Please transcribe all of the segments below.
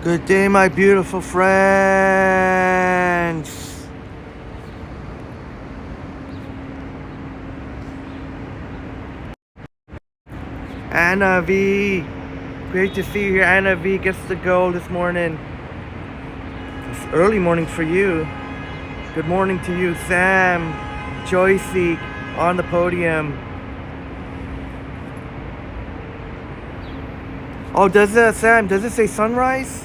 Good day, my beautiful friends. Anna V. Great to see you here. Anna V gets the goal this morning. It's early morning for you. Good morning to you, Sam, Joycey on the podium. Oh, does it, Sam? Does it say sunrise?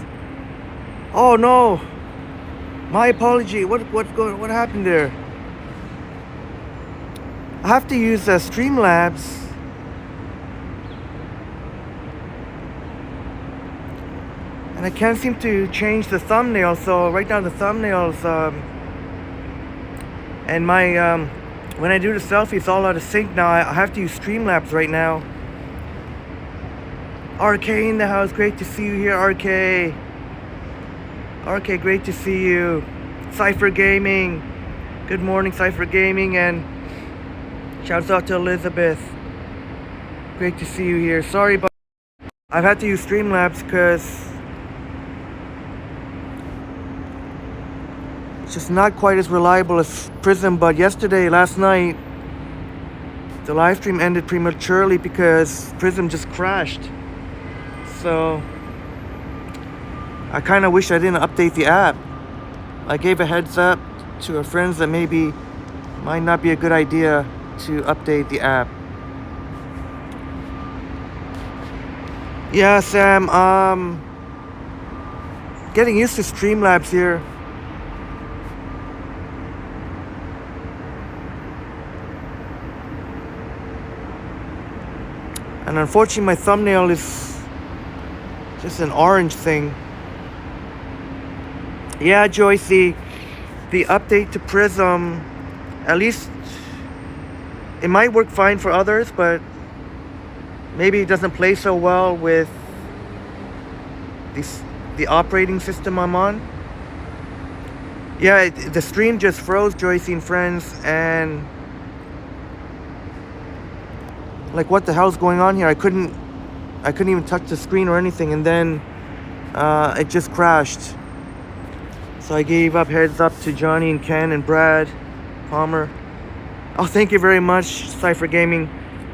Oh no, my apology. What happened there? I have to use Streamlabs. And I can't seem to change the thumbnail, so right now the thumbnails and my when I do the selfie, it's all out of sync now. I have to use Streamlabs right now. RK in the house, great to see you here, RK. RK, great to see you. Cypher Gaming, good morning, Cypher Gaming, and shouts out to Elizabeth. Great to see you here. Sorry, but I've had to use Streamlabs because it's just not quite as reliable as Prism. But last night, the live stream ended prematurely because Prism just crashed. So I kind of wish I didn't update the app. I gave a heads up to our friends that maybe might not be a good idea to update the app. Yeah, Sam, getting used to Streamlabs here. And unfortunately my thumbnail is just an orange thing. Yeah, Joycey, the update to Prism, at least it might work fine for others, but maybe it doesn't play so well with the operating system I'm on. Yeah, the stream just froze, Joycey and friends, and like, what the hell's going on here? I couldn't even touch the screen or anything, and then it just crashed. So I gave up heads up to Johnny and Ken and Brad Palmer. Oh, thank you very much, Cypher Gaming.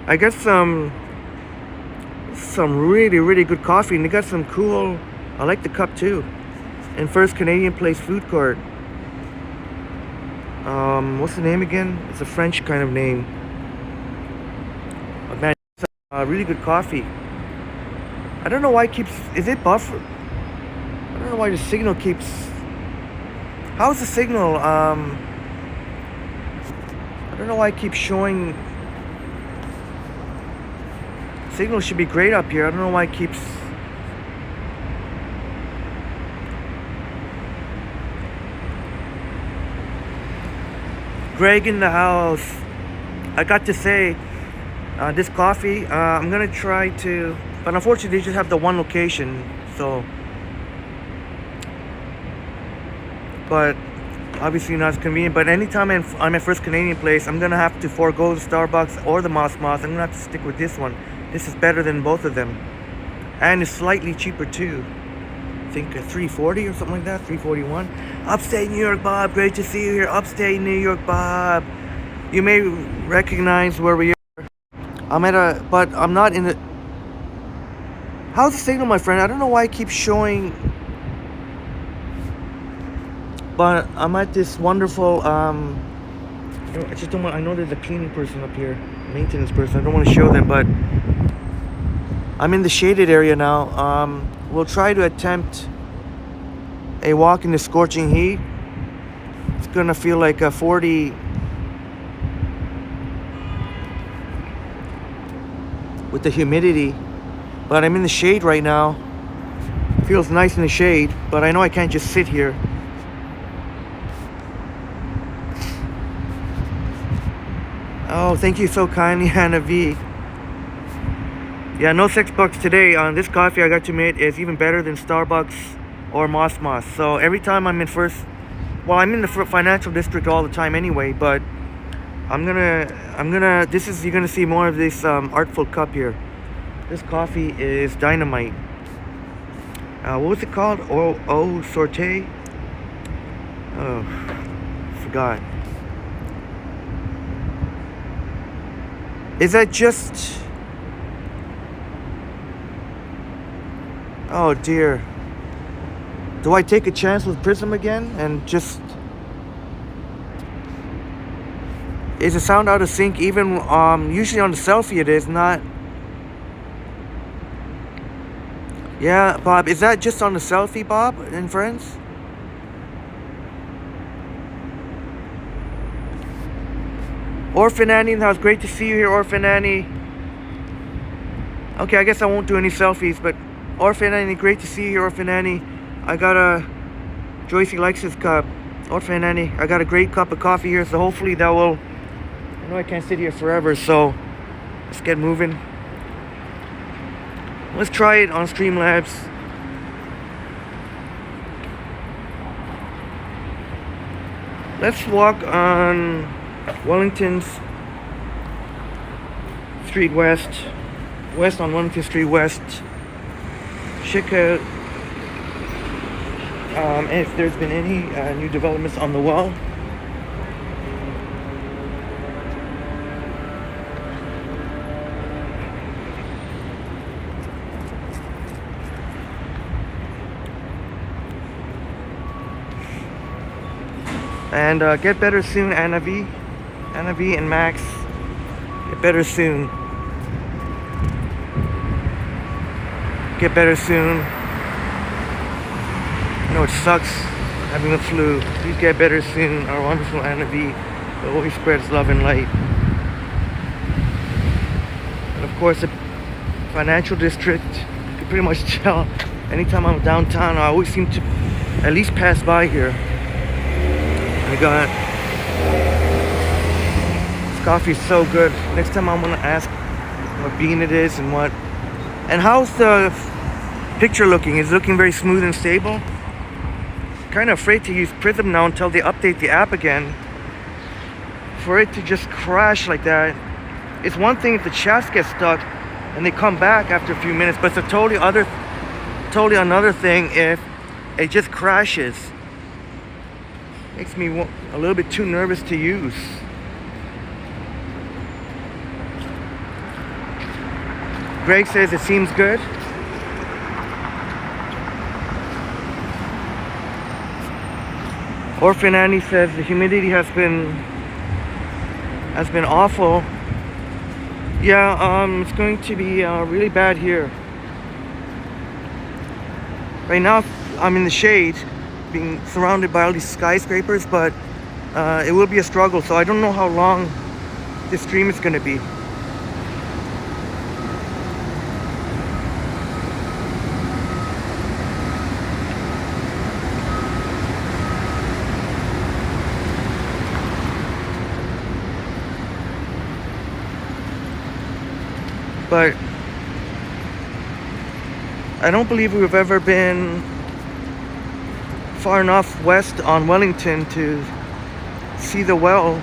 I got some really good coffee, and they got some cool, I like the cup too, and First Canadian Place Food Court. What's the name again? It's a French kind of name. But man, it's really good coffee. I don't know why it keeps, is it buffered? I don't know why the signal keeps, how's the signal? I don't know why it keeps showing, signal should be great up here. I don't know why it keeps, Greg in the house. I got to say, this coffee, I'm gonna try to, but unfortunately they just have the one location, so, but obviously not as convenient. But anytime I'm at First Canadian Place, I'm gonna have to forego the Starbucks or the Moss. I'm gonna have to stick with this one. This is better than both of them, and it's slightly cheaper too. I think $3.40 or something like that, $3.41. Upstate New York Bob, great to see you here. Upstate New York Bob. You may recognize where we are. I'm at a, but I'm not in the, how's the signal, my friend? I don't know why it keeps showing, but I'm at this wonderful, I just don't want, I know there's a cleaning person up here, maintenance person. I don't want to show them, but I'm in the shaded area now. We'll try to attempt a walk in the scorching heat. It's gonna feel like a 40 with the humidity, but I'm in the shade right now. Feels nice in the shade, but I know I can't just sit here. Oh, thank you so kindly, Hannah V. Yeah, no $6 today. This coffee I got to admit is even better than Starbucks or Moss. So every time I'm in I'm in the financial district all the time anyway, but you're gonna see more of this artful cup here. This coffee is dynamite. What was it called? Oh, Sorte? Oh, forgot. Is that just... Oh dear. Do I take a chance with Prism again and just... Is the sound out of sync? Even usually on the selfie it is not. Yeah, Bob, is that just on the selfie, Bob and friends? Orphan Annie, that was great to see you here, Orphan Annie. Okay, I guess I won't do any selfies, but Orphan Annie, great to see you here, Orphan Annie. I got a... Joycey likes this cup. Orphan Annie, I got a great cup of coffee here, so hopefully that will... I know I can't sit here forever, so let's get moving. Let's try it on Streamlabs. Let's walk on Wellington Street West. West on Wellington Street West. Check out if there's been any new developments on the wall. And get better soon, Anna V. Anna V and Max. Get better soon. Get better soon. I know it sucks having the flu. Please get better soon. Our wonderful Anna V, who always spreads love and light. And of course, the financial district. You can pretty much tell anytime I'm downtown, I always seem to at least pass by here. I got this coffee is so good. Next time I'm gonna ask what bean it is and what. And how's the picture looking? Is it looking very smooth and stable? Kind of afraid to use Prism now until they update the app again. For it to just crash like that. It's one thing if the chats get stuck and they come back after a few minutes, but it's a totally another thing if it just crashes. Makes me a little bit too nervous to use. Greg says it seems good. Orphan Annie says the humidity has been awful. Yeah, it's going to be really bad here. Right now I'm in the shade, being surrounded by all these skyscrapers, but it will be a struggle, so I don't know how long this stream is going to be. But I don't believe we've ever been far enough west on Wellington to see the well,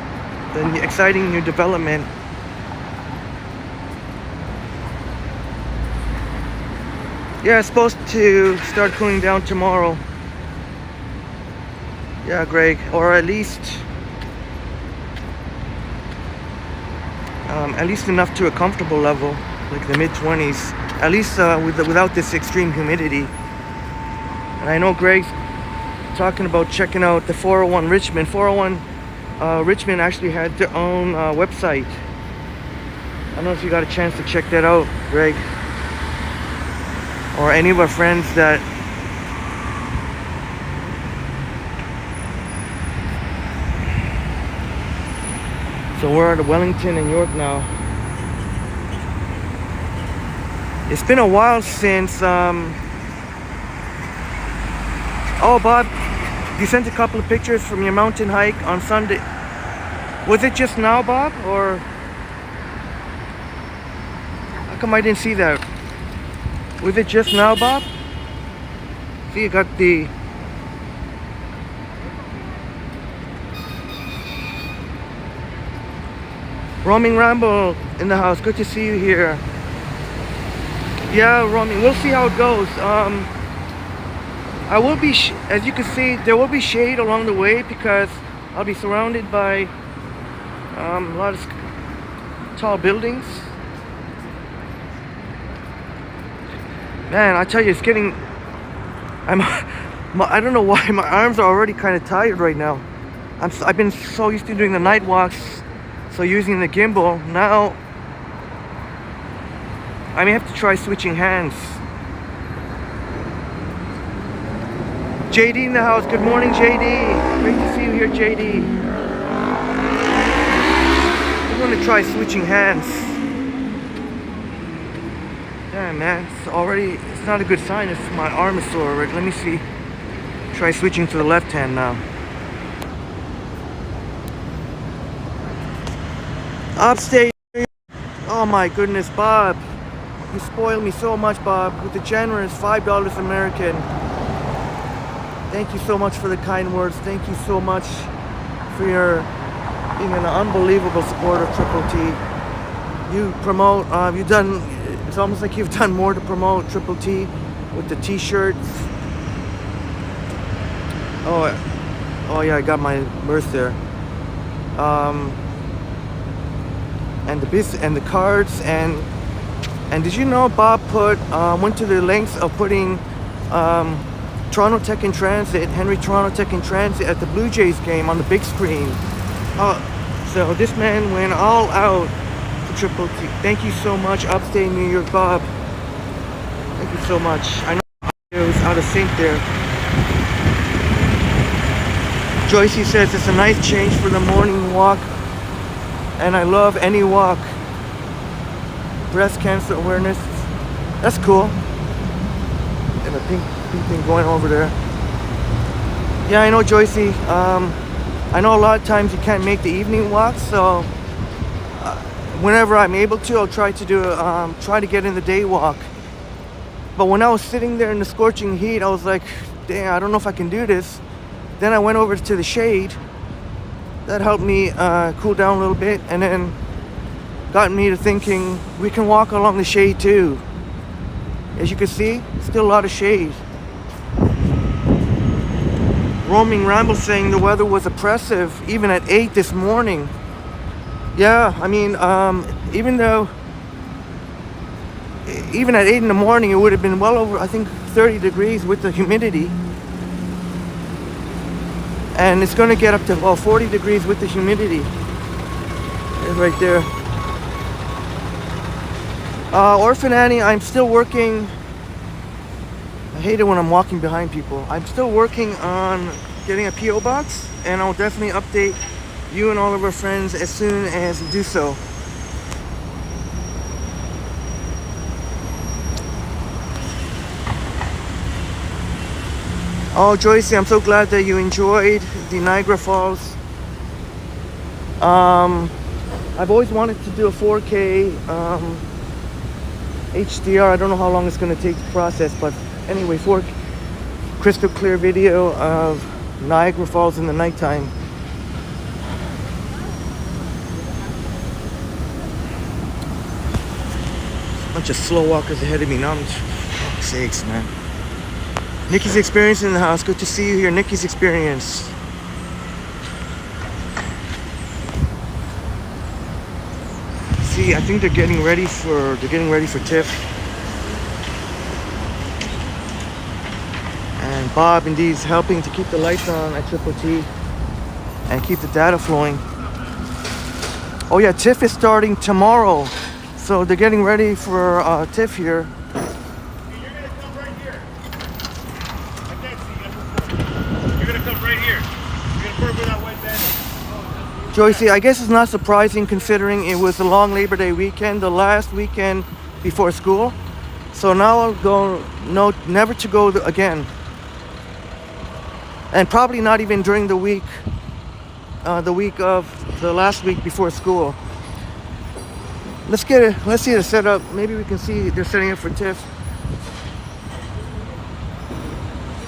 the exciting new development. Yeah, it's supposed to start cooling down tomorrow. Yeah, Greg, or at least enough to a comfortable level, like the mid-20s. At least without this extreme humidity. And I know Greg's talking about checking out the 401 Richmond. 401 Richmond actually had their own website. I don't know if you got a chance to check that out, Greg, or any of our friends that so we're at Wellington and York now. It's been a while since oh, Bob, you sent a couple of pictures from your mountain hike on Sunday. Was it just now, Bob, or how come I didn't see that? Was it just now, Bob? See, you got the Roaming Ramble in the house. Good to see you here. Yeah, roaming. We'll see how it goes. I will be, as you can see, there will be shade along the way because I'll be surrounded by a lot of tall buildings. Man, I tell you, it's getting. I don't know why my arms are already kind of tired right now. I've been so used to doing the night walks, so using the gimbal. Now I may have to try switching hands. JD in the house. Good morning, JD. Great to see you here, JD. I'm gonna try switching hands. Damn, man, it's not a good sign if my arm is sore already. Let me see. Try switching to the left hand now. Upstate. Oh my goodness, Bob. You spoiled me so much, Bob, with the generous $5 American. Thank you so much for the kind words. Thank you so much for your being an unbelievable supporter of Triple T. You promote, it's almost like you've done more to promote Triple T with the t-shirts. Oh yeah, I got my merch there. And the cards and did you know Bob went to the lengths of putting Toronto Tech in Transit, Henry Toronto Tech in Transit at the Blue Jays game on the big screen. So this man went all out for Triple T. Thank you so much, Upstate New York, Bob. Thank you so much. I know it was out of sync there. Joycey says it's a nice change for the morning walk, and I love any walk. Breast cancer awareness. That's cool. And a pink thing going over there. Yeah, I know, Joycey. I know a lot of times you can't make the evening walk, so whenever I'm able to, I'll try to get in the day walk. But when I was sitting there in the scorching heat, I was like, dang, I don't know if I can do this. Then I went over to the shade. That helped me cool down a little bit, and then got me to thinking we can walk along the shade too. As you can see, still a lot of shade. Roaming Ramble saying the weather was oppressive even at 8 this morning. Yeah, I mean, even at 8 in the morning, it would have been well over, I think, 30 degrees with the humidity. And it's going to get up to 40 degrees with the humidity. It's right there. Orphan Annie, I'm still working. I hate it when I'm walking behind people. I'm still working on getting a P.O. box, and I'll definitely update you and all of our friends as soon as we do so. Oh, Joycey, I'm so glad that you enjoyed the Niagara Falls. I've always wanted to do a 4K HDR. I don't know how long it's going to take to process, but anyway, 4K crystal clear video of Niagara Falls in the nighttime. Bunch of slow walkers ahead of me now. Oh, sakes, man. Nikki's Experience in the house. Good to see you here. Nikki's Experience. See, I think they're getting ready for Tiff. And Bob indeed is helping to keep the lights on at Triple T and keep the data flowing. Oh yeah, Tiff is starting tomorrow. So they're getting ready for Tiff here. Joycey, I guess it's not surprising considering it was a long Labor Day weekend, the last weekend before school. So now I'll go, never to go again. And probably not even during the week of the last week before school. Let's see the setup. Maybe we can see they're setting up for Tiff.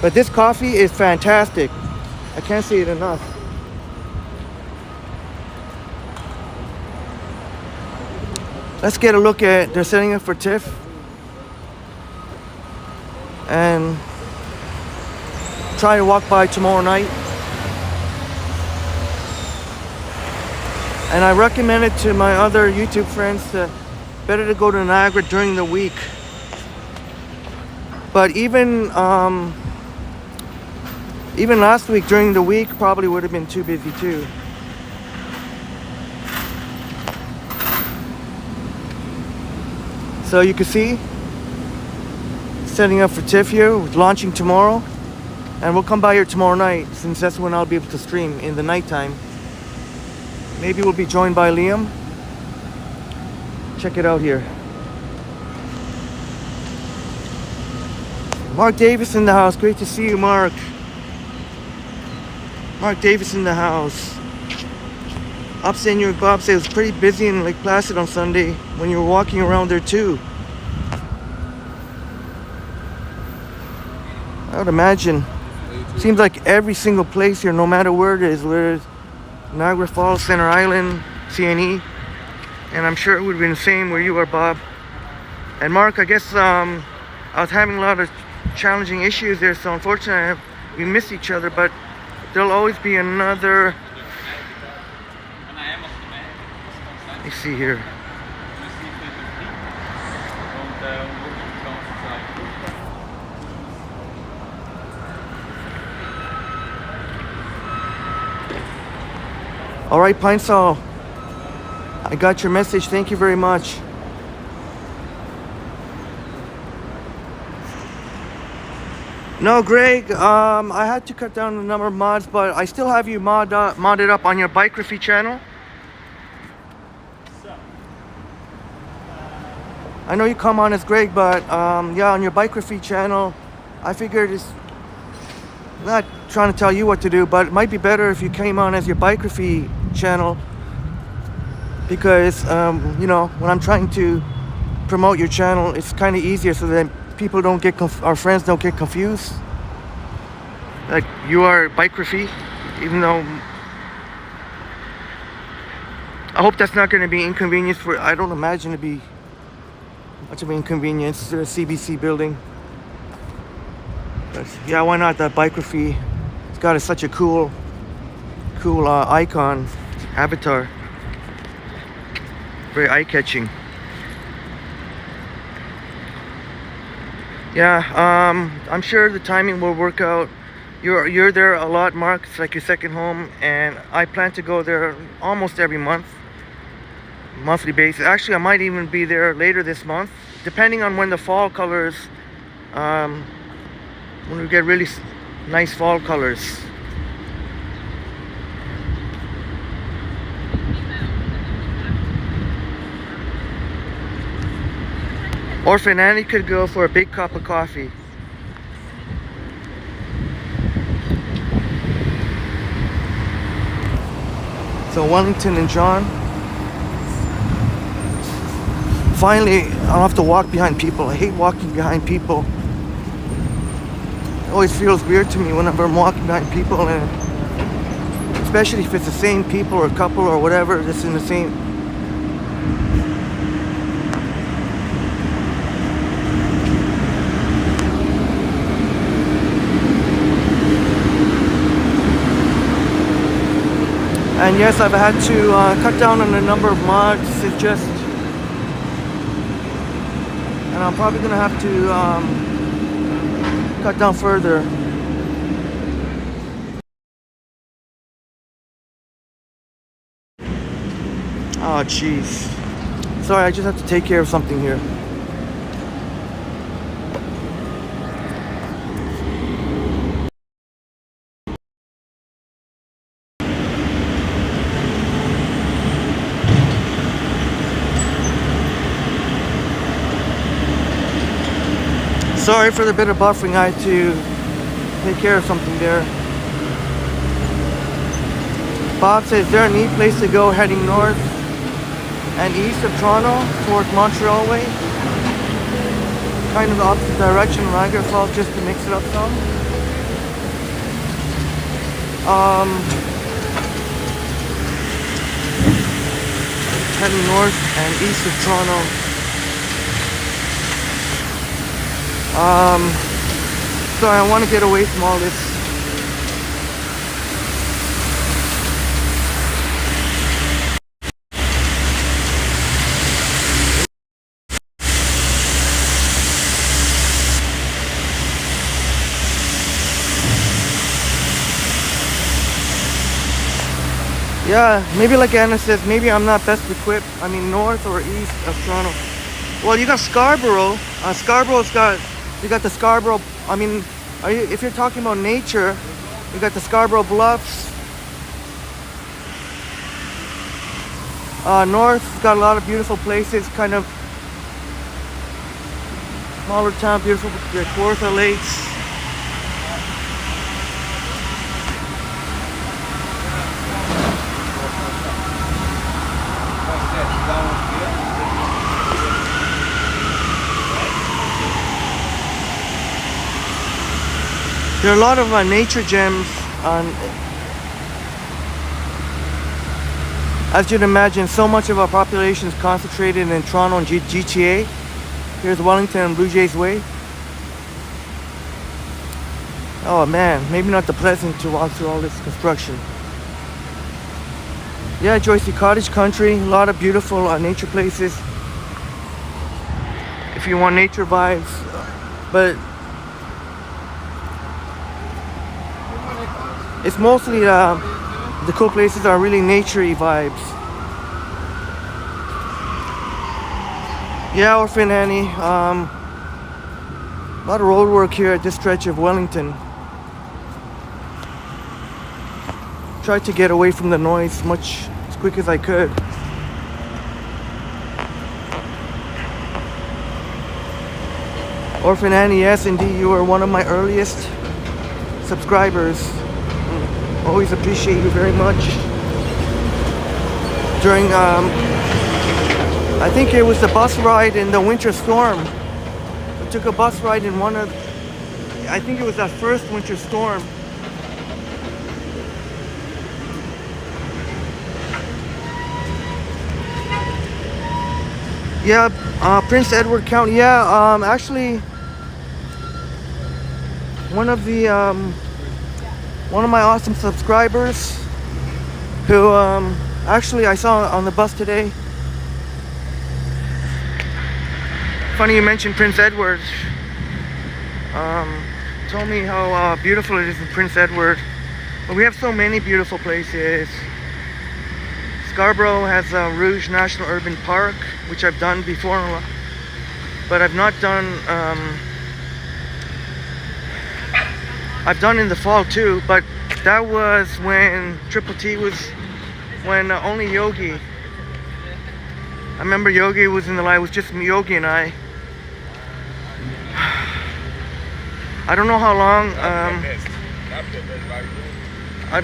But this coffee is fantastic. I can't say it enough. Let's get a look at, they're setting up for Tiff. And try to walk by tomorrow night. And I recommend it to my other YouTube friends to better to go to Niagara during the week. But even last week during the week probably would have been too busy too. So you can see, setting up for Tiff here, launching tomorrow. And we'll come by here tomorrow night, since that's when I'll be able to stream, in the nighttime. Maybe we'll be joined by Liam. Check it out here. Mark Davis in the house. Great to see you, Mark. Mark Davis in the house. Upstate New York Bob said it was pretty busy in Lake Placid on Sunday when you were walking around there too. I would imagine. Seems like every single place here, no matter where it is, whether it's Niagara Falls, Center Island, CNE, and I'm sure it would have been the same where you are, Bob. And Mark, I guess I was having a lot of challenging issues there, so unfortunately we miss each other, but there'll always be another. Let me see here. All right, Pine Sol, I got your message. Thank you very much. No, Greg, I had to cut down the number of mods, but I still have you modded up on your biography channel. I know you come on as Greg, but yeah, on your biography channel, I figured it's not trying to tell you what to do, but it might be better if you came on as your biography channel, because you know, when I'm trying to promote your channel, it's kind of easier so that people don't get our friends don't get confused. Like, you are biography, even though I hope that's not going to be inconvenience for. I don't imagine it to be much of an inconvenience to the CBC building. But yeah, why not? That biography, it's got such a cool icon, avatar, very eye-catching. Yeah, I'm sure the timing will work out. You're there a lot, Mark. It's like your second home, and I plan to go there almost every monthly basis. Actually, I might even be there later this month, depending on when the fall colors, when we get really nice fall colors. Orphan Annie could go for a big cup of coffee. So Wellington and John. Finally, I don't have to walk behind people. I hate walking behind people. It always feels weird to me whenever I'm walking behind people, and especially if it's the same people or couple or whatever that's in the same. And yes, I've had to cut down on the number of mods. It's just, and I'm probably gonna have to cut down further. Oh jeez. Sorry, I just have to take care of something here. Sorry for the bit of buffering. I had to take care of something there. Bob says, is there a neat place to go heading north and east of Toronto towards Montreal way? Kind of the opposite direction, Niagara Falls, just to mix it up some. Heading north and east of Toronto. So I want to get away from all this Yeah, maybe like Anna says, maybe I'm not best equipped. I mean, north or east of Toronto. Well, you got Scarborough. Scarborough's got, you got the Scarborough. I mean, if you're talking about nature, you got the Scarborough Bluffs. North's got a lot of beautiful places, kind of smaller town, beautiful Kawartha Lakes. There are a lot of nature gems on. As you'd imagine, so much of our population is concentrated in Toronto and GTA. Here's Wellington and Blue Jays Way. Oh man, maybe not the pleasant to walk through all this construction. Yeah, Joycey, cottage country, a lot of beautiful nature places. If you want nature vibes, but it's mostly the cool places are really nature-y vibes. Yeah, Orphan Annie. A lot of road work here at this stretch of Wellington. Tried to get away from the noise as quick as I could. Orphan Annie, yes indeed, you are one of my earliest subscribers. Always appreciate you very much. During I think it was the bus ride in the winter storm. We took a bus ride in I think it was that first winter storm. Yeah, Prince Edward County. Yeah, actually, one of my awesome subscribers who actually I saw on the bus today. Funny you mentioned Prince Edward. Told me how beautiful it is in Prince Edward. But we have so many beautiful places. Scarborough has Rouge National Urban Park, which I've done before, but I've not done. I've done in the fall too, but that was when Triple T was, when only Yogi. I remember Yogi was in the line. It was just Yogi and I. I don't know how long. I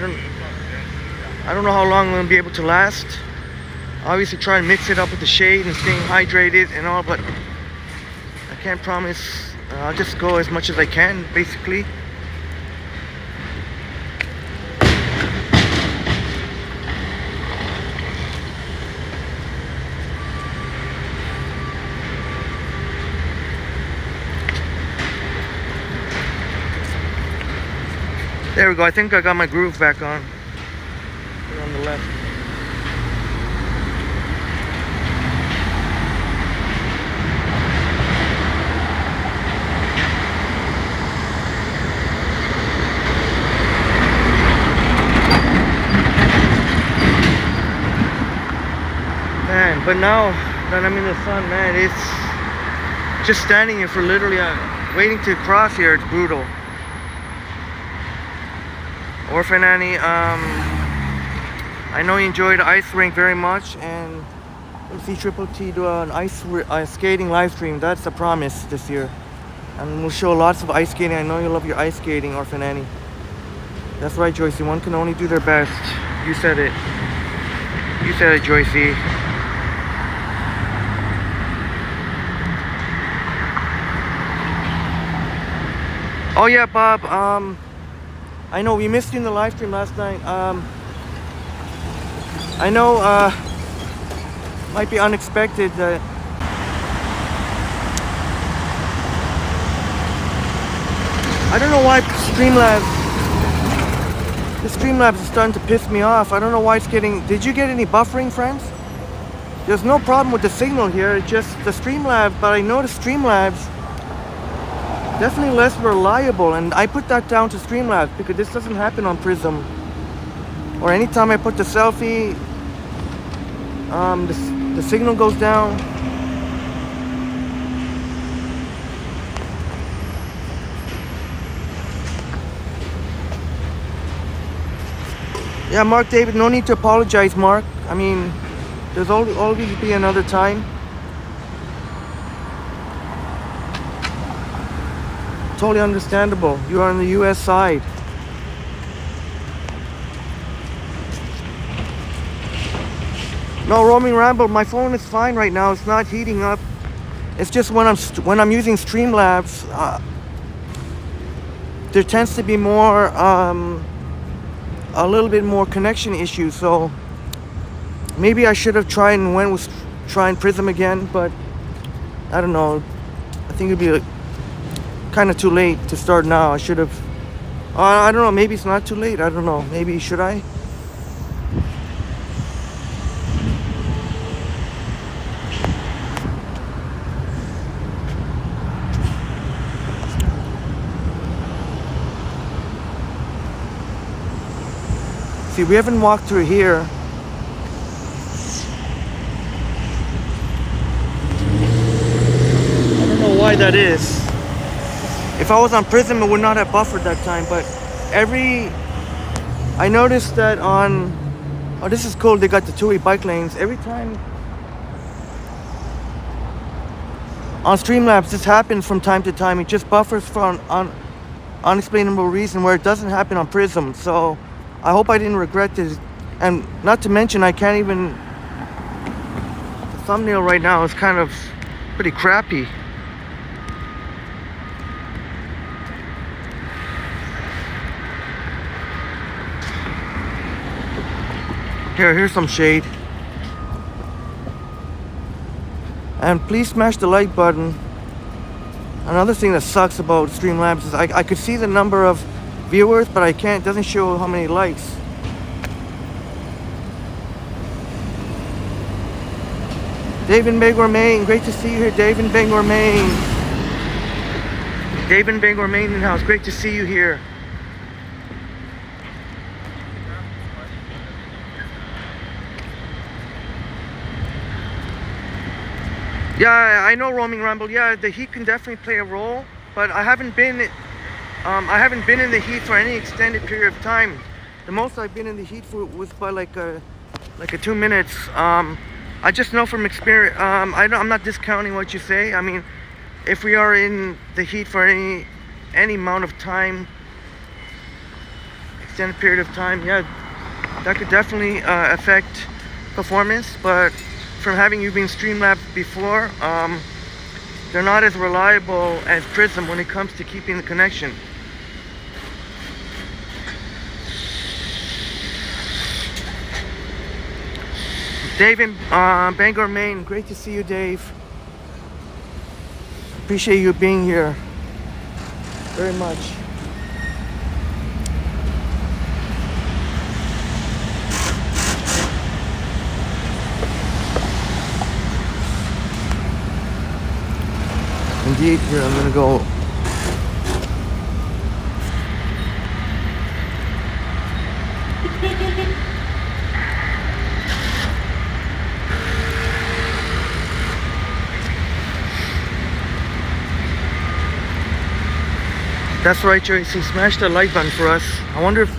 don't know how long I'm gonna be able to last. Obviously, try and mix it up with the shade and staying hydrated and all, but I can't promise. I'll just go as much as I can, basically. There we go. I think I got my groove back on. Here on the left. Man, but now that I'm in the sun, man, it's just standing here for literally waiting to cross here. It's brutal. Orphan Annie, I know you enjoyed Ice Rink very much, and we'll see Triple T do an ice skating live stream. That's a promise this year, and we'll show lots of ice skating. I know you love your ice skating, Orphan Annie. That's right, Joycey. One can only do their best. You said it. You said it, Joycey. Oh yeah, Bob. I know we missed you in the live stream last night. I know might be unexpected. I don't know why the Streamlabs is starting to piss me off. I don't know why it's getting. Did you get any buffering, friends? There's no problem with the signal here. It's just the Streamlabs. But I noticed Streamlabs definitely less reliable, and I put that down to Streamlabs because this doesn't happen on Prism. or anytime I put the selfie, the signal goes down. Yeah, Mark David, no need to apologize, Mark. I mean, there's always be another time. Totally understandable. You are on the US side. No, roaming ramble. My phone is fine right now. It's not heating up. It's just when I'm using Streamlabs, there tends to be more a little bit more connection issues. So maybe I should have tried and went with trying Prism again, but I don't know. I think it'd be kind of too late to start now. I should have. I don't know. Maybe it's not too late. I don't know. Maybe should I? See, we haven't walked through here. I don't know why that is. If I was on Prism, it would not have buffered that time, but I noticed that on, oh, this is cool, they got the two-way bike lanes. Every time on Streamlabs, this happens from time to time. It just buffers for an unexplainable reason where it doesn't happen on Prism. So I hope I didn't regret this. And not to mention, I can't even, the thumbnail right now is kind of pretty crappy. Here's some shade. And please smash the like button. Another thing that sucks about Streamlabs is I could see the number of viewers, but I can't, it doesn't show how many likes. Dave in Bangor, Maine. Great to see you here, Dave in Bangor, Maine. Dave in Bangor, Maine in house. Great to see you here. Yeah, I know roaming ramble. Yeah, the heat can definitely play a role, but I haven't been in the heat for any extended period of time. The most I've been in the heat for was by like a 2 minutes. I just know from experience. I'm not discounting what you say. I mean, if we are in the heat for any amount of time, extended period of time, yeah, that could definitely affect performance. But from having you been Streamlabs before, they're not as reliable as Prism when it comes to keeping the connection. Dave in Bangor, Maine. Great to see you, Dave. Appreciate you being here very much. Indeed, here I'm gonna go. That's right, Joyce. He smashed the like button for us. I wonder if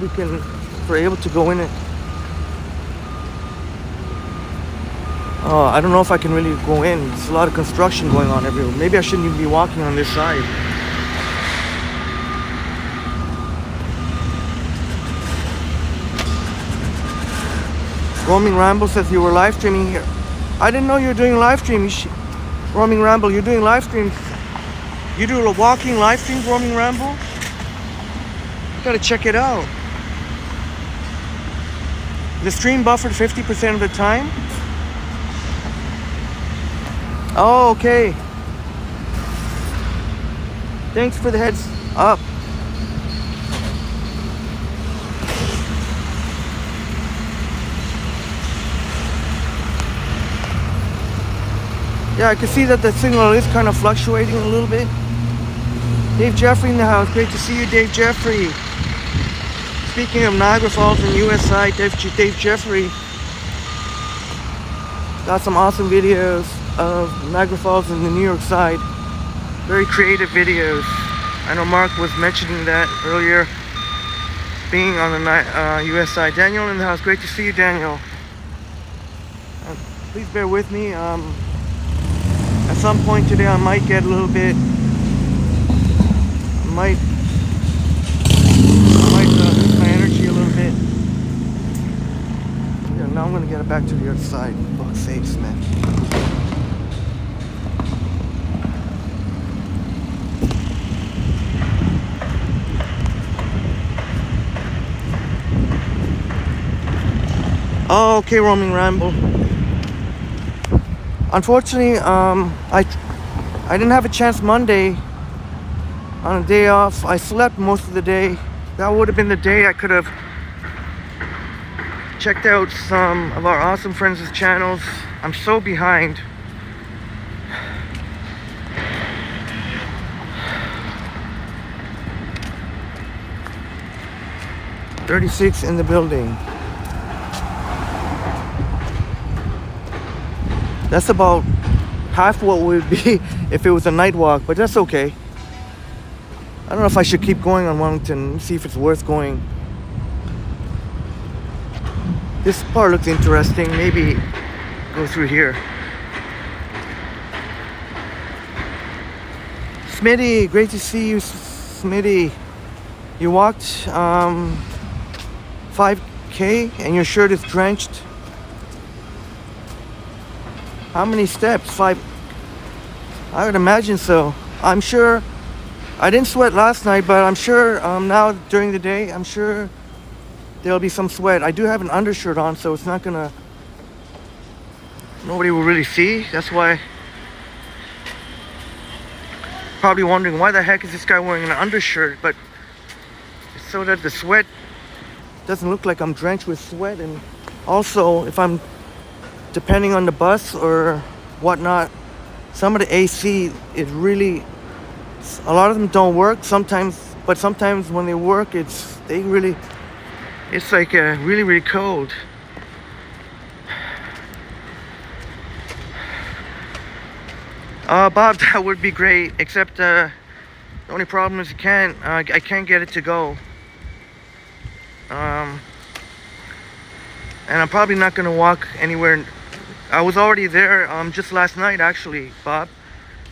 we're able to go in it. Oh, I don't know if I can really go in. There's a lot of construction going on everywhere. Maybe I shouldn't even be walking on this side. Roaming Ramble says you were live streaming here. I didn't know you were doing live stream. Roaming Ramble, you're doing live streams. You do a walking live stream, Roaming Ramble? You gotta check it out. The stream buffered 50% of the time. Oh, okay. Thanks for the heads up. Yeah, I can see that the signal is kind of fluctuating a little bit. Dave Jeffrey in the house. Great to see you, Dave Jeffrey. speaking of Niagara Falls and USI, Dave Jeffrey got some awesome videos of Niagara Falls and the New York side. Very creative videos. I know Mark was mentioning that earlier, being on the US side. Daniel in the house. Great to see you, Daniel. Please bear with me. At some point today, I might get a little bit. I might lose my energy a little bit. Yeah, now I'm gonna get it back to the other side. Fuck's sakes, man. Oh, okay, Roaming Ramble. Unfortunately, I didn't have a chance Monday on a day off. I slept most of the day. That would have been the day I could have checked out some of our awesome friends' channels. I'm so behind. $36 in the building. That's about half what would be if it was a night walk, but that's okay. I don't know if I should keep going on Wellington, see if it's worth going. This part looks interesting. Maybe go through here. Smitty, great to see you, Smitty. You walked 5K and your shirt is drenched. How many steps? 5? I would imagine so. I'm sure. I didn't sweat last night, but I'm sure now during the day, I'm sure there'll be some sweat. I do have an undershirt on, so it's not gonna. Nobody will really see. That's why. Probably wondering why the heck is this guy wearing an undershirt, but it's so that the sweat doesn't look like I'm drenched with sweat. And also, if I'm depending on the bus or whatnot, some of the AC is really, a lot of them don't work sometimes, but sometimes when they work, it's like really, really cold. Bob, that would be great, except the only problem is I can't get it to go. And I'm probably not gonna walk anywhere. I was already there just last night, actually, Bob,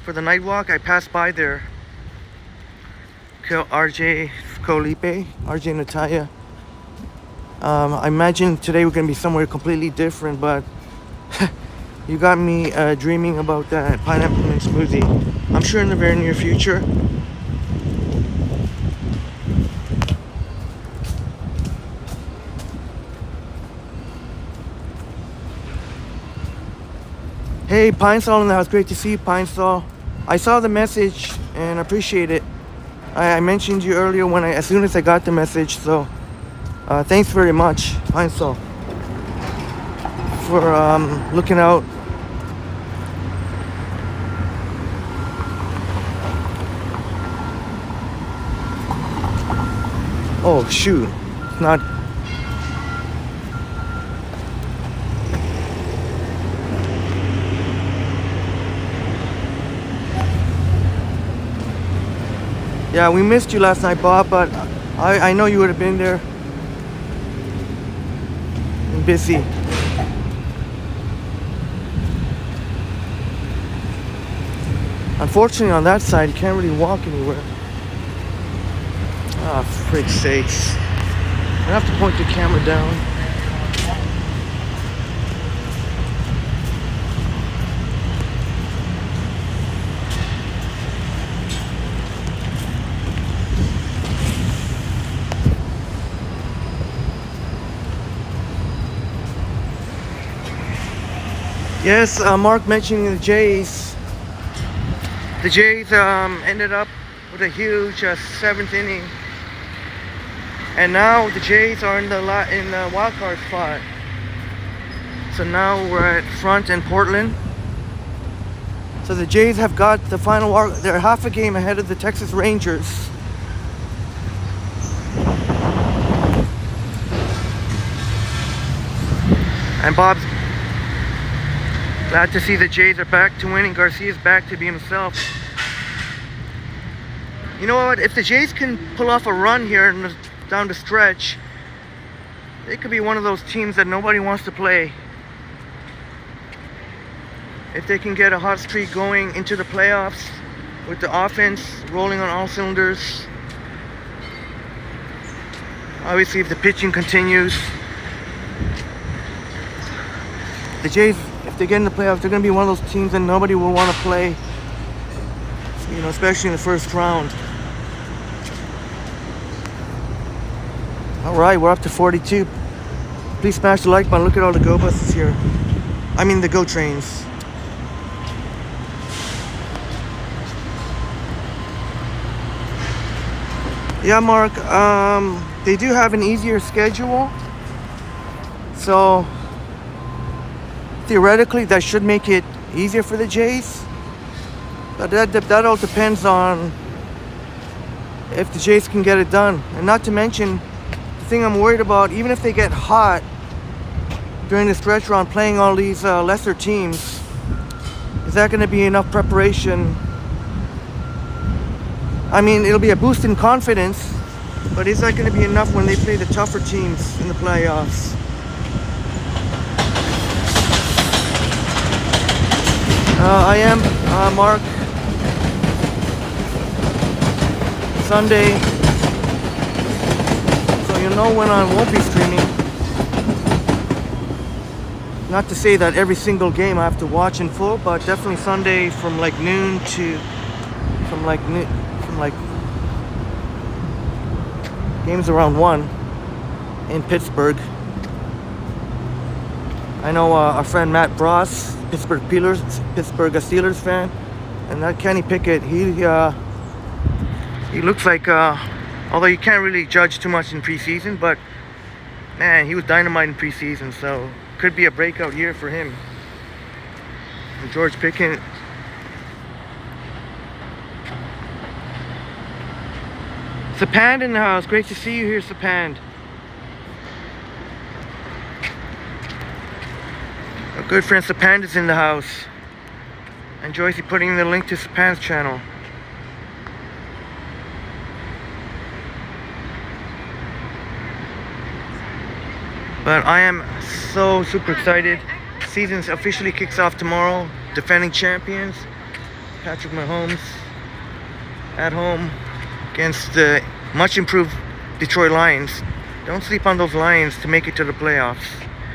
for the night walk. I passed by there. RJ, Felipe, RJ, Natalia. I imagine today we're gonna be somewhere completely different, but you got me dreaming about that pineapple mint smoothie. I'm sure in the very near future. Hey, Pine Sol in the house. Great to see you, Pine Sol. I saw the message and appreciate it. I mentioned you earlier as soon as I got the message. So, thanks very much, Pine Sol, for looking out. Oh shoot! It's not. Yeah, we missed you last night, Bob, but I know you would have been there. And busy. Unfortunately, on that side, you can't really walk anywhere. Ah, frick's sakes. I have to point the camera down. Yes, Mark mentioning the Jays. The Jays ended up with a huge 7th inning, and now the Jays are in the wild card spot. So now we're at Front and Portland. So the Jays have got the final. They're half a game ahead of the Texas Rangers. And Bob's glad to see the Jays are back to winning. Garcia's back to be himself. You know what? If the Jays can pull off a run here down the stretch, they could be one of those teams that nobody wants to play. If they can get a hot streak going into the playoffs with the offense rolling on all cylinders. Obviously, if the pitching continues, the Jays, if they get in the playoffs, they're going to be one of those teams that nobody will want to play, you know, especially in the first round. All right, we're up to 42. Please smash the like button. Look at all the go buses here. I mean the go trains. Yeah, Mark, they do have an easier schedule. So theoretically, that should make it easier for the Jays. But that all depends on if the Jays can get it done. And not to mention, the thing I'm worried about, even if they get hot during the stretch run playing all these lesser teams, is that going to be enough preparation? I mean, it'll be a boost in confidence, but is that going to be enough when they play the tougher teams in the playoffs? I am Mark. Sunday, so you'll know when I won't be streaming. Not to say that every single game I have to watch in full, but definitely Sunday from like noon to games around 1 in Pittsburgh. I know our friend Matt Bross, Pittsburgh Steelers fan, and that Kenny Pickett, he looks like, although you can't really judge too much in preseason, but man, he was dynamite in preseason, so could be a breakout year for him. And George Pickens. Sapand in the house. Great to see you here, Sapand. Our good friend Sapand is in the house. And Joyce putting the link to Sapand's channel. But I am so super excited. Season officially kicks off tomorrow. Defending champions, Patrick Mahomes, at home against the much improved Detroit Lions. Don't sleep on those Lions to make it to the playoffs.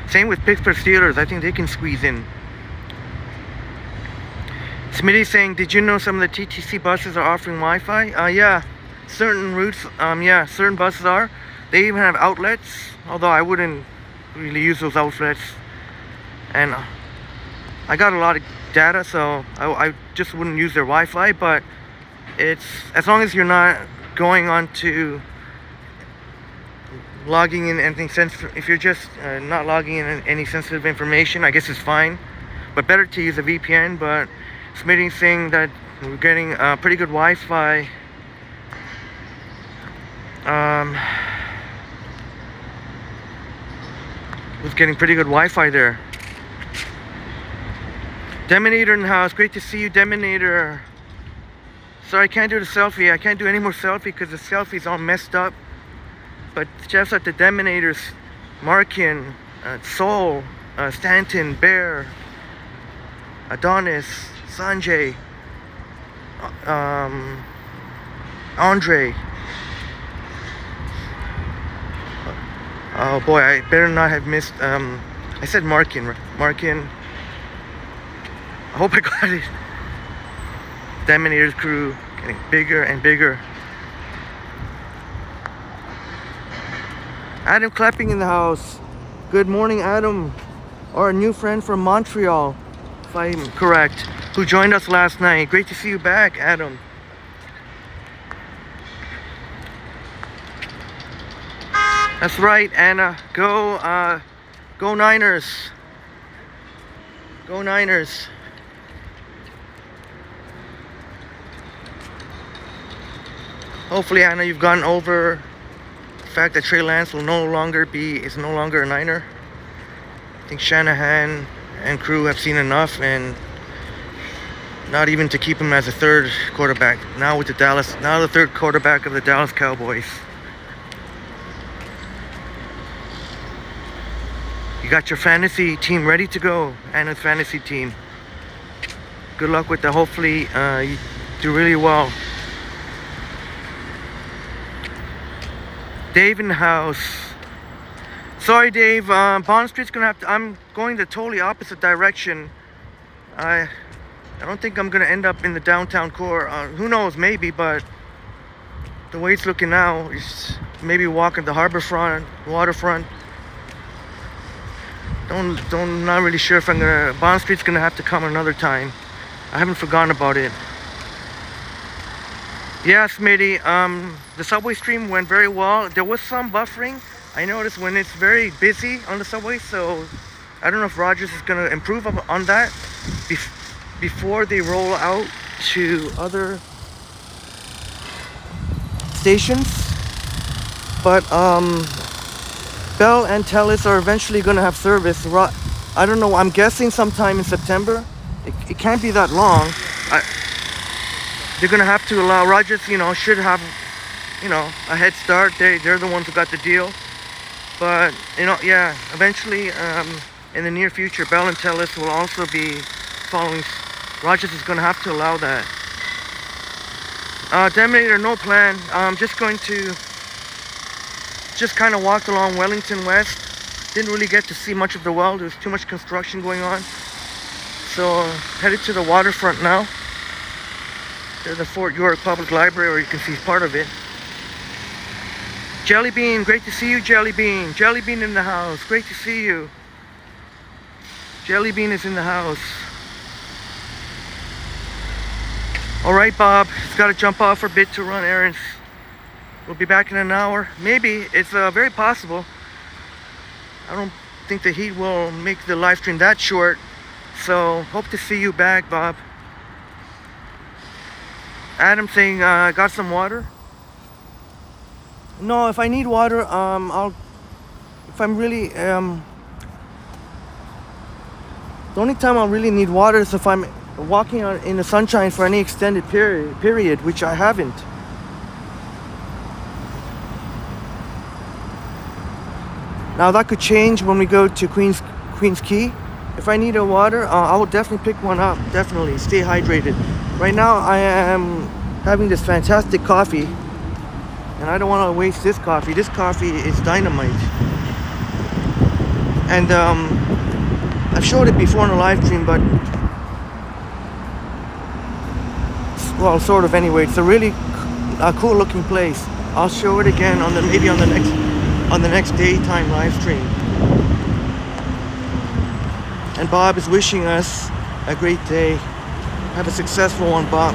Same with Pittsburgh Steelers. I think they can squeeze in. Smitty's saying, did you know some of the TTC buses are offering Wi-Fi? Yeah, certain routes, certain buses are. They even have outlets, although I wouldn't really use those outlets. And I got a lot of data, so I just wouldn't use their Wi-Fi, but it's, as long as you're not going on to logging in anything sensitive, if you're just not logging in any sensitive information, I guess it's fine. But better to use a VPN. But Smitty's saying that we're getting pretty good Wi-Fi. Was getting pretty good Wi-Fi there. Deminator in the house. Great to see you, Deminator. Sorry, I can't do the selfie. I can't do any more selfie because the selfie's all messed up. But shouts out to Deminators, Markin, Soul, Stanton, Bear, Adonis, Sanjay, Andre. Oh boy, I better not have missed. I said Markin, right? Markin. I hope I got it. Deminator's crew getting bigger and bigger. Adam Clapping in the house. Good morning, Adam. Our new friend from Montreal, if I'm correct, who joined us last night. Great to see you back, Adam. That's right, Anna. Go Niners. Go Niners. Hopefully, Anna, you've gotten over the fact that Trey Lance is no longer a Niner. think Shanahan and crew have seen enough, and not even to keep him as a third quarterback. Now with the third quarterback of the Dallas Cowboys. You got your fantasy team ready to go, and a fantasy team. Good luck with that. Hopefully you do really well. Dave in the house. Sorry, Dave. Bond Street's gonna have to. I'm going the totally opposite direction. I don't think I'm gonna end up in the downtown core. Who knows? Maybe, but the way it's looking now is maybe walking the Harbourfront, Waterfront. Not really sure if I'm gonna. Bond Street's gonna have to come another time. I haven't forgotten about it. Yeah, Smitty. The subway stream went very well. There was some buffering. I noticed when it's very busy on the subway, so I don't know if Rogers is gonna improve on that before they roll out to other stations. But Bell and Telus are eventually gonna have service. I don't know. I'm guessing sometime in September. It can't be that long. They're gonna have to allow Rogers, should have, a head start. They're the ones who got the deal. But yeah, eventually, in the near future, Bell and Telus will also be following. Rogers is gonna have to allow that. Deminator, no plan. Just going to kind of walk along Wellington West. Didn't really get to see much of the well. There was too much construction going on. So headed to the waterfront now. There's the Fort York Public Library, where you can see part of it. Jelly Bean, great to see you, Jelly Bean. Jelly Bean in the house, great to see you. Jelly Bean is in the house. All right, Bob, he's got to jump off for a bit to run errands. We'll be back in an hour. Maybe, it's very possible. I don't think the heat will make the live stream that short. So, hope to see you back, Bob. Adam saying, got some water? No, if I need water, if I'm really, the only time I'll really need water is if I'm walking in the sunshine for any extended period, which I haven't. Now that could change when we go to Queen's Quay. If I need a water, I will definitely pick one up. Definitely stay hydrated. Right now, I am having this fantastic coffee, and I don't want to waste this coffee. This coffee is dynamite. And I've showed it before in a live stream, but well, sort of anyway. It's a really cool looking place. I'll show it again maybe on the next daytime live stream. And Bob is wishing us a great day. Have a successful one, Bob.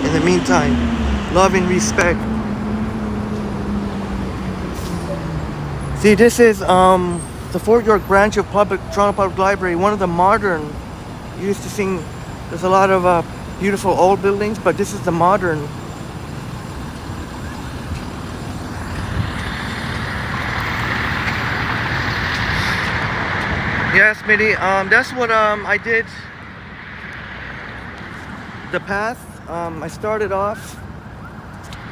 In the meantime, love and respect. See, this is the Fort York branch of Toronto Public Library. One of the modern. You used to see, there's a lot of beautiful old buildings, but this is the modern. Yes, Smitty. That's what I did. The path. I started off.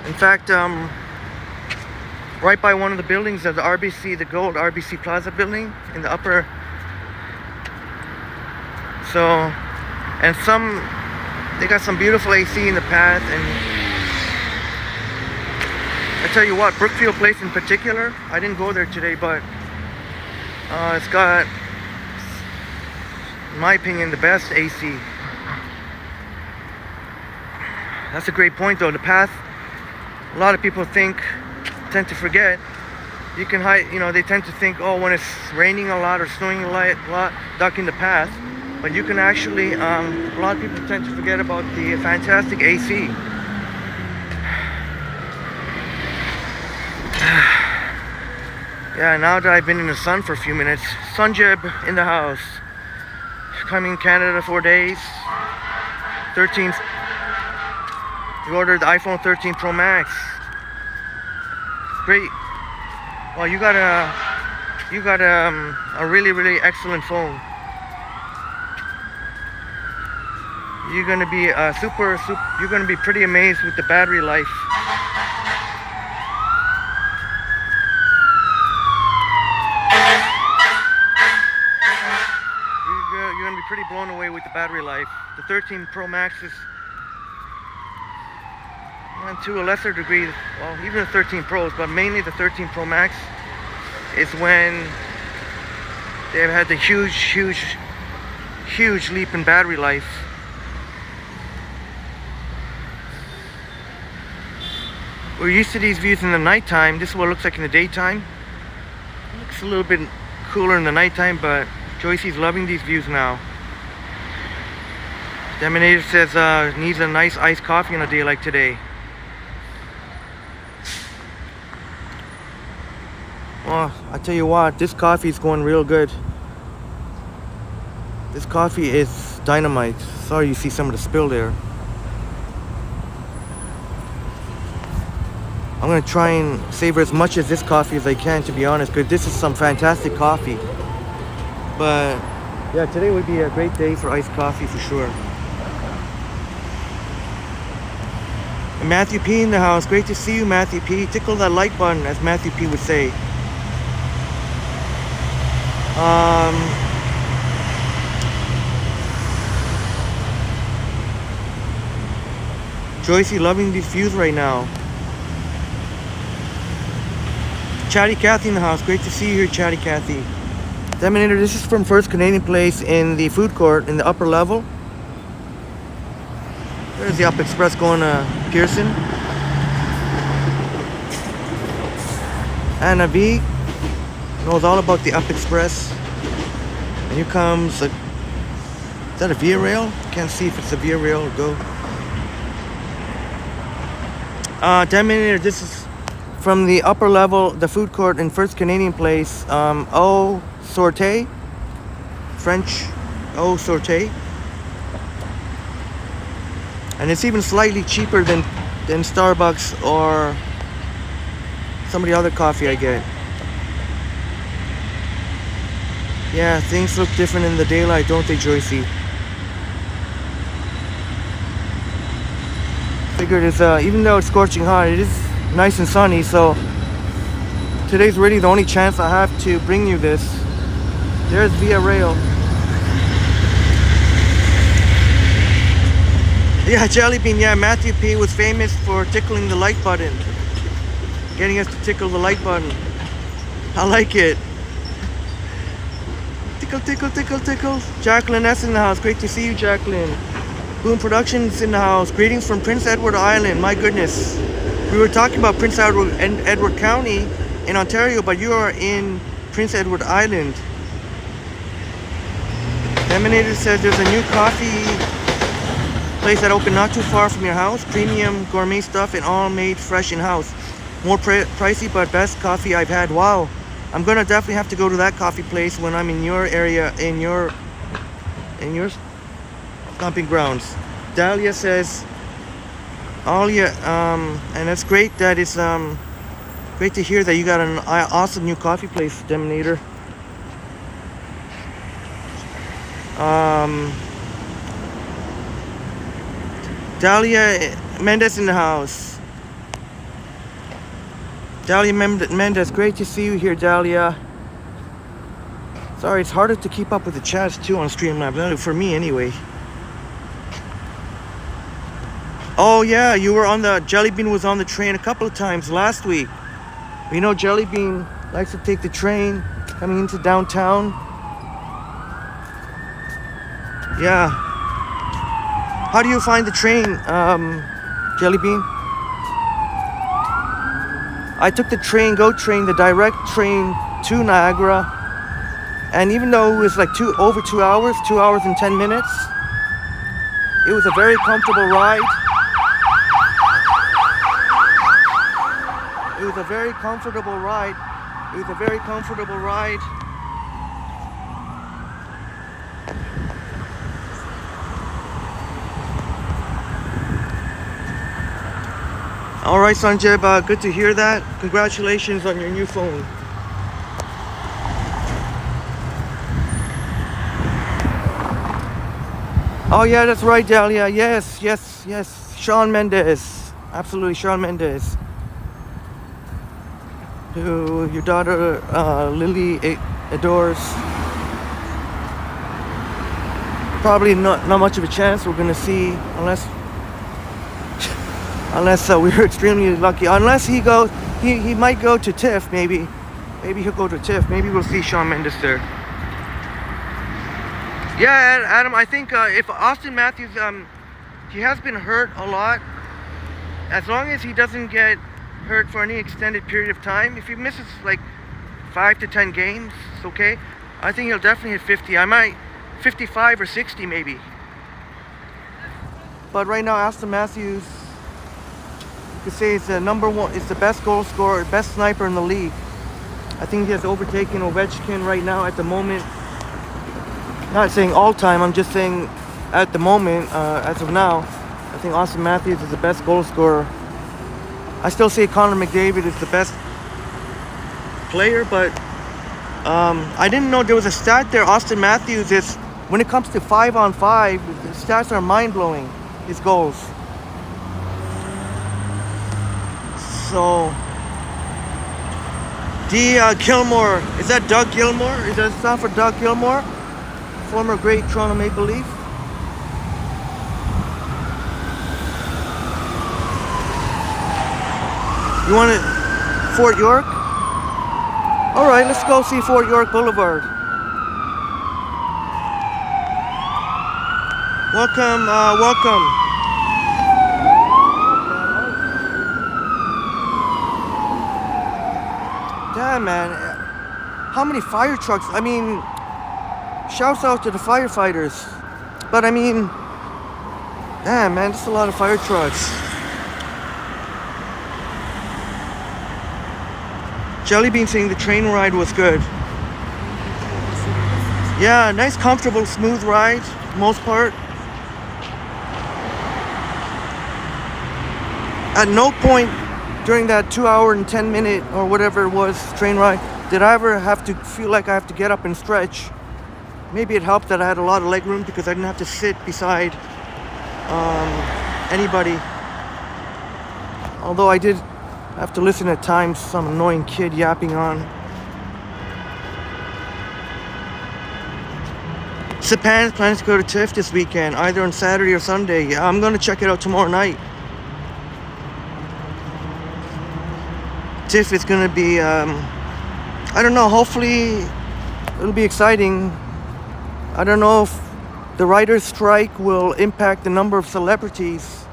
In fact, right by one of the buildings of the RBC, the gold RBC Plaza building in the upper. So, and they got some beautiful AC in the path, and I tell you what, Brookfield Place in particular, I didn't go there today, but it's got, in my opinion, the best AC. That's a great point though. The path, a lot of people tend to forget. You can hide, they tend to think, oh, when it's raining a lot or snowing a lot, ducking the path. But you can actually, a lot of people tend to forget about the fantastic AC. Yeah, now that I've been in the sun for a few minutes, Sunjeb in the house. Coming Canada 4 days. 13th. You ordered the iPhone 13 Pro Max. Great. Well, you got you got a really excellent phone. You're gonna be you're gonna be pretty amazed with the battery life. You're gonna be pretty blown away with the battery life. The 13 Pro Max is, and to a lesser degree, well, even the 13 Pros, but mainly the 13 Pro Max is when they've had the huge leap in battery life. We're used to these views in the nighttime. This is what it looks like in the daytime. It looks a little bit cooler in the nighttime, but Joycey's loving these views now. Deminator says needs a nice iced coffee on a day like today. Well, I tell you what, this coffee is going real good. This coffee is dynamite. Sorry you see some of the spill there. I'm gonna try and savor as much of this coffee as I can, to be honest, because this is some fantastic coffee. But yeah, today would be a great day for iced coffee for sure. And Matthew P in the house. Great to see you, Matthew P. Tickle that like button, as Matthew P would say. Joycey loving these views right now. Chatty Cathy in the house. Great to see you here, Chatty Cathy. Deminator, this is from First Canadian Place in the food court in the upper level. There's the Up Express going to Pearson. Anna V knows all about the Up Express. And here comes is that a Via Rail? Can't see if it's a Via Rail or go. Deminator, this is from the upper level, the food court in First Canadian Place. Au Sorte, French Au Sorte. And it's even slightly cheaper than Starbucks or some of the other coffee I get. Yeah, things look different in the daylight, don't they, Joycey? Figured it's even though it's scorching hot, it is nice and sunny, so today's really the only chance I have to bring you this. There's Via Rail. Yeah, Jelly Bean, yeah, Matthew P was famous for tickling the like button. Getting us to tickle the like button. I like it. Tickle, tickle, tickle, tickle. Jacqueline S in the house. Great to see you, Jacqueline. Boom Productions in the house. Greetings from Prince Edward Island. My goodness. We were talking about Prince Edward County in Ontario, but you are in Prince Edward Island. Deminator says there's a new coffee place that opened not too far from your house. Premium gourmet stuff and all made fresh in-house. More pricey, but best coffee I've had. Wow. I'm gonna definitely have to go to that coffee place when I'm in your area, in your stomping grounds. Dahlia says, and that's great. That is great to hear that you got an awesome new coffee place, Deminator. Dahlia Mendez in the house. Dahlia Mendez, great to see you here, Dahlia. Sorry, it's harder to keep up with the chats too on Streamlabs, for me anyway. Oh yeah, you were on the Jelly Bean was on the train a couple of times last week. You know, Jelly Bean likes to take the train coming into downtown. Yeah. How do you find the train, Jelly Bean? I took the GO train, the direct train to Niagara, and even though it was like over 2 hours, 2 hours and 10 minutes, it was a very comfortable ride. It was a very comfortable ride. It was a very comfortable ride. All right, Sanjay, good to hear that. Congratulations on your new phone. Oh yeah, that's right, Dahlia. Yes, yes, yes. Shawn Mendes. Absolutely, Shawn Mendes. Who your daughter Lily adores. Probably not much of a chance we're gonna see unless we're extremely lucky. Unless he goes, he might go to Tiff. Maybe he'll go to Tiff. Maybe we'll see Shawn Mendes there. Yeah, Adam. I think if Austin Matthews, he has been hurt a lot. As long as he doesn't get hurt for any extended period of time, if he misses like 5 to 10 games, it's okay. I think he'll definitely hit 50. I might 55 or 60 maybe. But right now, Austin Matthews, you could say is the number one. It's the best goal scorer, best sniper in the league. I think he has overtaken Ovechkin right now at the moment. Not saying all time. I'm just saying at the moment, as of now, I think Austin Matthews is the best goal scorer. I still say Connor McDavid is the best player, but I didn't know there was a stat there. Austin Matthews is, when it comes to 5-on-5, the stats are mind-blowing, his goals. So, Gilmore, is that Doug Gilmore? Is that stand for Doug Gilmore? Former great Toronto Maple Leaf. You want it? Fort York? Alright, let's go see Fort York Boulevard. Welcome, welcome. Damn, man. How many fire trucks? I mean, shouts out to the firefighters. But I mean, damn, man, that's a lot of fire trucks. Jellybean saying the train ride was good. Yeah, nice, comfortable, smooth ride, most part. At no point during that 2 hour and 10 minute or whatever it was train ride did I ever have to feel like I have to get up and stretch. Maybe it helped that I had a lot of leg room because I didn't have to sit beside anybody. Although I did have to listen at times, some annoying kid yapping on. Sapan plans to go to Tiff this weekend, either on Saturday or Sunday. Yeah, I'm gonna check it out tomorrow night. Tiff is gonna be, I don't know, hopefully it'll be exciting. I don't know if the writer's strike will impact the number of celebrities,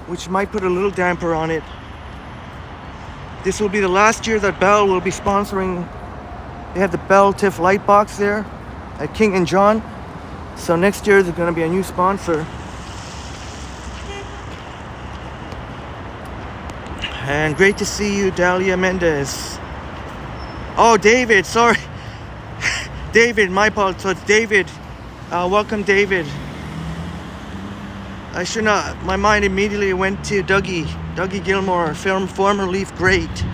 which might put a little damper on it. This will be the last year that Bell will be sponsoring. They have the Bell Tiff light box there at King and John. So next year there's going to be a new sponsor. And great to see you, Dahlia Mendez. Oh, David, sorry. David, my fault. So it's David. Welcome, David. I should not. My mind immediately went to Dougie Gilmore, former Leaf great.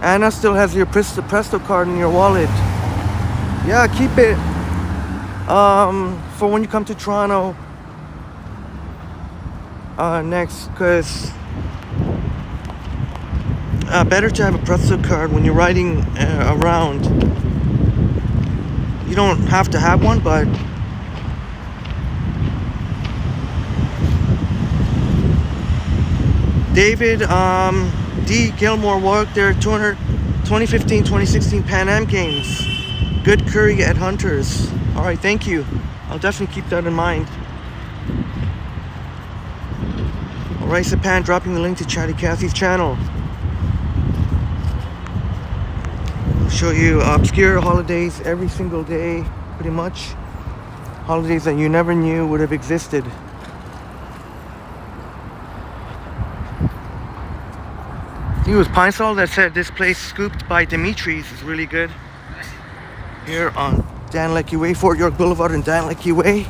Anna still has your Presto card in your wallet. Yeah, keep it for when you come to Toronto next, because better to have a Presto card when you're riding around. You don't have to have one, but David D. Gilmore worked there 2015-2016 Pan Am Games. Good curry at Hunter's. Alright, thank you. I'll definitely keep that in mind. Alright, Sapan dropping the link to Chatty Cathy's channel. I'll show you obscure holidays every single day, pretty much. Holidays that you never knew would have existed. I think it was Pine Sol that said this place scooped by Dimitri's is really good. Here on Dan Leckie Way, Fort York Boulevard and Dan Leckie Way.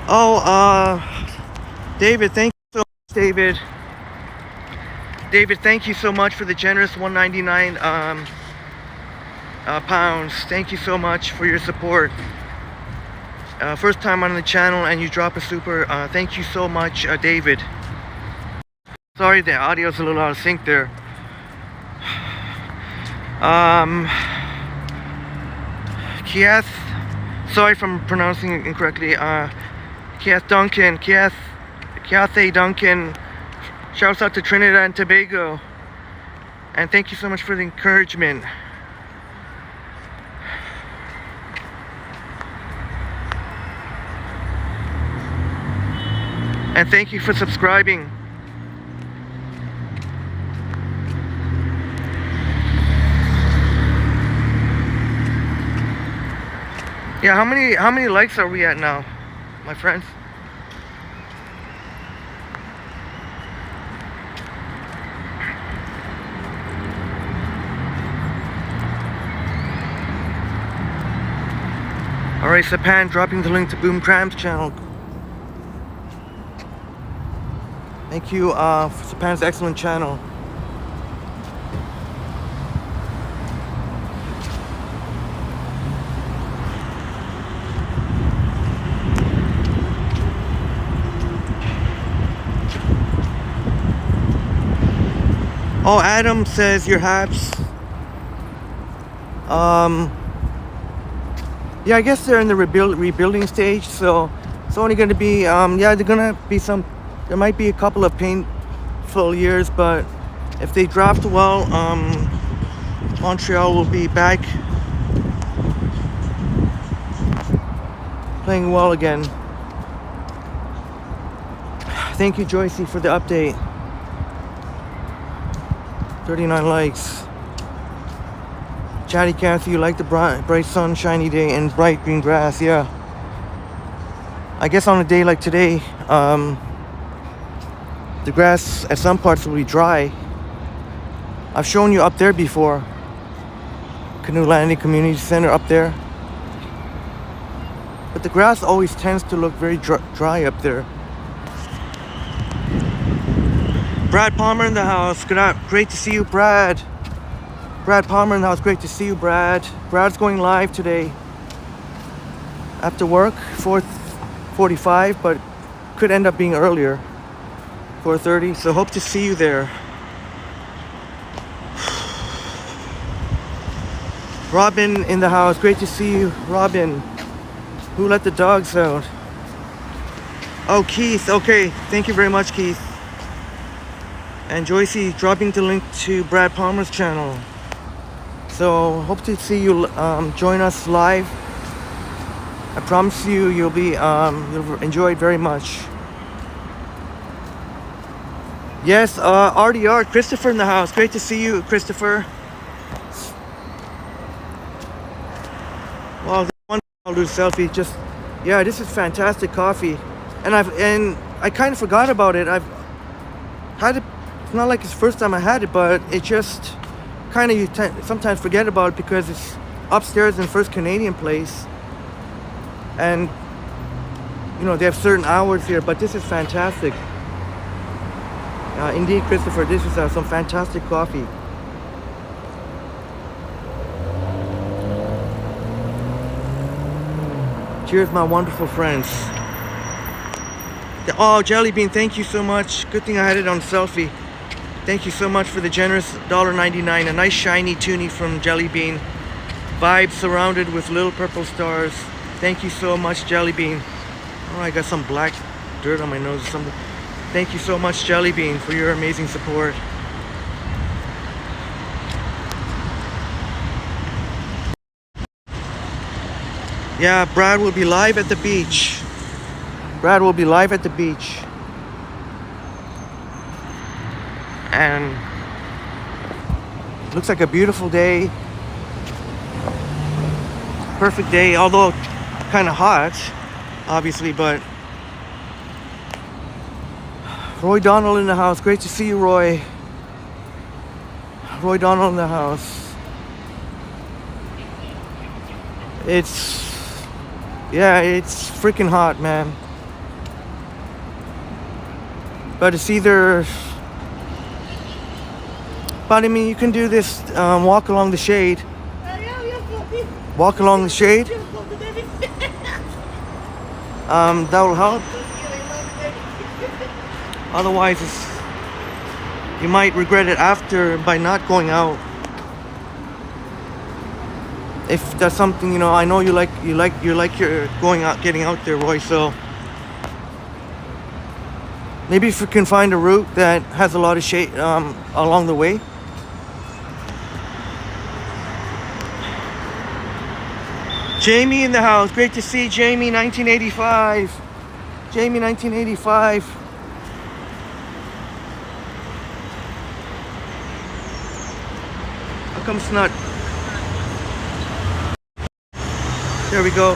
Oh, David, thank you so much. David. David, thank you so much for the generous 199 pounds. Thank you so much for your support. First time on the channel and you drop a super. Thank you so much, David. Sorry, the audio's a little out of sync there. Kieth, sorry if I'm pronouncing it incorrectly. Kieth Duncan, Kiathe Duncan. Shouts out to Trinidad and Tobago. And thank you so much for the encouragement. And thank you for subscribing. Yeah, how many likes are we at now, my friends? Alright, Sapan dropping the link to Boom Cram's channel. Thank you for Sapan's excellent channel. Oh, Adam says your Habs. Yeah, I guess they're in the rebuilding stage, so it's only going to be yeah, they're gonna be some. There might be a couple of painful years, but if they draft well, Montreal will be back playing well again. Thank you, Joycey, for the update. 39 likes. Chatty Cathy, you like the bright sun, shiny day, and bright green grass. Yeah. I guess on a day like today, the grass at some parts will be dry. I've shown you up there before. Canoe Landing Community Center up there. But the grass always tends to look very dry up there. Brad Palmer in the house. Great to see you, Brad. Brad Palmer in the house. Great to see you, Brad. Brad's going live today after work, 4:45, but could end up being earlier, 4:30. So hope to see you there. Robin in the house. Great to see you, Robin. Who let the dogs out? Oh, Keith. Okay. Thank you very much, Keith. And Joycey dropping the link to Brad Palmer's channel. So hope to see you join us live. I promise you, you'll enjoy it very much. Yes, RDR, Christopher in the house. Great to see you, Christopher. Well, I'll do a selfie. Just, yeah, this is fantastic coffee, and I kind of forgot about it. I've had it. It's not like it's the first time I had it, but it just kind of, you sometimes forget about it because it's upstairs in First Canadian Place, and you know they have certain hours here. But this is fantastic. Indeed, Christopher, this is some fantastic coffee. Cheers, my wonderful friends. Oh, Jelly Bean, thank you so much. Good thing I had it on selfie. Thank you so much for the generous $1.99. A nice shiny toonie from Jelly Bean. Vibes surrounded with little purple stars. Thank you so much, Jelly Bean. Oh, I got some black dirt on my nose or something. Thank you so much, Jelly Bean, for your amazing support. Yeah, Brad will be live at the beach. Brad will be live at the beach. And looks like a beautiful day. Perfect day, although kind of hot, obviously, but Roy Donald in the house. Great to see you, Roy. Roy Donald in the house. Yeah, it's freaking hot, man. But it's either. But I mean, you can do this. Walk along the shade. Walk along the shade. That will help. Otherwise, you might regret it after by not going out. If that's something, you know, I know you like your going out, getting out there, Roy. So maybe if you can find a route that has a lot of shade along the way. Jamie in the house. Great to see Jamie, 1985. Jamie, 1985. How come it's not? There we go.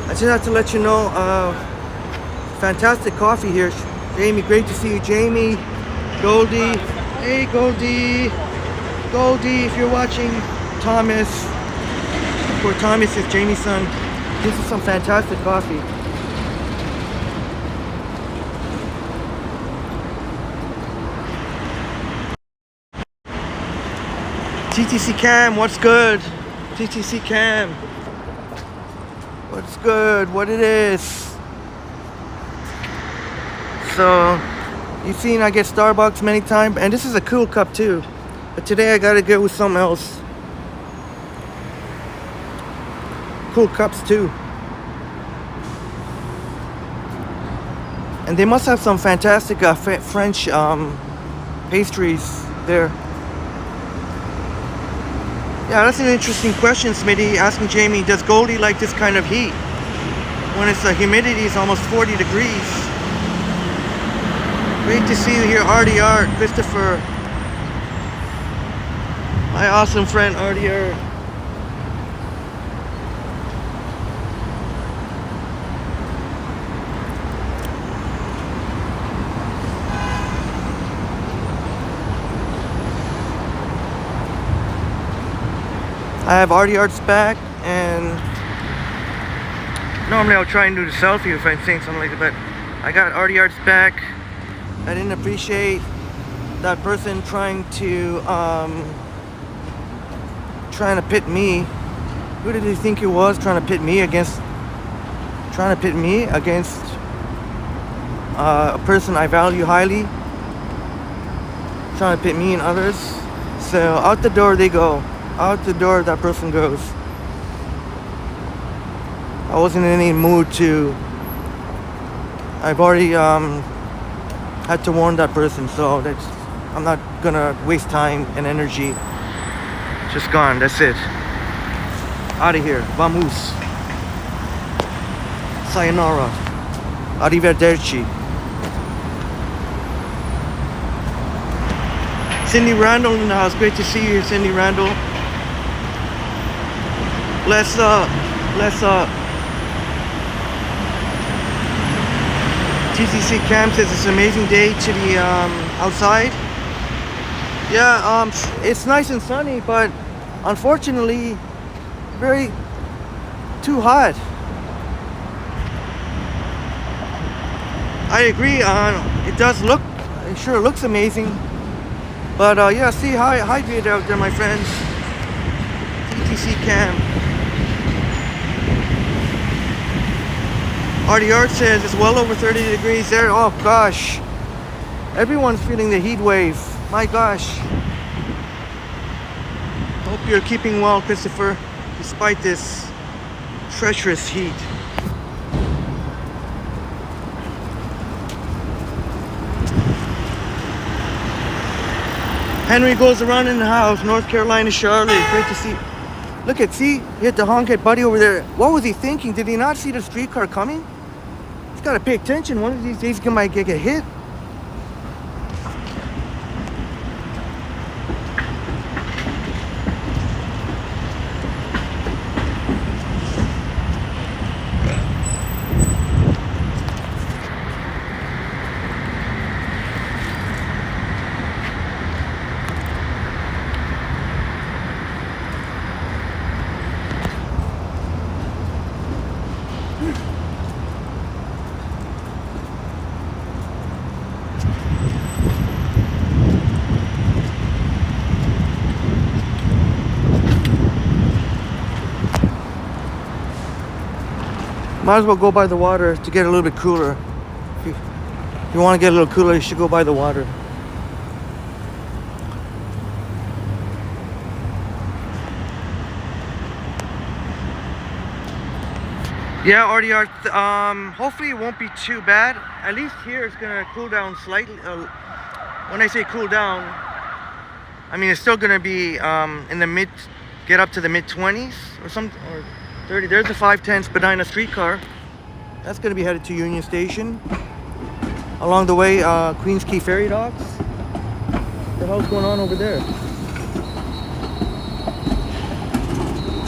I just have to let you know, fantastic coffee here. Jamie, great to see you. Jamie, Goldie. Hey, Goldie. Goldie, if you're watching. Thomas. Poor Thomas is Jamie's son. This is some fantastic coffee. TTC Cam, what's good? TTC Cam. What's good? What it is? So, you've seen I get Starbucks many times, and this is a cool cup too. But today I gotta go with something else. Cool cups too. And they must have some fantastic French pastries there. Yeah, that's an interesting question, Smitty. Asking Jamie, does Goldie like this kind of heat? When it's the humidity is almost 40 degrees. Great to see you here, RDR, Christopher. My awesome friend, RDR. I have RDR's back, and normally I'll try and do the selfie if I'm saying something like that, but I got RDR's back. I didn't appreciate that person trying to pit me. Who did he think he was trying to pit me against a person I value highly? Trying to pit me and others. So out the door they go. Out the door that person goes. I wasn't in any mood to. I've already had to warn that person, so I'm not gonna waste time and energy. Just gone. That's it. Out of here. Vamos. Sayonara. Arrivederci. Cindy Randall in the house. Great to see you, Cindy Randall. Bless up. TCC Cam says it's an amazing day to be outside. Yeah, it's nice and sunny, but unfortunately, very too hot. I agree. It sure looks amazing. But yeah, see, hydrated out there, my friends. TTC Cam. RDR says it's well over 30 degrees there. Oh gosh. Everyone's feeling the heat wave. My gosh. Hope you're keeping well, Christopher, despite this treacherous heat. Henry goes around in the house, North Carolina, Charlotte. Great to see. Look at, see, he hit the honk at buddy over there. What was he thinking? Did he not see the streetcar coming? He's got to pay attention. One of these days he might get hit. Might as well go by the water to get a little bit cooler. If you want to get a little cooler, you should go by the water. Yeah, RDR, hopefully it won't be too bad. At least here it's gonna cool down slightly. When I say cool down, I mean it's still gonna be in the get up to the mid-20s or 30. There's the 510 Spadina streetcar. That's gonna be headed to Union Station. Along the way, Queens Quay Ferry Docks. What the hell's going on over there?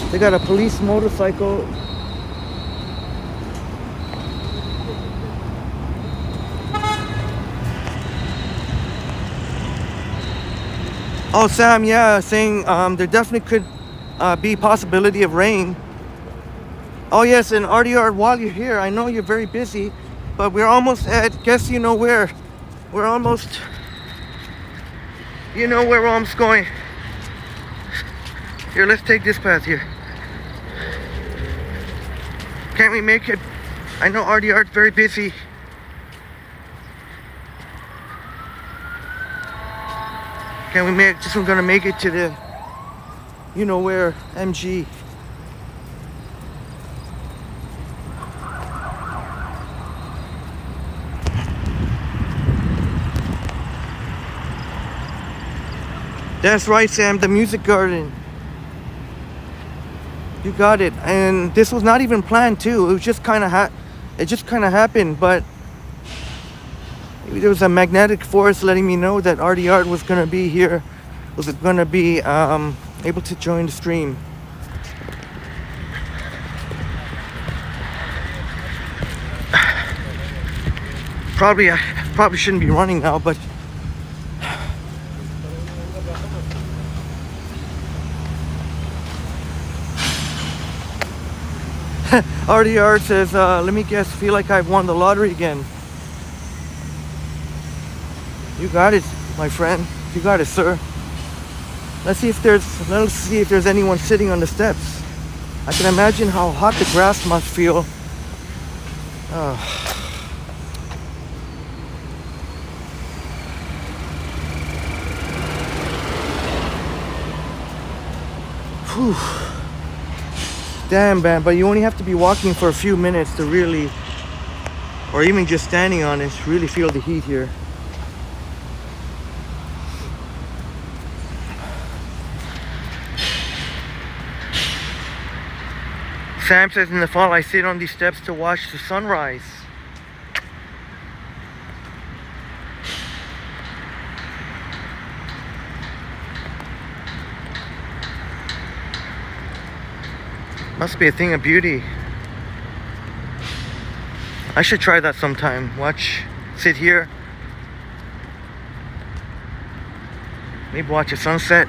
They got a police motorcycle. Oh, Sam, yeah, saying there definitely could be possibility of rain. Oh, yes, and RDR, while you're here, I know you're very busy, but we're almost at, guess you know where. We're almost, you know where we're almost going. Here, let's take this path here. Can't we make it? I know RDR is very busy. Can we make, just we're gonna make it to the, you know where, MG. That's right, Sam, the music garden. You got it. And this was not even planned too. It was just kind of happened, but there was a magnetic force letting me know that RDR was going to be here, was going to be able to join the stream. I probably shouldn't be running now, but RDR says, let me guess, feel like I've won the lottery again. You got it, my friend. You got it, sir. Let's see if there's anyone sitting on the steps. I can imagine how hot the grass must feel. Whew. Damn, man, but you only have to be walking for a few minutes to really, or even just standing on it, really feel the heat here. Sam says in the fall I sit on these steps to watch the sunrise. Must be a thing of beauty. I should try that sometime. Sit here. Maybe watch a sunset.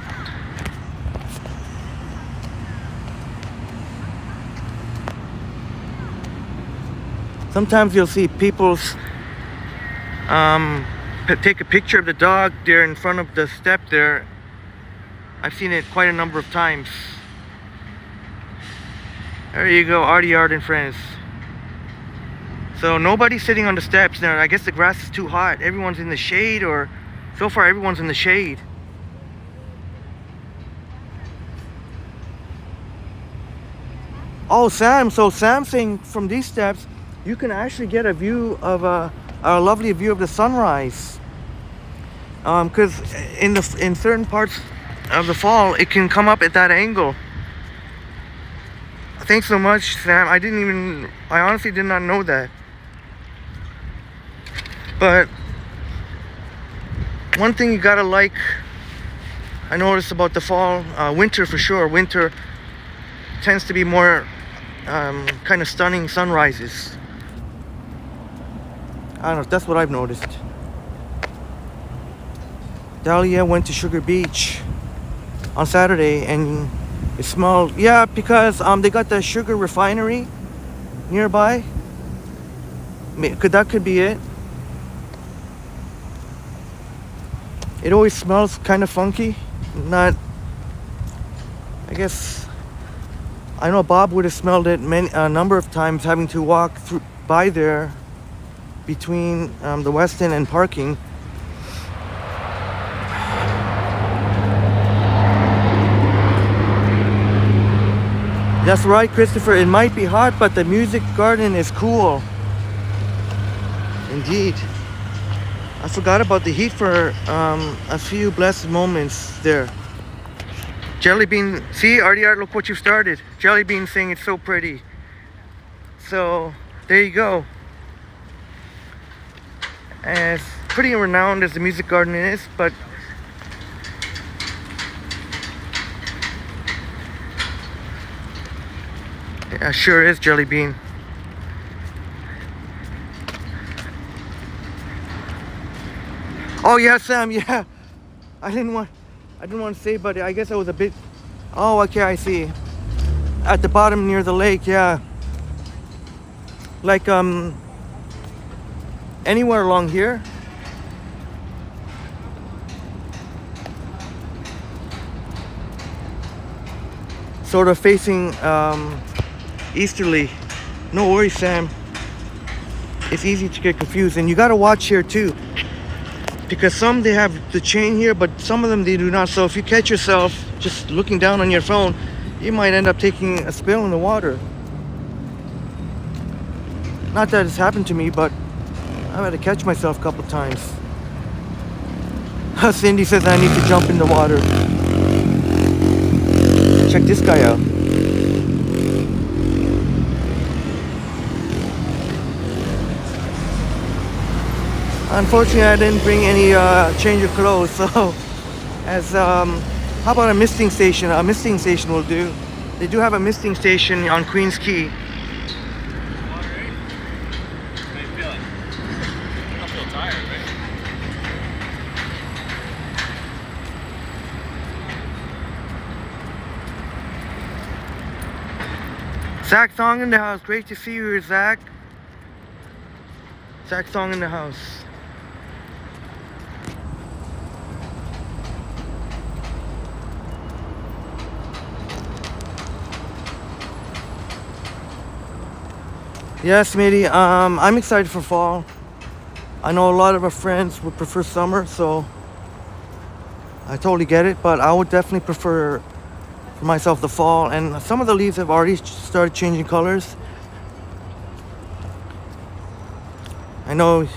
Sometimes you'll see people's take a picture of the dog there in front of the step there. I've seen it quite a number of times. There you go, RDR and friends. So nobody's sitting on the steps now. I guess the grass is too hot. Everyone's in the shade, or so far everyone's in the shade. Oh, Sam, so Sam's saying from these steps you can actually get a view of a lovely view of the sunrise. Because in certain parts of the fall it can come up at that angle. Thanks so much, Sam. I honestly did not know that. But one thing you gotta like, I noticed about the fall, winter for sure. Winter tends to be more kind of stunning sunrises. I don't know, that's what I've noticed. Dahlia went to Sugar Beach on Saturday and it smelled, yeah, because they got the sugar refinery nearby. That could be it. It always smells kind of funky. Not, I guess, I know Bob would have smelled it a number of times, having to walk through by there between the West End and parking. That's right, Christopher. It might be hot, but the music garden is cool. Indeed. I forgot about the heat for a few blessed moments there. Jellybean, see, RDR, look what you started. Jellybean saying it's so pretty. So, there you go. As pretty renowned as the music garden is, but yeah, sure is, Jellybean. Oh yeah, Sam, yeah. I didn't want to say, but I guess I was a bit. Oh, okay, I see. At the bottom near the lake, yeah. Like anywhere along here. Sort of facing easterly. No worries, Sam. It's easy to get confused, and you gotta watch here too, because some they have the chain here, but some of them they do not. So if you catch yourself just looking down on your phone, you might end up taking a spill in the water. Not that it's happened to me, but I've had to catch myself a couple times. Cindy says I need to jump in the water. Check this guy out. Unfortunately, I didn't bring any change of clothes, so how about a misting station? A misting station will do. They do have a misting station on Queens Quay. Zach Song in the house. Great to see you, Zach. Zach Song in the house. Yes, Smitty. I'm excited for fall. I know a lot of our friends would prefer summer, so I totally get it. But I would definitely prefer for myself the fall. And some of the leaves have already started changing colors. I know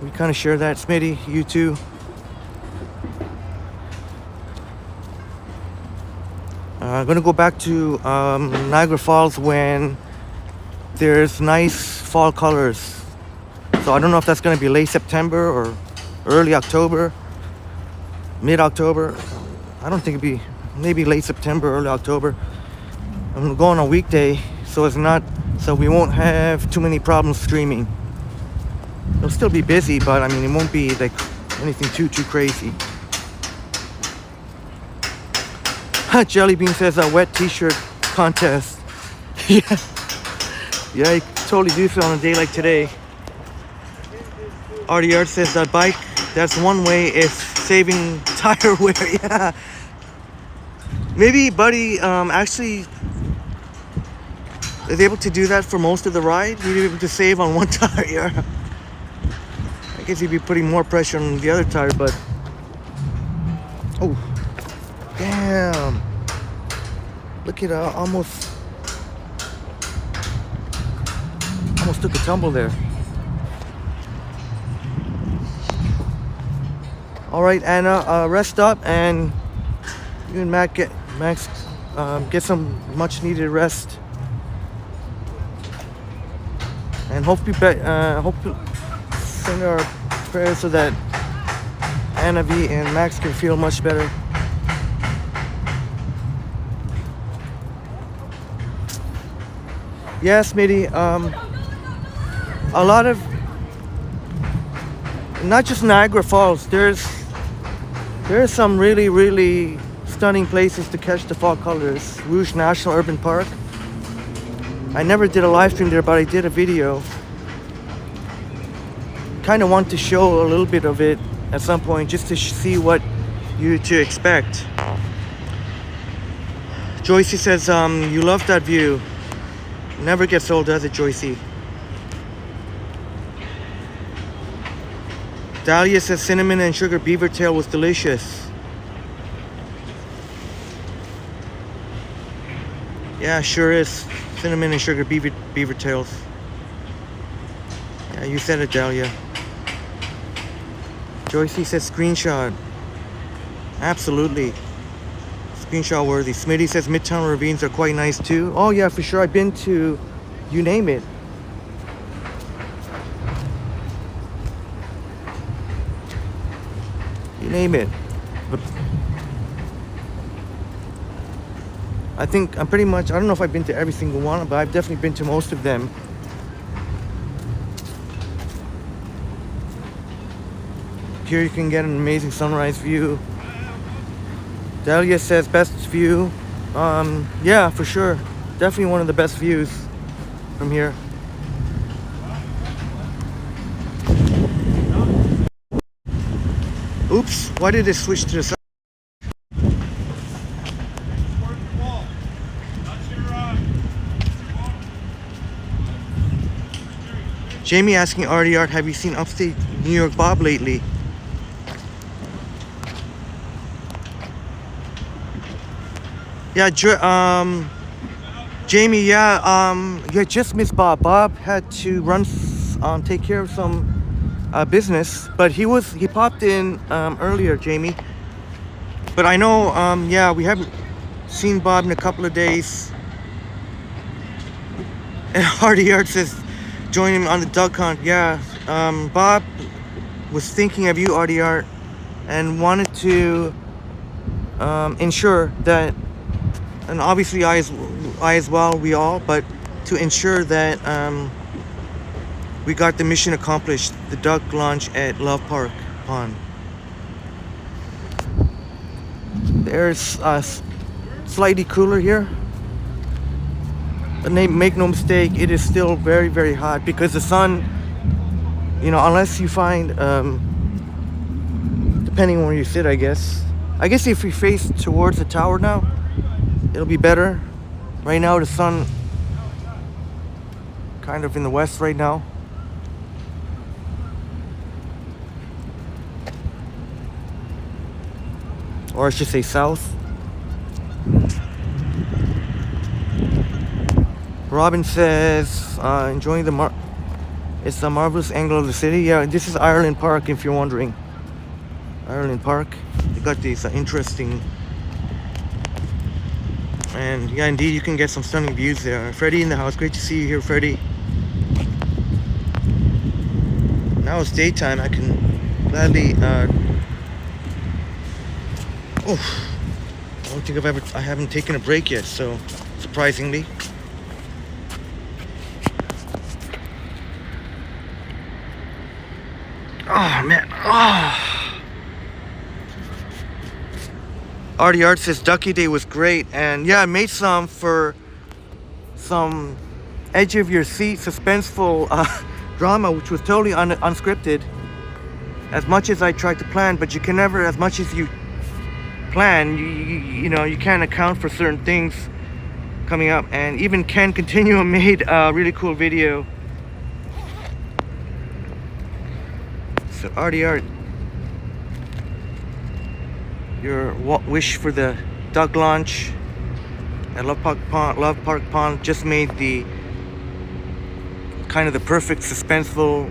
we kind of share that, Smitty. You too. I'm gonna go back to Niagara Falls when there's nice fall colors. So I don't know if that's gonna be late September or early October, mid-October. I don't think it'd be, maybe late September, early October. I'm gonna go on a weekday, so we won't have too many problems streaming. It'll still be busy, but I mean, it won't be like anything too crazy. Jellybean says a wet t-shirt contest. Yeah. Yeah, I totally do feel on a day like today. RDR says that bike, that's one way is saving tire wear. Yeah. Maybe Buddy actually is able to do that for most of the ride. He'd be able to save on one tire. Yeah. I guess he'd be putting more pressure on the other tire, but oh, damn! Look at almost took a tumble there. All right, Anna, rest up, and you and Max get some much needed rest, and hope send our prayers so that Anna V and Max can feel much better. Yes, Smitty. A lot of, not just Niagara Falls, there's some really stunning places to catch the fall colors. Rouge National Urban Park. I never did a live stream there, but I did a video. Kind of want to show a little bit of it at some point, just to see what you to expect. Joycey says, you love that view. Never gets old, does it, Joycey? Dahlia says cinnamon and sugar beaver tail was delicious. Yeah, sure is. Cinnamon and sugar beaver tails. Yeah, you said it, Dahlia. Joycey says screenshot. Absolutely. Screenshot worthy. Smitty says Midtown ravines are quite nice too. Oh yeah, for sure. I've been to, you name it. You name it. But I think I'm pretty much, I don't know if I've been to every single one, but I've definitely been to most of them. Here you can get an amazing sunrise view. Dahlia says best view. Yeah, for sure. Definitely one of the best views from here. Oops, why did it switch to the side? Jamie asking Artie Art, have you seen upstate New York Bob lately? Yeah, Jamie, yeah, just missed Bob. Bob had to run, take care of some business, but he popped in earlier, Jamie. But I know, yeah, we haven't seen Bob in a couple of days. And Hardy Art says, join him on the duck hunt. Yeah, Bob was thinking of you, Hardy Art, and wanted to ensure that, and obviously I as well, we all, but to ensure that we got the mission accomplished, the duck launch at Love Park Pond. There's slightly cooler here, but make no mistake, it is still very, very hot because the sun, you know, unless you find, depending on where you sit, I guess if we face towards the tower now, it'll be better. Right now the sun kind of in the west right now. Or I should say south. Robin says, enjoying it's the marvelous angle of the city. Yeah, this is Ireland Park if you're wondering. Ireland Park. They got these interesting, and yeah, indeed you can get some stunning views there. Freddie in the house, great to see you here, Freddie. Now it's daytime, I can gladly I don't think I haven't taken a break yet, so surprisingly. Oh man, Artie Art says Ducky Day was great, and yeah, I made some for some edge of your seat suspenseful drama, which was totally unscripted, as much as I tried to plan. But you can never, as much as you plan, you know, you can't account for certain things coming up. And even Ken Continuum made a really cool video. So Artie Art, your wish for the duck launch at Love Park Pond just made the kind of the perfect suspenseful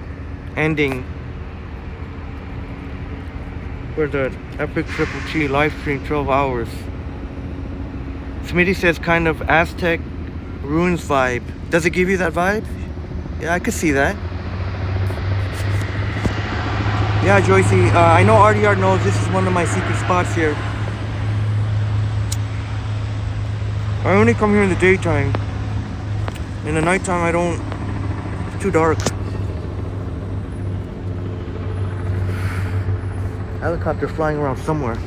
ending for the epic Triple T live stream 12 hours. Smitty says kind of Aztec ruins vibe. Does it give you that vibe? Yeah, I could see that. Yeah, Joycey, I know Artie Art knows this is one of my secret spots here. I only come here in the daytime. In the nighttime, I don't. It's too dark. Helicopter flying around somewhere.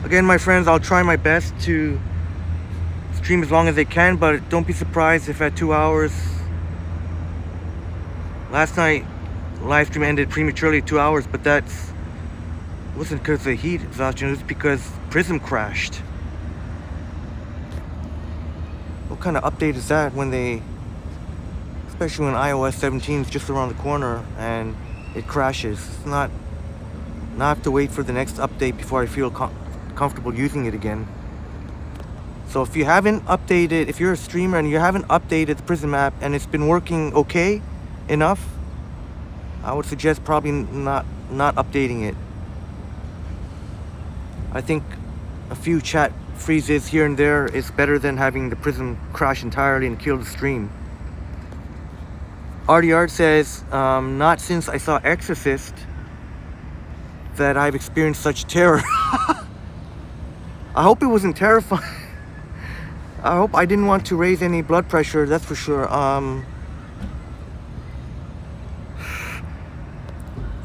Again, my friends, I'll try my best to stream as long as I can, but don't be surprised if at 2 hours. Last night, live stream ended prematurely 2 hours, but that's wasn't because of heat exhaustion. It was because Prism crashed. What kind of update is that when they, especially when iOS 17 is just around the corner and it crashes? It's not have to wait for the next update before I feel comfortable using it again. So if you haven't updated, if you're a streamer and you haven't updated the Prism app and it's been working okay enough, I would suggest probably not updating it. I think a few chat freezes here and there is better than having the Prism crash entirely and kill the stream. RDR says, not since I saw Exorcist that I've experienced such terror. I hope it wasn't terrifying. I hope I didn't want to raise any blood pressure, that's for sure.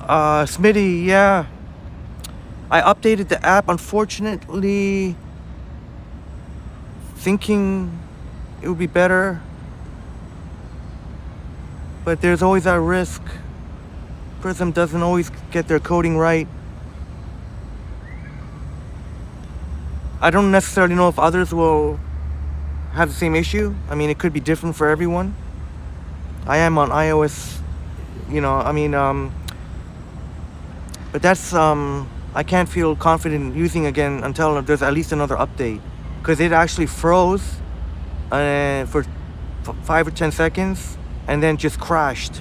Smitty, yeah. I updated the app, unfortunately, thinking it would be better. But there's always that risk. Prism doesn't always get their coding right. I don't necessarily know if others will have the same issue. I mean, it could be different for everyone. I am on iOS, but that's, I can't feel confident using again until there's at least another update, because it actually froze for 5 or 10 seconds and then just crashed.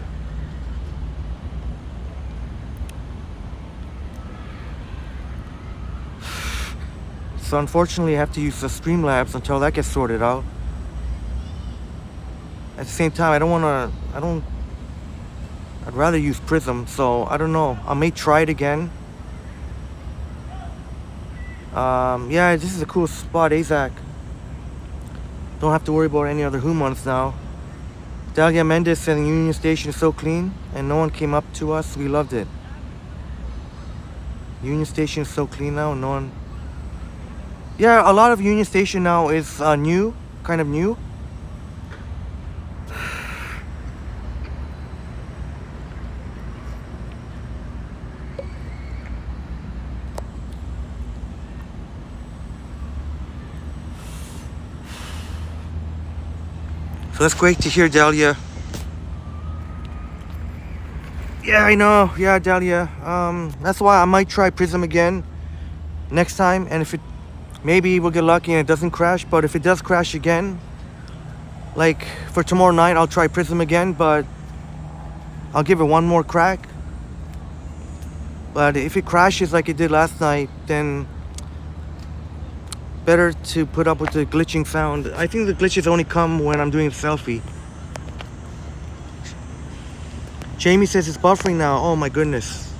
So unfortunately I have to use the Streamlabs until that gets sorted out. At the same time, I'd rather use Prism, so I don't know. I may try it again. Yeah, this is a cool spot, Azak. Don't have to worry about any other Who months now. Dalia Mendes saying Union Station is so clean and no one came up to us. We loved it. Union Station is so clean now and no one... Yeah, a lot of Union Station now is new, kind of new. So that's great to hear, Dahlia. Yeah, I know. Yeah, Dahlia. That's why I might try Prism again next time, and if it, maybe we'll get lucky and it doesn't crash. But if it does crash again, like for tomorrow night, I'll try Prism again, but I'll give it one more crack. But if it crashes like it did last night, then better to put up with the glitching sound. I think the glitches only come when I'm doing a selfie. Jamie says it's buffering now. Oh my goodness.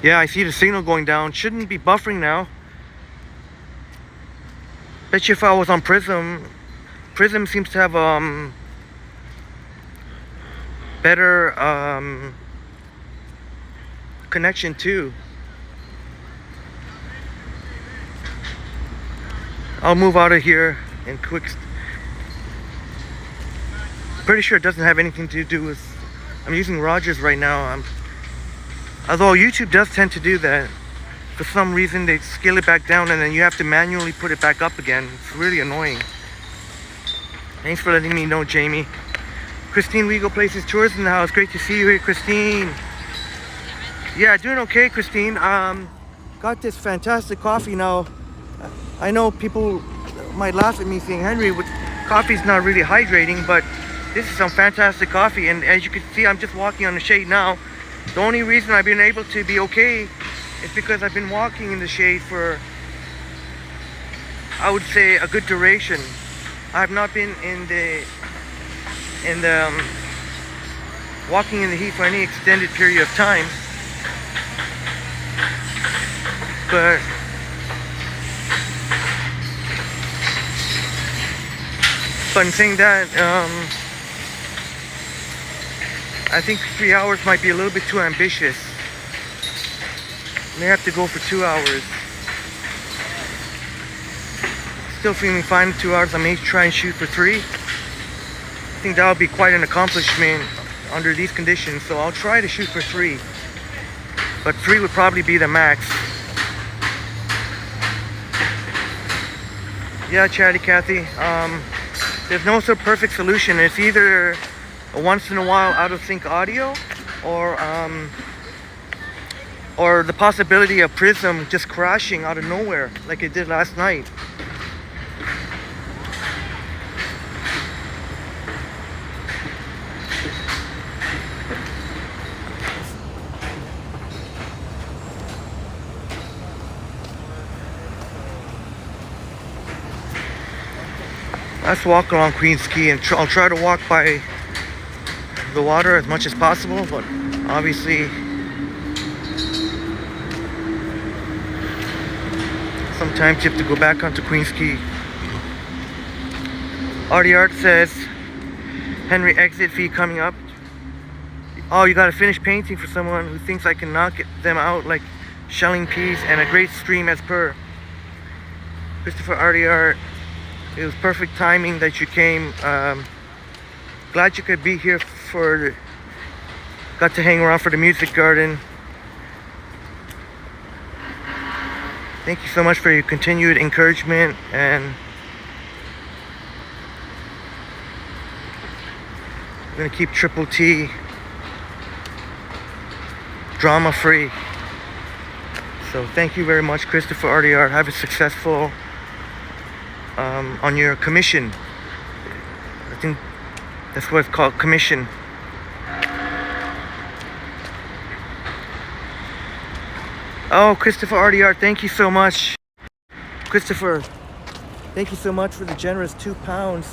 Yeah, I see the signal going down. Shouldn't be buffering now. Bet you if I was on Prism seems to have better connection too. I'll move out of here in quick. Pretty sure it doesn't have anything to do with... I'm using Rogers right now. Although YouTube does tend to do that. For some reason they scale it back down and then you have to manually put it back up again. It's really annoying. Thanks for letting me know, Jamie. Christine Regal Places Tours in the house. Great to see you here, Christine. Yeah, doing okay, Christine. Got this fantastic coffee now. I know people might laugh at me saying, Henry, coffee's not really hydrating, but this is some fantastic coffee. And as you can see, I'm just walking on the shade now. The only reason I've been able to be okay is because I've been walking in the shade for, I would say, a good duration. I have not been in the walking in the heat for any extended period of time. But in saying that, I think 3 hours might be a little bit too ambitious. May have to go for 2 hours. Still feeling fine in 2 hours. I may try and shoot for 3. I think that would be quite an accomplishment under these conditions. So I'll try to shoot for 3. But 3 would probably be the max. Yeah, Chatty Cathy. There's no sort of perfect solution. It's either a once in a while out of sync audio, or the possibility of Prism just crashing out of nowhere like it did last night. Let's walk along Queen's Quay, and I'll try to walk by the water as much as possible, but obviously sometimes you have to go back onto Queen's Quay. Artie Art says, Henry, exit fee coming up. Oh, you gotta finish painting for someone who thinks I can knock them out like shelling peas, and a great stream as per. Christopher Artie Art, it was perfect timing that you came. Glad you could be here got to hang around for the music garden. Thank you so much for your continued encouragement, and I'm gonna keep Triple T drama free. So thank you very much, Christopher Artie Art. Have a successful on your commission. I think that's what it's called, commission. Oh, Christopher Artie Art, thank you so much. Christopher, thank you so much for the generous £2.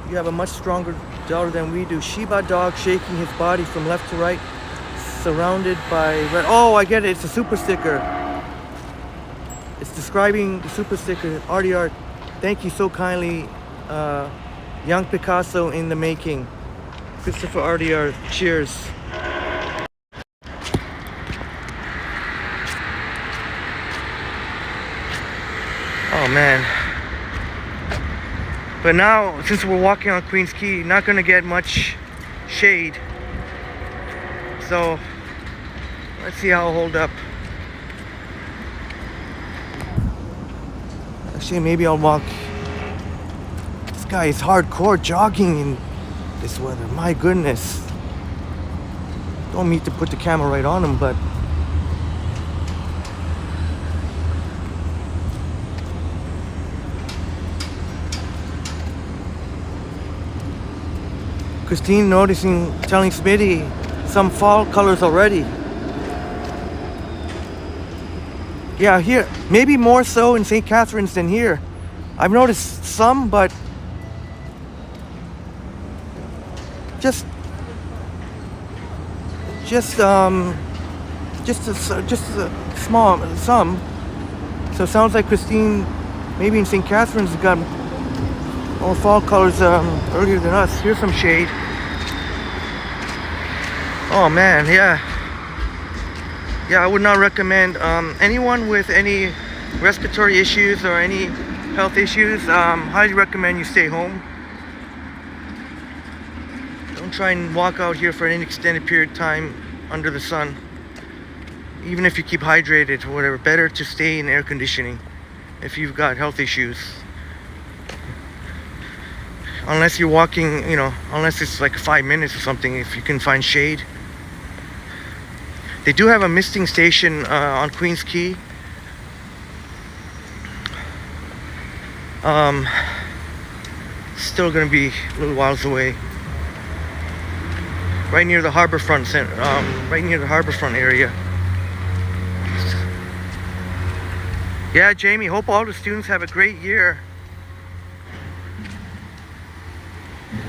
You have a much stronger daughter than we do. Shiba dog shaking his body from left to right, surrounded by red. Oh, I get it. It's a super sticker. It's describing the super sticker. Artie Art, thank you so kindly. Young Picasso in the making. Christopher Artie Art, cheers. Oh man. But now, since we're walking on Queen's Quay, not gonna get much shade. So let's see how I'll hold up. Actually, maybe I'll walk. This guy is hardcore jogging in this weather. My goodness. Don't mean to put the camera right on him, but Christine telling Smitty some fall colors already. Yeah, here, maybe more so in St. Catharines than here. I've noticed some, but just a small, some. So it sounds like Christine, maybe in St. Catharines, got more fall colors earlier than us. Here's some shade. Oh man, yeah, I would not recommend anyone with any respiratory issues or any health issues. Highly recommend you stay home. Don't try and walk out here for any extended period of time under the sun. Even if you keep hydrated or whatever, better to stay in air conditioning if you've got health issues. Unless you're walking, unless it's like 5 minutes or something, if you can find shade. They do have a misting station on Queen's Quay. Still gonna be a little whiles away. Right near the Harbourfront center, right near the Harbourfront area. Yeah, Jamie, hope all the students have a great year.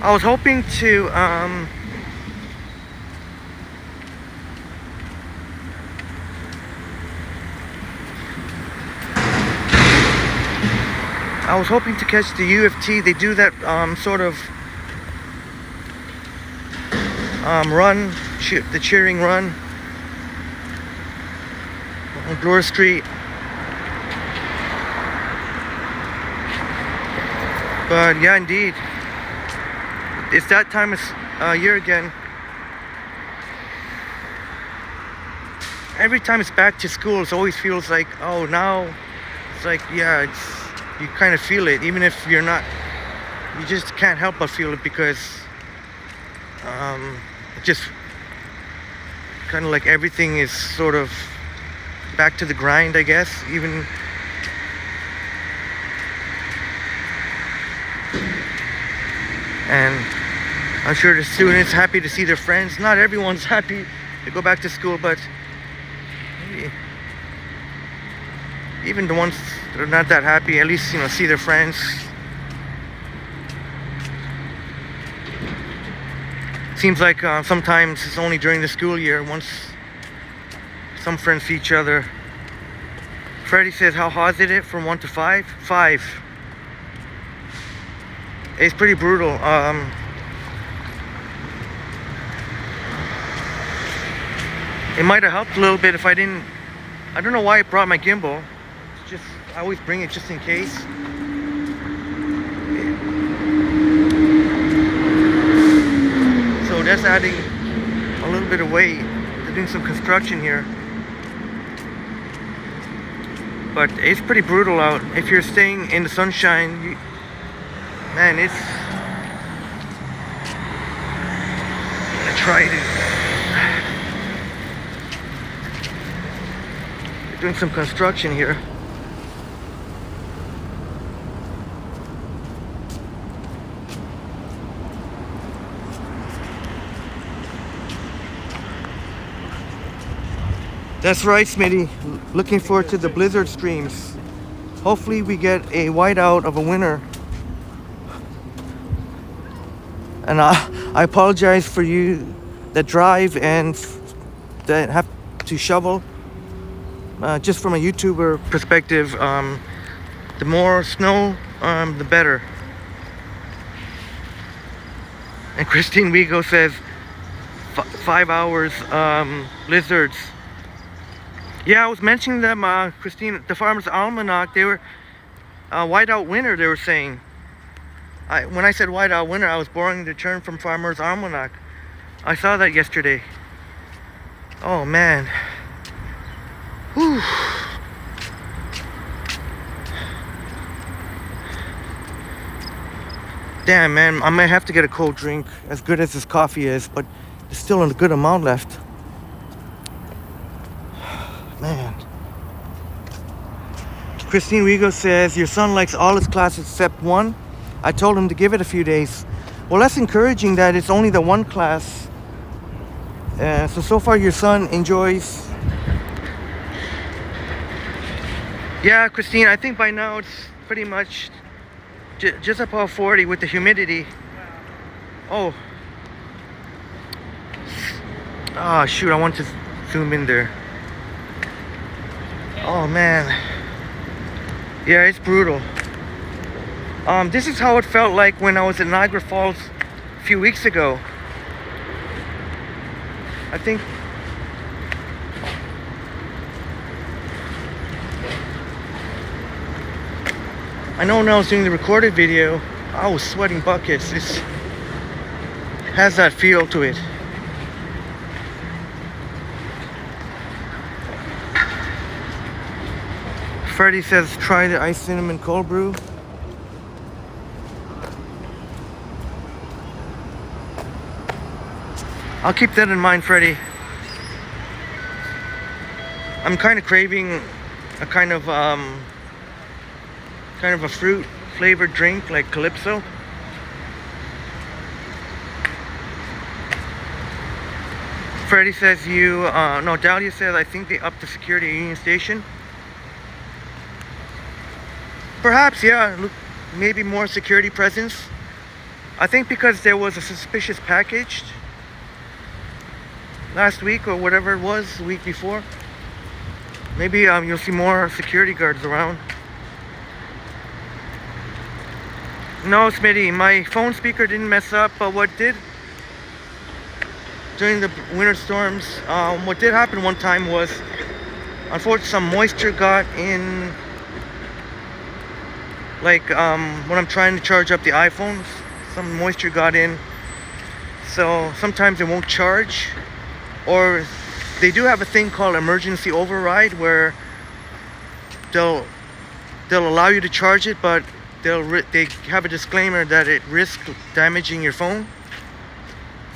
I was hoping to catch the U of T. They do that sort of run, the cheering run on Bloor Street. But yeah, indeed, it's that time of year again. Every time it's back to school, it always feels like, oh, now it's like, yeah, you kind of feel it, even if you're not, you just can't help but feel it, because it just kind of like everything is sort of back to the grind, I guess. Even and I'm sure the students happy to see their friends. Not everyone's happy to go back to school, but maybe even the ones that are not that happy, at least, see their friends. Seems like sometimes it's only during the school year once some friends see each other. Freddie says, how hot is it from 1 to 5? 5. It's pretty brutal. It might have helped a little bit if I don't know why I brought my gimbal. It's just, I always bring it just in case. So that's adding a little bit of weight. They're doing some construction here. But it's pretty brutal out. If you're staying in the sunshine, man, it's... I'm gonna try it. They're doing some construction here. That's right, Smitty. Looking forward to the blizzard streams. Hopefully we get a whiteout of a winter. And I apologize for you that drive and that have to shovel. Just from a YouTuber perspective, the more snow, the better. And Christine Vigo says 5 hours blizzards. Yeah, I was mentioning them, Christine, the Farmer's Almanac. They were whiteout winter, they were saying. When I said whiteout winter, I was borrowing the term from Farmer's Almanac. I saw that yesterday. Oh, man. Whew. Damn, man, I might have to get a cold drink, as good as this coffee is, but there's still a good amount left. Man. Christine Rigo says, your son likes all his classes except one. I told him to give it a few days. Well, that's encouraging that it's only the one class. So far your son enjoys. Yeah, Christine, I think by now it's pretty much just above 40 with the humidity. Oh. Ah, shoot, I want to zoom in there. Oh, man. Yeah, it's brutal. This is how it felt like when I was at Niagara Falls a few weeks ago. I think... I know when I was doing the recorded video, I was sweating buckets. It has that feel to it. Freddie says, try the iced cinnamon cold brew. I'll keep that in mind, Freddie. I'm kind of craving a kind of a fruit flavored drink like Calypso. Freddie says no, Dahlia says, I think they upped the security at Union Station. Perhaps, yeah, look, maybe more security presence. I think because there was a suspicious package last week or whatever it was, the week before. Maybe you'll see more security guards around. No, Smitty, my phone speaker didn't mess up, but what did, during the winter storms, what did happen one time was, unfortunately, some moisture got in Like when I'm trying to charge up the iPhones, some moisture got in, so sometimes it won't charge. Or they do have a thing called emergency override where they'll allow you to charge it, but they have a disclaimer that it risks damaging your phone.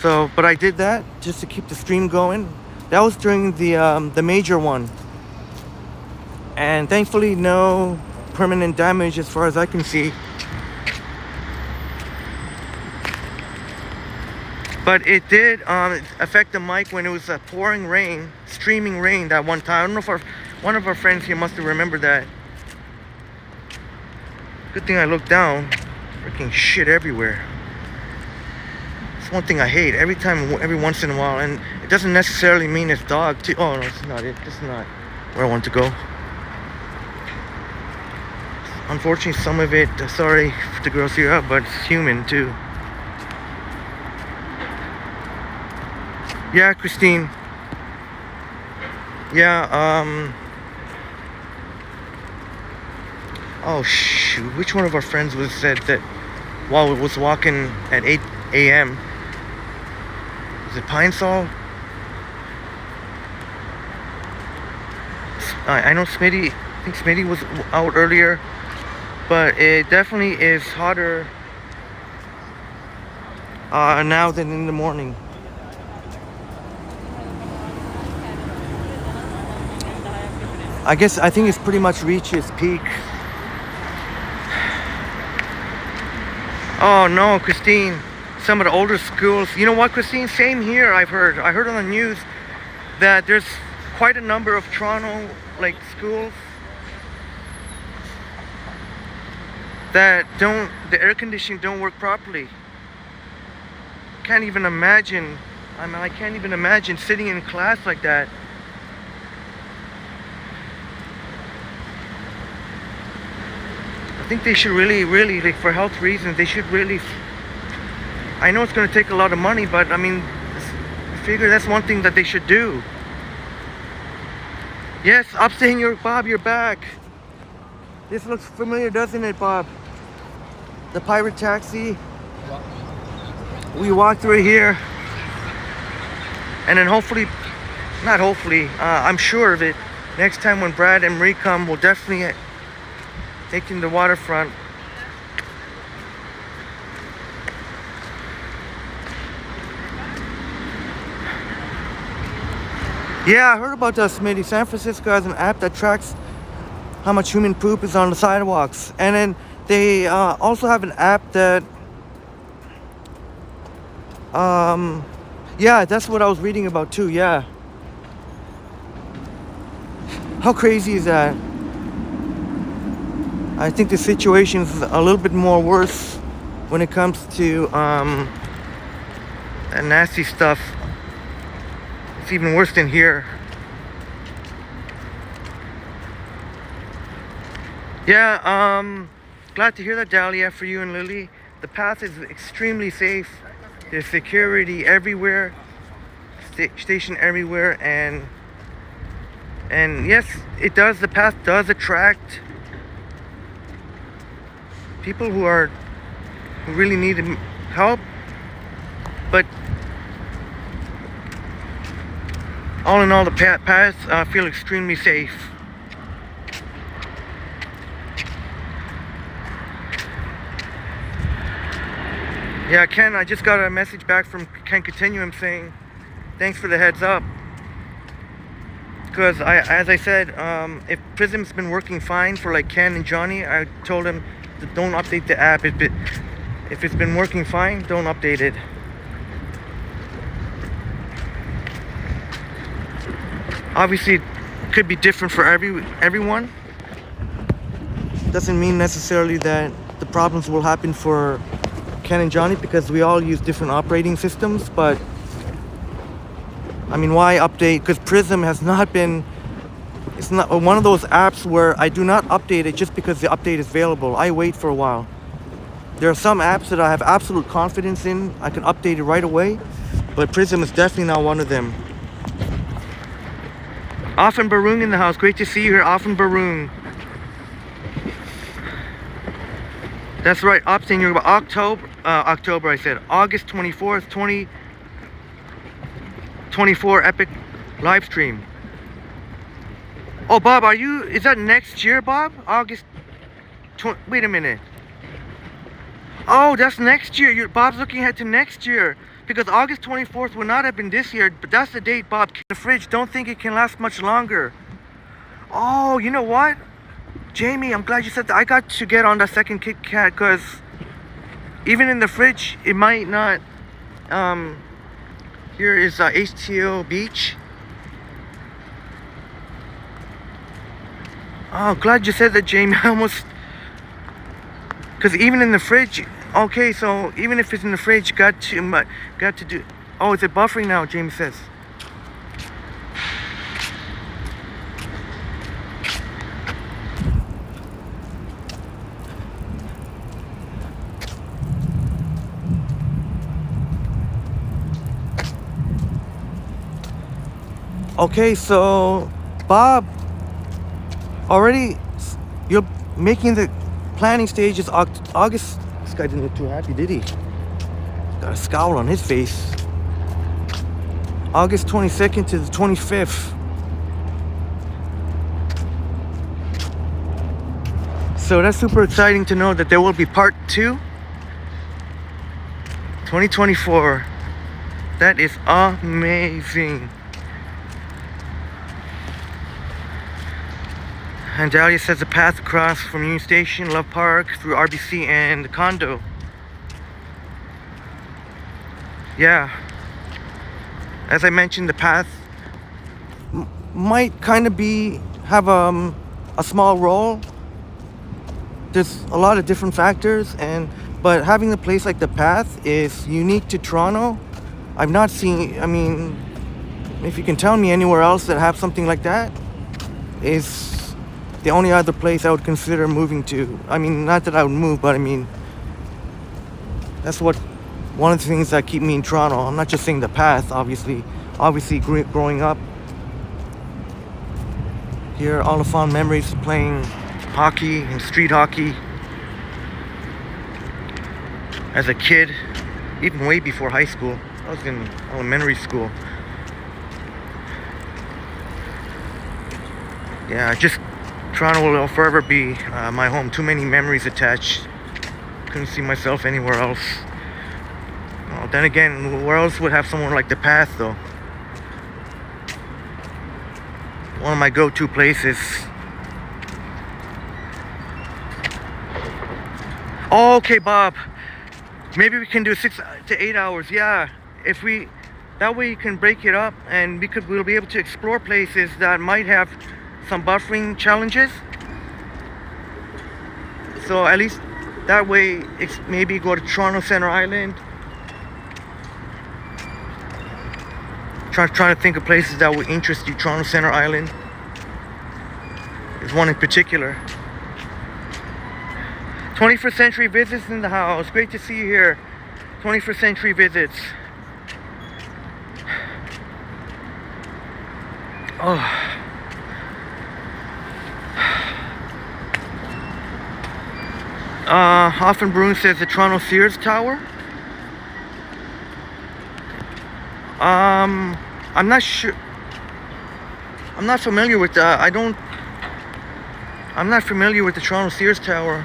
So, but I did that just to keep the stream going. That was during the major one, and thankfully no permanent damage as far as I can see. But it did affect the mic when it was pouring rain, streaming rain that one time. I don't know if one of our friends here must have remembered that. Good thing I looked down. Freaking shit everywhere. It's one thing I hate every once in a while, and it doesn't necessarily mean it's dog too. Oh no, this is not it. This is not where I want to go. Unfortunately, some of it, sorry to gross you out, but it's human too. Yeah, Christine. Yeah, oh shoot, which one of our friends said that while we was walking at 8 a.m. Was it Pine Sol? I know Smitty, I think Smitty was out earlier, but it definitely is hotter now than in the morning. I think it's pretty much reached its peak. Oh no, Christine. Some of the older schools. You know what, Christine? Same here, I heard on the news that there's quite a number of Toronto schools that the air conditioning don't work properly. Can't even imagine. I can't even imagine sitting in class like that. I think they should really, for health reasons, they should really. I know it's going to take a lot of money, but I mean, I figure that's one thing that they should do. Yes, upstaying Bob, you're back. This looks familiar, doesn't it, Bob? The pirate taxi. We walked through here, and then I'm sure of it. Next time when Brad and Marie come, we'll definitely take in the waterfront. Yeah, I heard about that, Smitty. San Francisco has an app that tracks how much human poop is on the sidewalks. And then they also have an app that... yeah, that's what I was reading about too, yeah. How crazy is that? I think the situation's a little bit more worse when it comes to that nasty stuff. It's even worse than here. Yeah, glad to hear that, Dahlia, for you and Lily. The path is extremely safe. There's security everywhere, station everywhere, and yes, it does. The path does attract people who really need help, but all in all, the paths feel extremely safe. Yeah, Ken, I just got a message back from Ken Continuum saying thanks for the heads up, because as I said, if Prism's been working fine for Ken and Johnny, I told him to don't update the app. If it's been working fine, don't update it. Obviously, it could be different for everyone. Doesn't mean necessarily that the problems will happen for Ken and Johnny, because we all use different operating systems. But I mean, why update? Because Prism has not been, it's not one of those apps where I do not update it just because the update is available. I wait for a while. There are some apps that I have absolute confidence in. I can update it right away, but Prism is definitely not one of them. Often Barung in the house. Great to see you here, Often Barung. That's right, opting you're about October I said. August 24th, 2024 epic live stream. Oh, Bob, is that next year, Bob? Wait a minute. Oh, that's next year. Bob's looking ahead to next year. Because August 24th would not have been this year, but that's the date, Bob. The fridge, don't think it can last much longer. Oh, you know what? Jamie, I'm glad you said that. I got to get on that second Kit Kat because even in the fridge, it might not. Here is HTO Beach. Oh, glad you said that, Jamie. I almost. Because even in the fridge. Okay, so even if it's in the fridge, got to do. Oh, is it buffering now? Jamie says. Okay, so Bob, already you're making the planning stages. August. This guy didn't look too happy, did he? Got a scowl on his face. August 22nd to the 25th. So that's super exciting to know that there will be part 2. 2024. That is amazing. And Dahlia says the path across from Union Station, Love Park, through RBC and the condo. Yeah. As I mentioned, the path might kind of have a small role. There's a lot of different factors, but having a place like the path is unique to Toronto. I've not seen, if you can tell me anywhere else that have something like that, is the only other place I would consider moving to. Not that I would move, but that's one of the things that keep me in Toronto. I'm not just saying the path, obviously growing up here, all the fond memories of playing hockey and street hockey as a kid, even way before high school. I was in elementary school. Yeah, Toronto will forever be my home. Too many memories attached. Couldn't see myself anywhere else. Well, then again, where else would have someone like the path, though? One of my go-to places. Oh, okay, Bob. Maybe we can do 6 to 8 hours. Yeah, that way you can break it up, and we'll be able to explore places that might have some buffering challenges. So at least that way, maybe go to Toronto Center Island. Trying to think of places that would interest you. Toronto Center Island is one in particular. 21st Century Visits in the house. Great to see you here. 21st Century Visits. Oh. Hoffen Bruin says the Toronto Sears Tower. I'm not sure. I'm not familiar with I'm not familiar with the Toronto Sears Tower.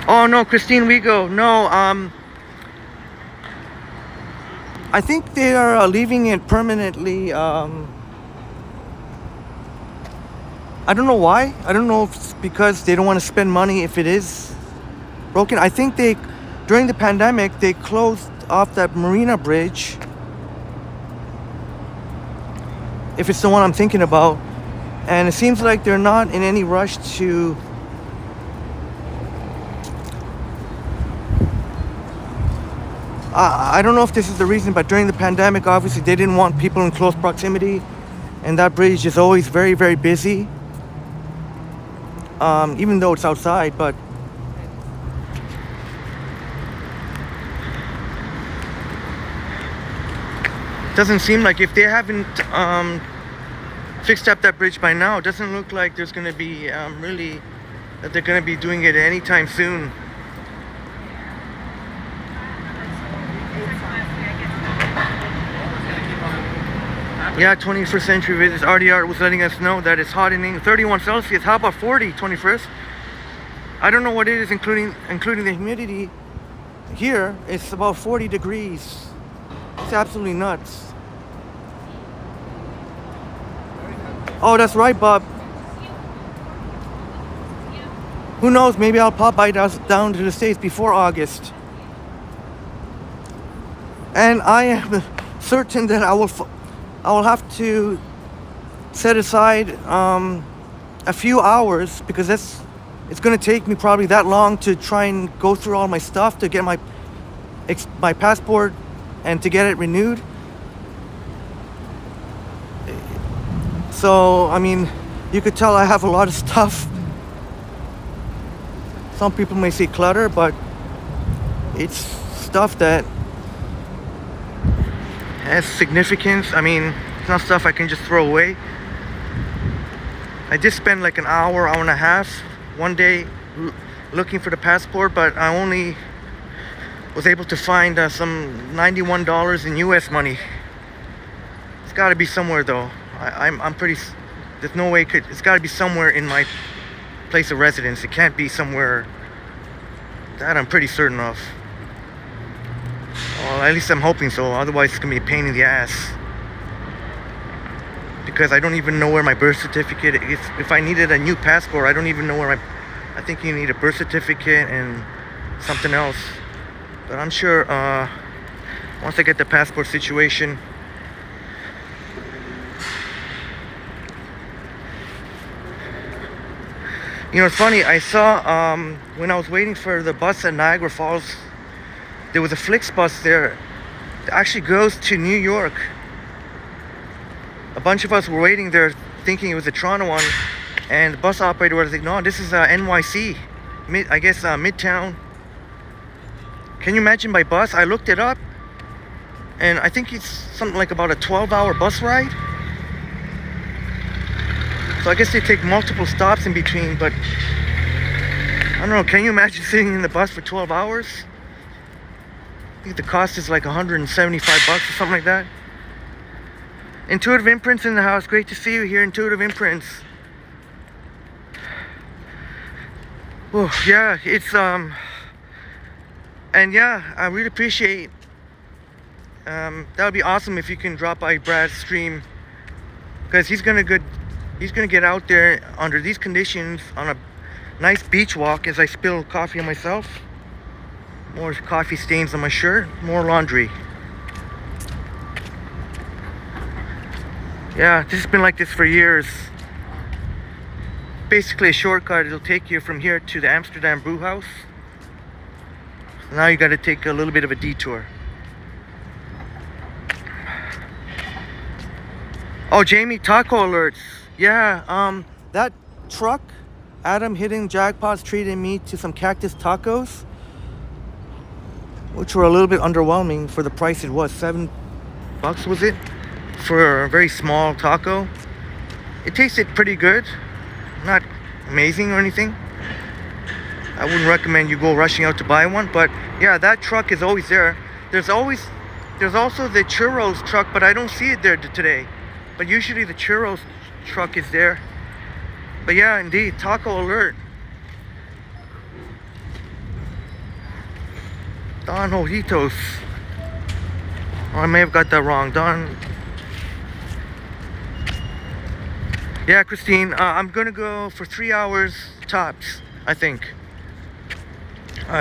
Oh no, Christine Wigo. No, I think they are leaving it permanently. I don't know why. I don't know if it's because they don't want to spend money if it is broken. I think during the pandemic, they closed off that Marina Bridge. If it's the one I'm thinking about. And it seems like they're not in any rush to I don't know if this is the reason, but during the pandemic, obviously, they didn't want people in close proximity. And that bridge is always very, very busy. Even though it's outside, but Doesn't seem like, if they haven't fixed up that bridge by now, it doesn't look like there's going to be really, that they're going to be doing it anytime soon. Yeah, 21st century visitors. RDR was letting us know that it's hot in England. 31 Celsius. How about 40, 21st? I don't know what it is, including the humidity. Here, it's about 40 degrees. It's absolutely nuts. Oh, that's right, Bob. Who knows? Maybe I'll pop by down to the States before August. And I am certain that I will have to set aside a few hours, because it's going to take me probably that long to try and go through all my stuff to get my passport and to get it renewed. So, I mean, you could tell I have a lot of stuff. Some people may say clutter, but it's stuff that has significance. I mean, it's not stuff I can just throw away. I just spent like an hour and a half one day looking for the passport, but I only was able to find some $91 in US money. It's got to be somewhere though. I'm pretty, there's no way it's got to be somewhere in my place of residence. It can't be somewhere that I'm pretty certain of. Well, at least I'm hoping so. Otherwise it's gonna be a pain in the ass, because I don't even know where my birth certificate is. If I needed a new passport, I don't even know where I think you need a birth certificate and something else. But I'm sure once I get the passport situation. You know, it's funny, I saw when I was waiting for the bus at Niagara Falls, there was a Flix bus there that actually goes to New York. A bunch of us were waiting there thinking it was a Toronto one, and the bus operator was like, no, this is NYC, Midtown. Can you imagine by bus? I looked it up, and I think it's something like about a 12-hour bus ride. So I guess they take multiple stops in between, but I don't know, can you imagine sitting in the bus for 12 hours? I think the cost is like $175 or something like that. Intuitive Imprints in the house. Great to see you here, Intuitive Imprints. Oh, yeah, it's and yeah, I really appreciate that would be awesome if you can drop by Brad's stream, because he's gonna get out there under these conditions on a nice beach walk as I spill coffee on myself. More coffee stains on my shirt, more laundry. Yeah, this has been like this for years. Basically a shortcut. It'll take you from here to the Amsterdam brew house. Now you got to take a little bit of a detour. Oh, Jamie, taco alerts. Yeah, that truck, Adam hitting jackpots, treated me to some cactus tacos, which were a little bit underwhelming for the price it was. $7 was it? For a very small taco. It tasted pretty good. Not amazing or anything. I wouldn't recommend you go rushing out to buy one, but yeah, that truck is always there. There's also the churros truck, but I don't see it there today. But usually the churros truck is there. But yeah, indeed, taco alert. Don Ojitos. Oh, I may have got that wrong. Don. Yeah, Christine, I'm gonna go for 3 hours tops, I think.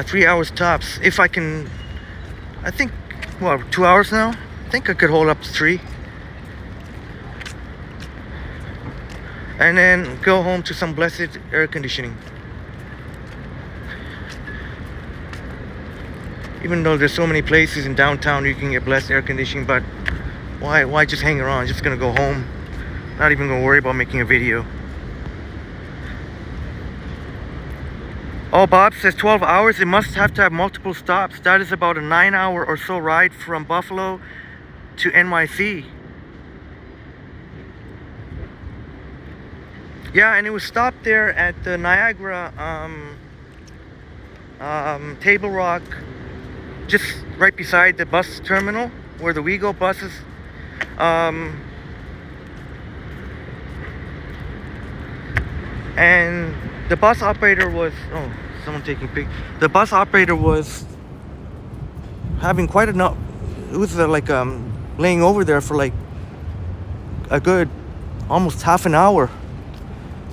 3 hours tops. If I can, I think, well, 2 hours now? I think I could hold up to 3. And then go home to some blessed air conditioning. Even though there's so many places in downtown you can get blessed air conditioning, but why just hang around? Just gonna go home. Not even gonna worry about making a video. Oh, Bob says 12 hours. It must have to have multiple stops. That is about a 9-hour or so ride from Buffalo to NYC. Yeah, and it was stopped there at the Niagara Table Rock, just right beside the bus terminal where the WeGo buses. And the bus operator was, oh, someone taking pic. The bus operator was having quite enough. It was like laying over there for like a good almost half an hour.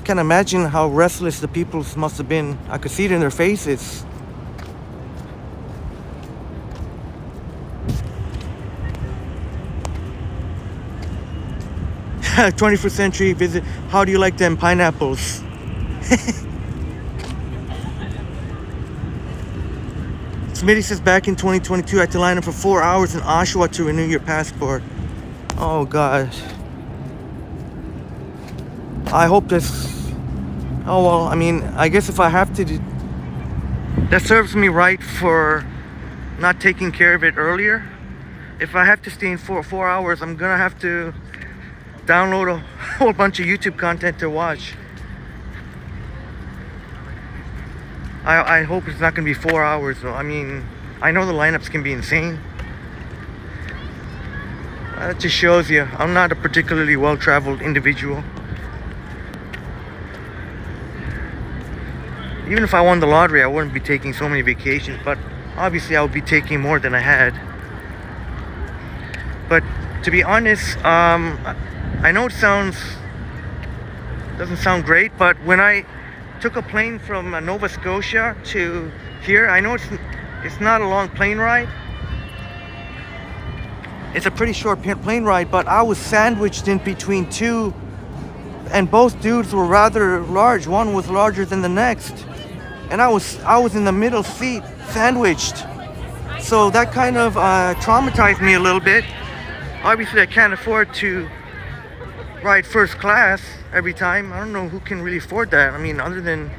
Can't imagine how restless the people must have been. I could see it in their faces. Yeah, 21st century visit. How do you like them pineapples? Smitty says back in 2022 I had to line up for 4 hours in Oshawa to renew your passport. Oh gosh. I hope this. Oh well, I mean, I guess if I have to that serves me right for not taking care of it earlier. If I have to stay in for 4 hours, I'm gonna have to download a whole bunch of YouTube content to watch. I hope it's not gonna be 4 hours though. I mean, I know the lineups can be insane. That just shows you I'm not a particularly well-traveled individual. Even if I won the lottery, I wouldn't be taking so many vacations, but obviously I would be taking more than I had. But to be honest, I know it doesn't sound great, but when I took a plane from Nova Scotia to here, I know it's not a long plane ride. It's a pretty short plane ride, but I was sandwiched in between two, and both dudes were rather large. One was larger than the next, and I was in the middle seat, sandwiched. So that kind of traumatized me a little bit. Obviously, I can't afford to ride first class every time. I don't know who can really afford that. I mean, other than,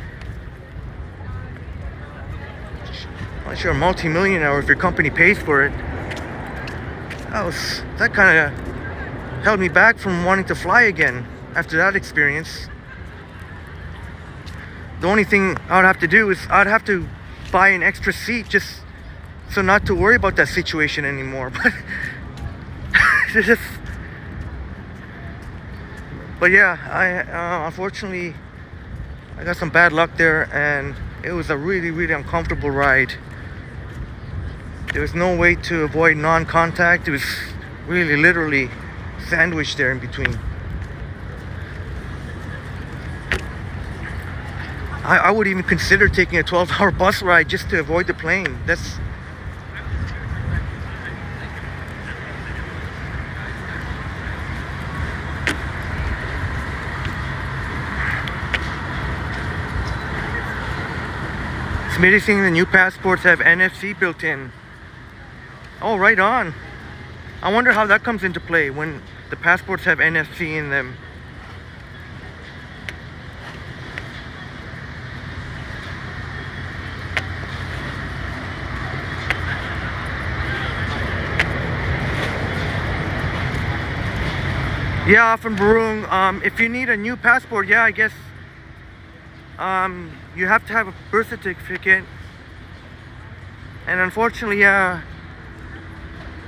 unless you're a multi-millionaire or if your company pays for it. That kind of held me back from wanting to fly again after that experience. The only thing I would have to do is I'd have to buy an extra seat just so not to worry about that situation anymore. But yeah, I unfortunately I got some bad luck there, and it was a really, really uncomfortable ride. There was no way to avoid non-contact. It was really literally sandwiched there in between. I would even consider taking a 12-hour bus ride just to avoid the plane. Smitty saying the new passports have NFC built in. Oh, right on. I wonder how that comes into play when the passports have NFC in them. Yeah, from Barung. If you need a new passport, yeah, I guess you have to have a birth certificate. And unfortunately, yeah,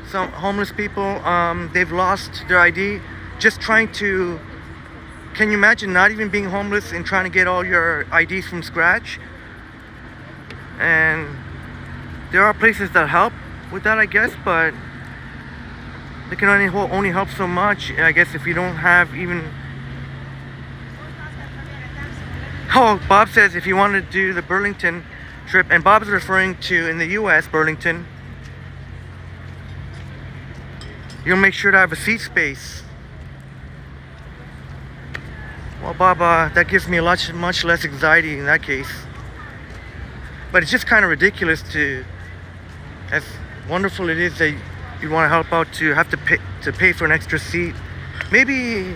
some homeless people, they've lost their ID just trying to. Can you imagine not even being homeless and trying to get all your IDs from scratch? And there are places that help with that, I guess, but they can only help so much, I guess, if you don't have even. Oh, Bob says if you want to do the Burlington trip, and Bob's referring to in the US, Burlington, you'll make sure to have a seat space. Well, Bob, that gives me much less anxiety in that case. But it's just kind of ridiculous to, as wonderful it is that you want to help out, to have to pay for an extra seat. Maybe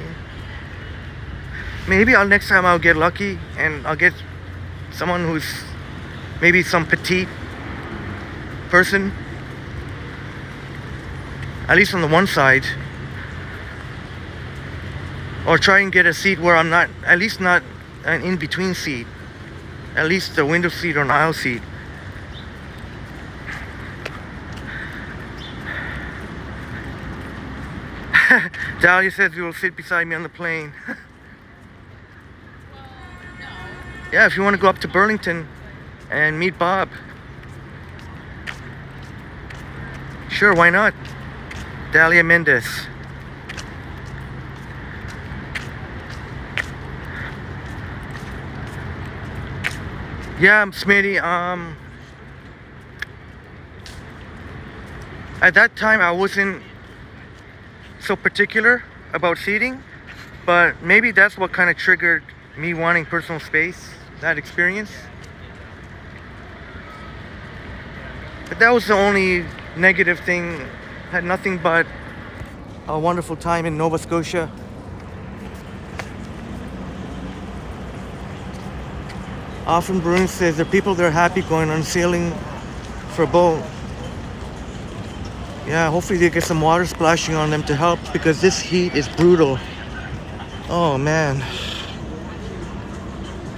next time I'll get lucky and I'll get someone who's maybe some petite person. at least on the one side, or try and get a seat where I'm not, at least not an in-between seat, at least the window seat or an aisle seat. Dahlia says you will sit beside me on the plane. Yeah, if you want to go up to Burlington and meet Bob. Sure, why not? Dahlia Mendez. Yeah, Smitty, at that time I wasn't so particular about seating, but maybe that's what kind of triggered me wanting personal space, that experience. But that was the only negative thing. Had nothing but a wonderful time in Nova Scotia. Often Bruin says there are people that are happy going on sailing for a boat. Yeah, hopefully they get some water splashing on them to help, because this heat is brutal. Oh man.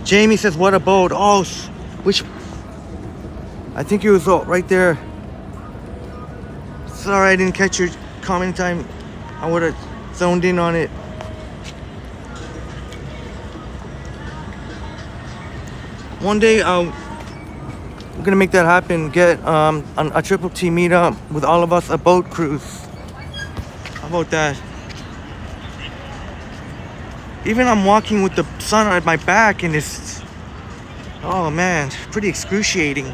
Jamie says, what a boat. Oh, which? I think it was right there. Sorry I didn't catch your comment time. I would have zoned in on it. One day I'm gonna make that happen. Get a Triple T meetup with all of us, a boat cruise. How about that? Even I'm walking with the sun at my back and it's, oh man, pretty excruciating.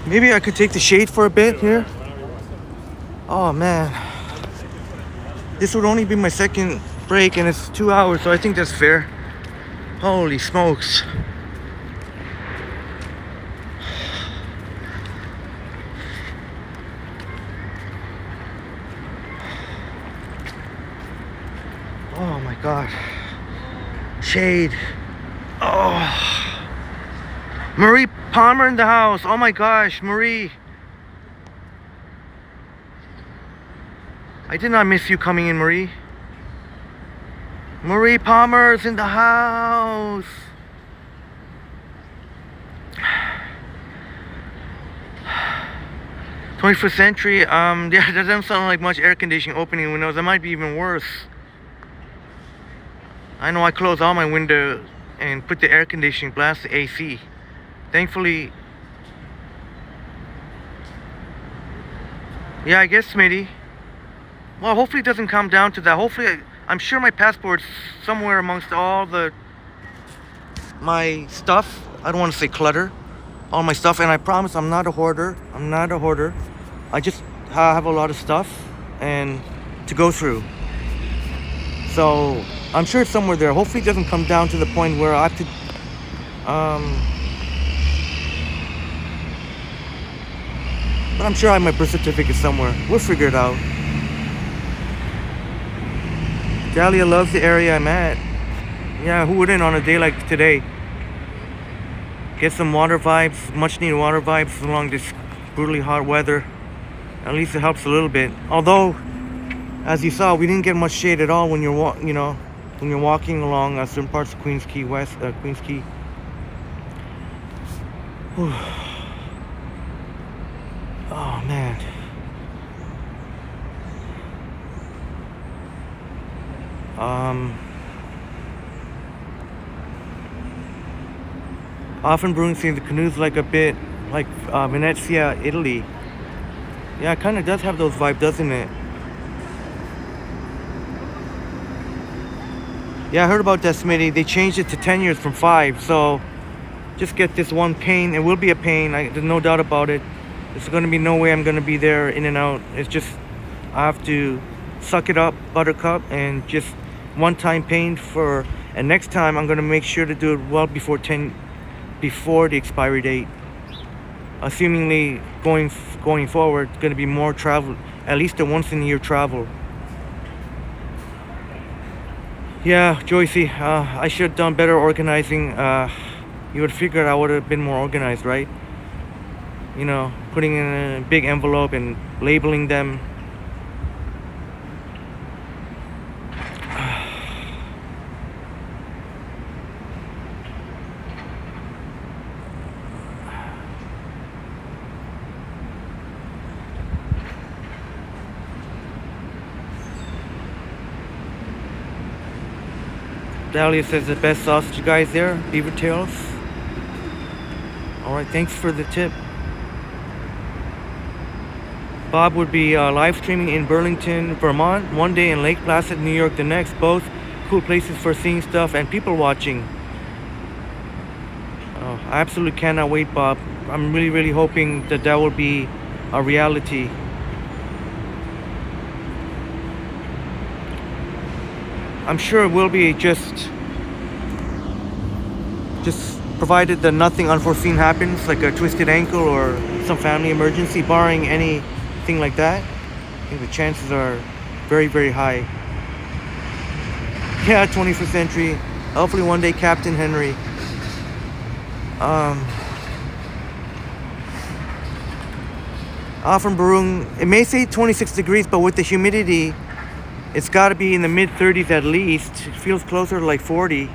Maybe I could take the shade for a bit here. Oh man. This would only be my second break and it's 2 hours, so I think that's fair. Holy smokes. Oh my god. Shade. Oh. Marie Palmer in the house. Oh my gosh, Marie. I did not miss you coming in, Marie. Marie Palmer's in the house. '21st century. Yeah, that doesn't sound like much air conditioning opening windows. That might be even worse. I know I close all my windows and put the air conditioning, blast the AC. Thankfully, yeah, I guess, Smitty. Well, hopefully it doesn't come down to that. Hopefully, I'm sure my passport's somewhere amongst all my stuff. I don't want to say clutter. All my stuff, and I promise I'm not a hoarder. I'm not a hoarder. I just have a lot of stuff and to go through. So I'm sure it's somewhere there. Hopefully it doesn't come down to the point where I have to but I'm sure I have my birth certificate somewhere. We'll figure it out. Dahlia loves the area I'm at. Yeah, who wouldn't on a day like today? Get some water vibes, much needed water vibes along this brutally hot weather. At least it helps a little bit. Although, as you saw, we didn't get much shade at all when you're when you're walking along certain parts of Queens Quay West, Queens Quay. Whew. Oh man. Often Bruin seeing the canoes like a bit like Venezia, Italy. Yeah, it kind of does have those vibes, doesn't it? Yeah, I heard about that, Smitty. They changed it to 10 years from 5, so just get this one pain. It will be a pain, there's no doubt about it. There's going to be no way I'm going to be there in and out. It's just, I have to suck it up, buttercup, and just one-time pain and next time I'm going to make sure to do it well before the expiry date. Assumingly, going forward, it's going to be more travel, at least a once-in-a-year travel. Yeah, Joycey, I should have done better organizing You would figure I would have been more organized, right? You know, putting in a big envelope and labeling them. Dahlia says the best sausage guys there, beaver tails. Alright, thanks for the tip. Bob would be live streaming in Burlington, Vermont one day and Lake Placid, New York the next. Both cool places for seeing stuff and people watching. I absolutely cannot wait, Bob. I'm really hoping that will be a reality. I'm sure it will be, just provided that nothing unforeseen happens, like a twisted ankle or some family emergency. Barring anything like that, I think the chances are very high. Yeah, 21st century. Hopefully one day Captain Henry. From Barung, it may say 26 degrees, but with the humidity, it's got to be in the mid 30s at least. It feels closer to like 40.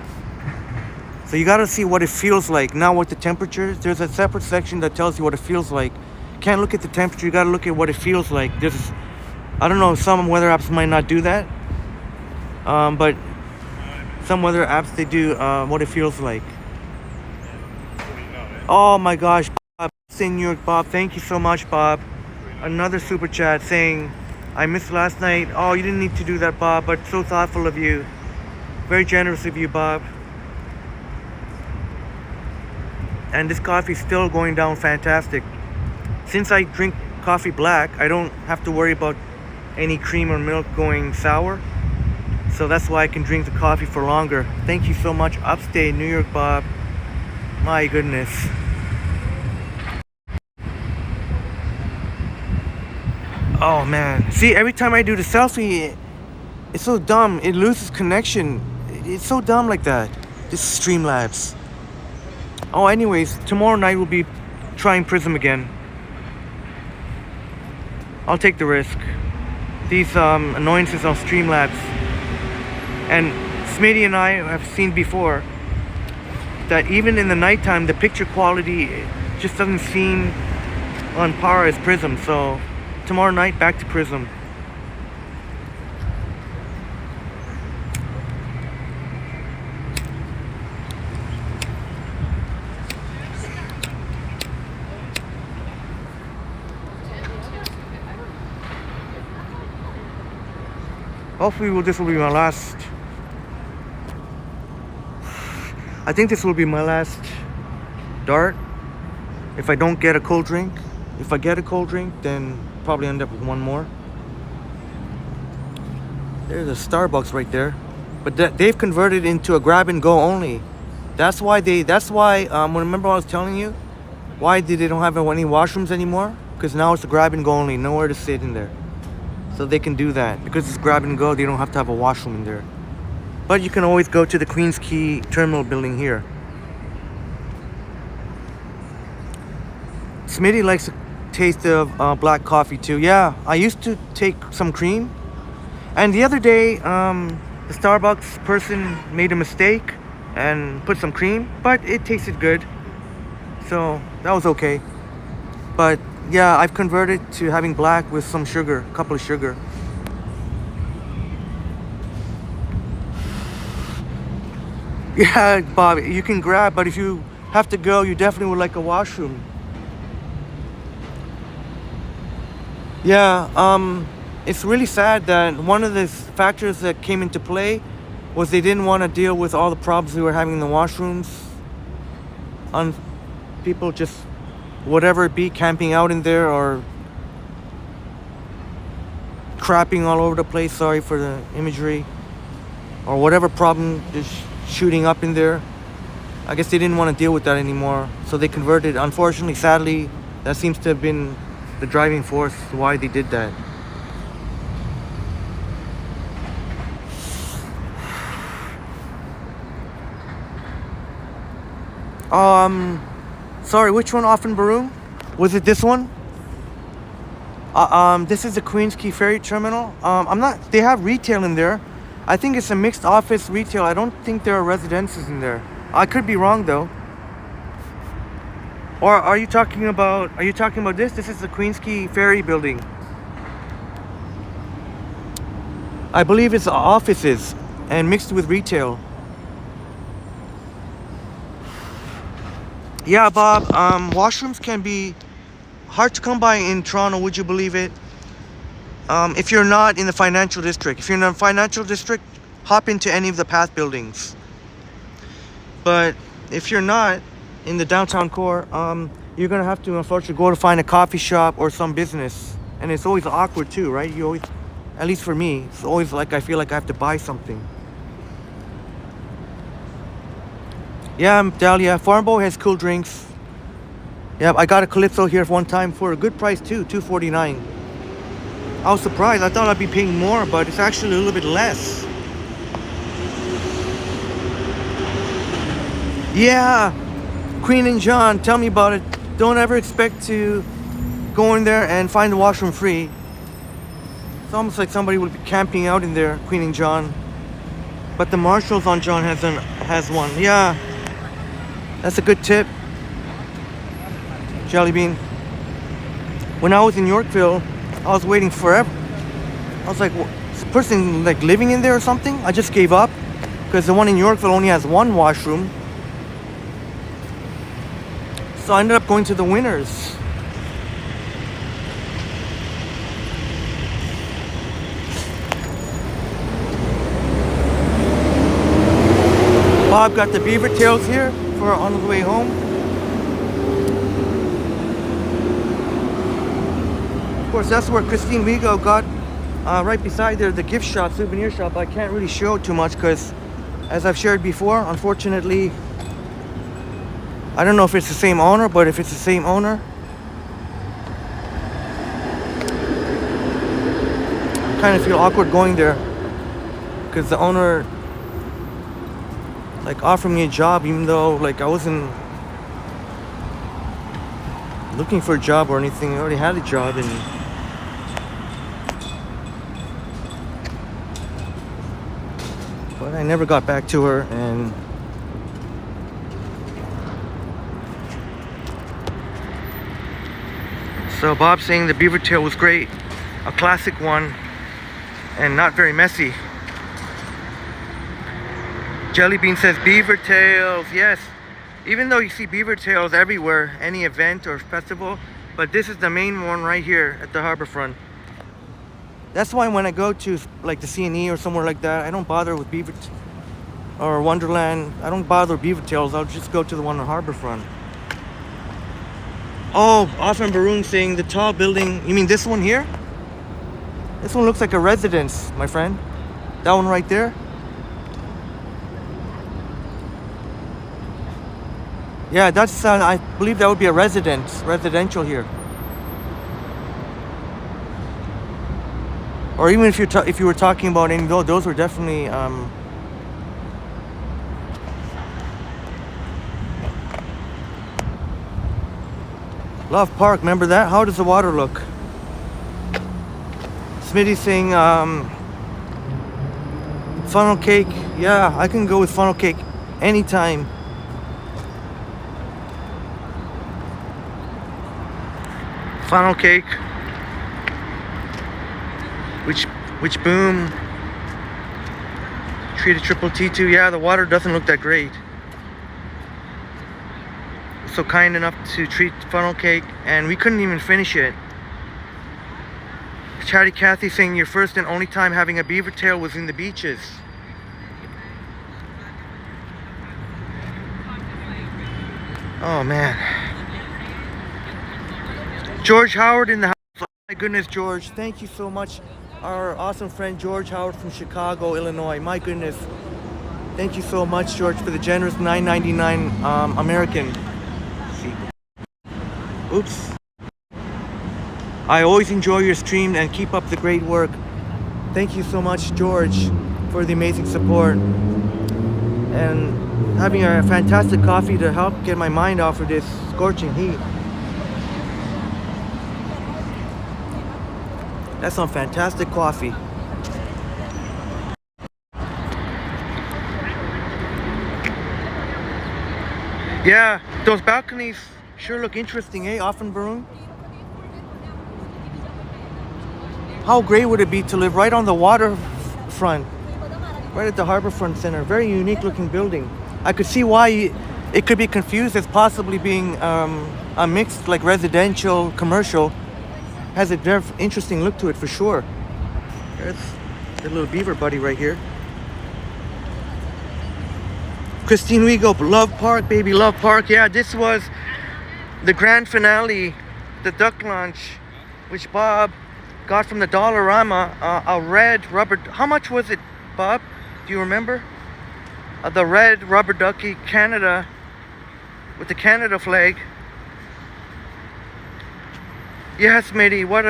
So you got to see what it feels like. Now with the temperatures, there's a separate section that tells you what it feels like. You can't look at the temperature, you got to look at what it feels like. I don't know, some weather apps might not do that. But some weather apps, they do what it feels like. Oh my gosh, Bob, Senior Bob, thank you so much, Bob. Another super chat saying, I missed last night. Oh, you didn't need to do that, Bob, but so thoughtful of you. Very generous of you, Bob. And this coffee's still going down fantastic. Since I drink coffee black, I don't have to worry about any cream or milk going sour. So that's why I can drink the coffee for longer. Thank you so much, upstate New York, Bob. My goodness. Oh man, see, every time I do the selfie, it's so dumb, it loses connection. It's so dumb like that. This is Streamlabs. Oh, anyways, tomorrow night we'll be trying Prism again. I'll take the risk. These annoyances on Streamlabs. And Smitty and I have seen before that even in the nighttime, the picture quality just doesn't seem on par as Prism. So tomorrow night, back to Prism. Hopefully this will be my last. I think this will be my last dart. If I don't get a cold drink. If I get a cold drink, then probably end up with one more. There's a Starbucks right there, but they've converted into a grab and go only. That's why remember I was telling you why they don't have any washrooms anymore, because now it's a grab and go only, nowhere to sit in there. So they can do that because it's grab and go. They don't have to have a washroom in there, but you can always go to the Queens Quay terminal building here. Smitty likes a taste of black coffee too. Yeah, I used to take some cream, and the other day the Starbucks person made a mistake and put some cream, but it tasted good, so that was okay. But yeah, I've converted to having black with some sugar, a couple of sugar. Yeah, Bob, you can grab, but if you have to go, you definitely would like a washroom. Yeah, it's really sad that one of the factors that came into play was they didn't want to deal with all the problems we were having in the washrooms. On people just, whatever it be, camping out in there or crapping all over the place, sorry for the imagery, or whatever problem is shooting up in there. I guess they didn't want to deal with that anymore, so they converted. Unfortunately, sadly, that seems to have been the driving force why they did that. Sorry, which one off in Baroom? Was it this one? This is the Queens Quay Ferry Terminal. I'm not. They have retail in there. I think it's a mixed office retail. I don't think there are residences in there. I could be wrong though. Or are you talking about? Are you talking about this? This is the Queens Quay Ferry building. I believe it's offices and mixed with retail. Yeah, Bob. Washrooms can be hard to come by in Toronto, would you believe it? If you're not in the financial district. If you're in the financial district, hop into any of the path buildings. But if you're not in the downtown core, you're gonna have to unfortunately go to find a coffee shop or some business. And it's always awkward too, right? You always, at least for me, it's always like I feel like I have to buy something. Yeah, Dahlia, Farmbo has cool drinks. Yeah, I got a Calypso here one time for a good price too, $2.49. I was surprised. I thought I'd be paying more, but it's actually a little bit less. Yeah, Queen and John, tell me about it. Don't ever expect to go in there and find the washroom free. It's almost like somebody would be camping out in there, Queen and John. But the Marshalls on John has one. Yeah, that's a good tip. Jelly Bean. When I was in Yorkville, I was waiting forever. I was like, is the person like living in there or something? I just gave up because the one in Yorkville only has one washroom. So I ended up going to the Winners. Bob got the beaver tails here for on the way home. Of course, that's where Christine Wigo got right beside there, the gift shop, souvenir shop. I can't really show too much because, as I've shared before, unfortunately, I don't know if it's the same owner, but if it's the same owner, I kind of feel awkward going there because the owner like offered me a job even though like I wasn't looking for a job or anything. I already had a job and but I never got back to her. And so Bob's saying the beaver tail was great, a classic one and not very messy. Jelly Bean says beaver tails, yes. Even though you see beaver tails everywhere, any event or festival, but this is the main one right here at the Harbourfront. That's why when I go to like the CNE or somewhere like that, I don't bother with beaver or Wonderland. I don't bother with beaver tails. I'll just go to the one on Harbourfront. Oh, off in Baroon saying the tall building. You mean this one here? This one looks like a residence, my friend. That one right there. Yeah, that's I believe that would be a residential here. Or even if you were talking about any, those were definitely Love Park. Remember that? How does the water look? Smitty's saying funnel cake. Yeah, I can go with funnel cake anytime. Funnel cake. Which boom. Treated triple T2. Yeah, the water doesn't look that great. So kind enough to treat funnel cake, and we couldn't even finish it. Chatty Cathy saying your first and only time having a beaver tail was in the beaches. Oh man. George Howard in the house. Oh my goodness, George, thank you so much. Our awesome friend George Howard from Chicago, Illinois. My goodness, thank you so much, George, for the generous $9.99 American. Oops. I always enjoy your stream and keep up the great work. Thank you so much, George, for the amazing support. And Having a fantastic coffee to help get my mind off of this scorching heat. That's some fantastic coffee. Yeah, those balconies sure look interesting, eh, Offenbrunn? How great would it be to live right on the waterfront, right at the Harbourfront Center? Very unique looking building. I could see why it could be confused as possibly being a mixed, like, residential, commercial. Has a very interesting look to it for sure. There's the little beaver buddy right here. Christine Wigo, Love Park, baby, Love Park. Yeah, this was the grand finale, the duck launch, which Bob got from the Dollarama. A red rubber. How much was it, Bob? Do you remember? The red rubber ducky Canada with the Canada flag. Yes, matey. We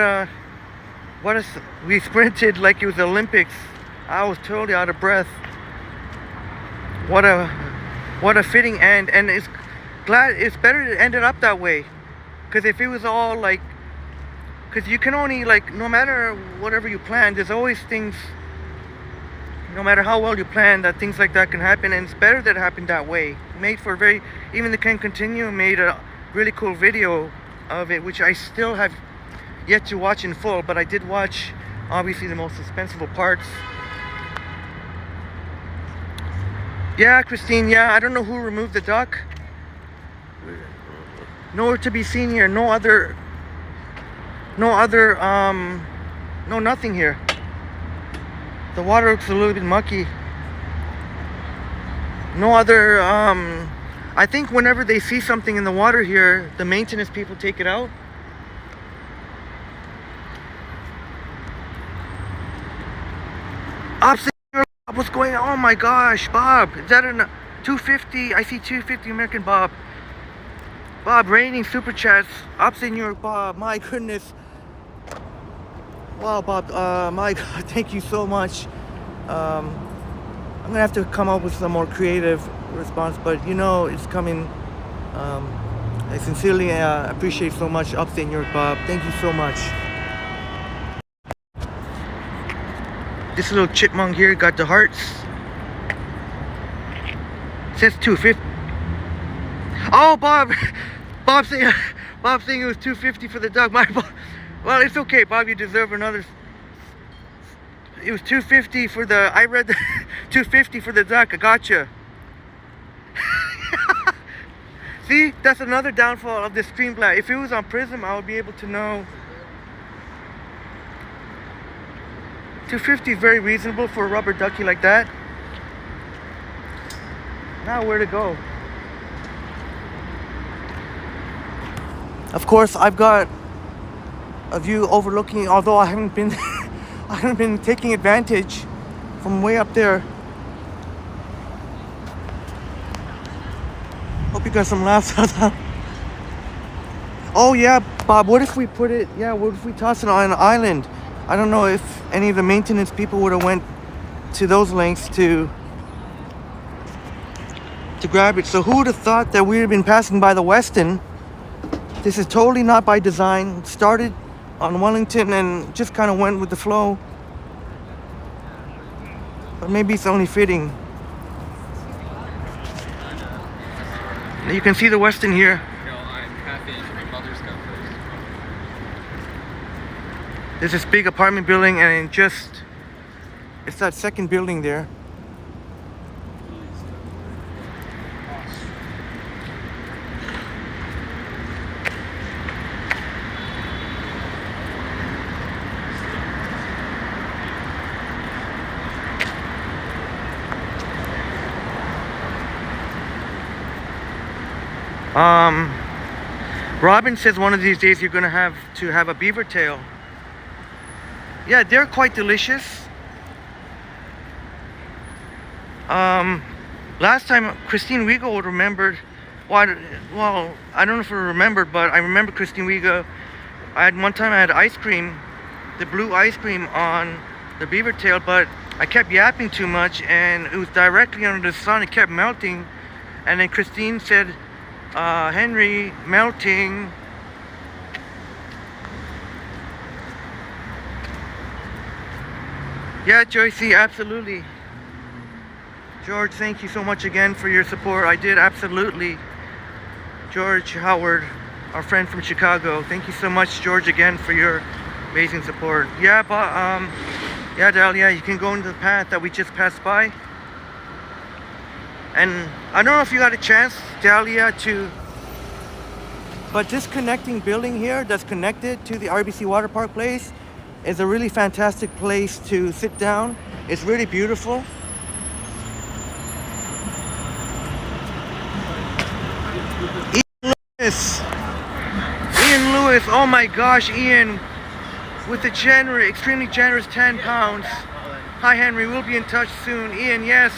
sprinted like it was the Olympics. I was totally out of breath. What a fitting end, and it's better it ended up that way, because if it was all like, because you can only, like, no matter whatever you plan, there's always things, no matter how well you plan, that things like that can happen, and it's better that it happened that way. Made for even the Can Continue made a really cool video of it, which I still have yet to watch in full, but I did watch obviously the most suspenseful parts. Yeah, Christine, yeah, I don't know who removed the duck. Nowhere to be seen here. No nothing here. The water looks a little bit mucky. No other, I think whenever they see something in the water here, the maintenance people take it out. What's going on? Oh my gosh, Bob, is that a 250? I see 250 American Bob. Bob, raining super chats. Upstate New York, Bob. My goodness. Wow, Bob. My God, thank you so much. I'm gonna have to come up with some more creative response, but you know it's coming. I sincerely appreciate so much, Upstate New York, Bob. Thank you so much. This little chipmunk here got the hearts. It says 250. Oh, Bob! Bob saying it was 250 for the duck. Well, it's okay, Bob. You deserve another. It was 250 for the. I read the 250 for the duck. I gotcha. See, that's another downfall of the Streamblast. If it was on Prism, I would be able to know. 250 is very reasonable for a rubber ducky like that. Now where to go? Of course, I've got a view overlooking, although I haven't been taking advantage from way up there. Hope you got some laughs out there. Oh yeah, Bob, what if we what if we toss it on an island? I don't know if any of the maintenance people would have went to those lengths to grab it. So who would have thought that we would have been passing by the Westin? This is totally not by design. It started on Wellington and just kind of went with the flow. But maybe it's only fitting. You can see the Westin here. There's this big apartment building, and it's that second building there. Robin says one of these days you're gonna have to have a beaver tail. Yeah, they're quite delicious. Last time Christine Wigo remembered, well, I don't know if you remembered, but I remember Christine Wigo. One time I had ice cream, the blue ice cream on the beaver tail, but I kept yapping too much and it was directly under the sun. It kept melting, And then Christine said, Henry, melting. Yeah, Joycey, absolutely. George, thank you so much again for your support. I did, absolutely. George Howard, our friend from Chicago. Thank you so much, George, again for your amazing support. Yeah, but yeah, Dahlia, you can go into the path that we just passed by. And I don't know if you got a chance, Dahlia, but this connecting building here that's connected to the RBC Water Park place is a really fantastic place to sit down. It's really beautiful. Ian Lewis, oh my gosh, Ian, with the extremely generous 10 pounds. Hi Henry, we'll be in touch soon. Ian, yes.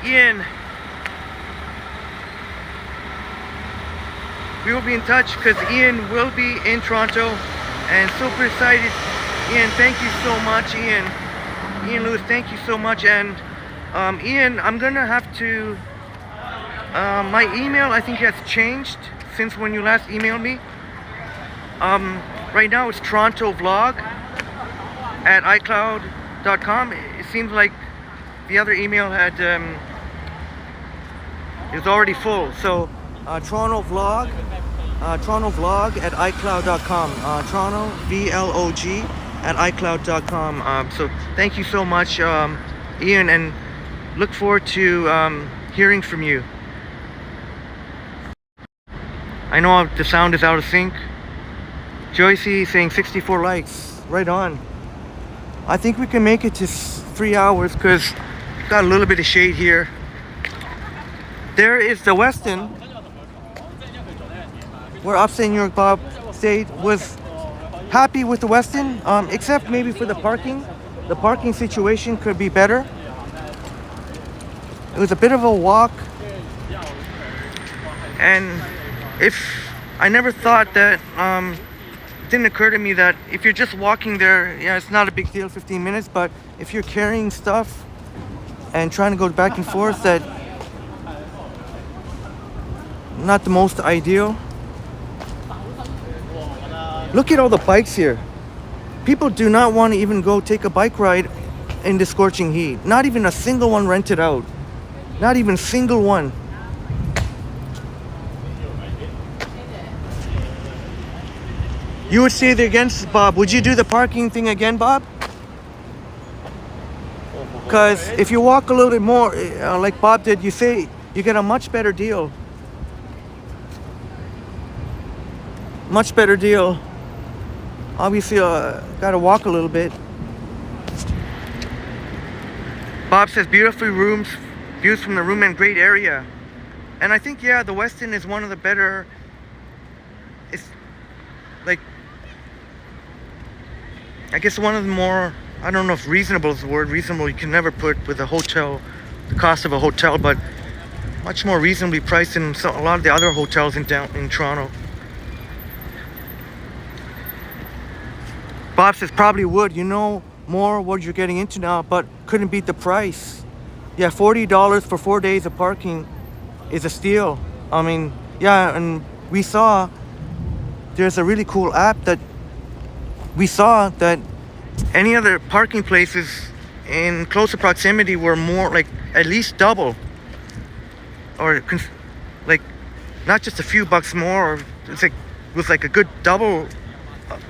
Ian, we will be in touch because Ian will be in Toronto and super excited. Ian, thank you so much, Ian. Ian Lewis, thank you so much. And Ian, I'm gonna have to, my email I think has changed since when you last emailed me. Right now it's torontovlog@icloud.com. It seems like the other email had is already full. So torontovlog at icloud.com. Toronto VLOG at icloud.com. So thank you so much, Ian, and look forward to hearing from you. I know the sound is out of sync. Joycey saying 64 likes. Right on. I think we can make it to 3 hours because got a little bit of shade here. There is the Westin, where upstate New York Bob stayed. Was happy with the Westin, except maybe for the parking. The parking situation could be better. It was a bit of a walk, and I never thought that, it didn't occur to me that if you're just walking there, yeah, it's not a big deal, 15 minutes, but if you're carrying stuff and trying to go back and forth, that not the most ideal. Look at all the bikes here. People do not want to even go take a bike ride in the scorching heat. Not even a single one rented out. Not even a single one. You would say the against, Bob. Would you do the parking thing again, Bob? Because if you walk a little bit more, like Bob did, you say you get a much better deal. Much better deal. Obviously, gotta walk a little bit. Bob says beautiful rooms, views from the room and great area. And I think, yeah, the Westin is one of the better. It's like, I guess one of the more, I don't know if reasonable is the word. Reasonable you can never put with a hotel, the cost of a hotel, but much more reasonably priced than a lot of the other hotels in Toronto. Bob says probably would. You know more what you're getting into now, but couldn't beat the price. Yeah, $40 for 4 days of parking is a steal. I mean, yeah, and we saw there's a really cool app that we saw that any other parking places in closer proximity were more like at least double, or like not just a few bucks more. It's like it was like a good double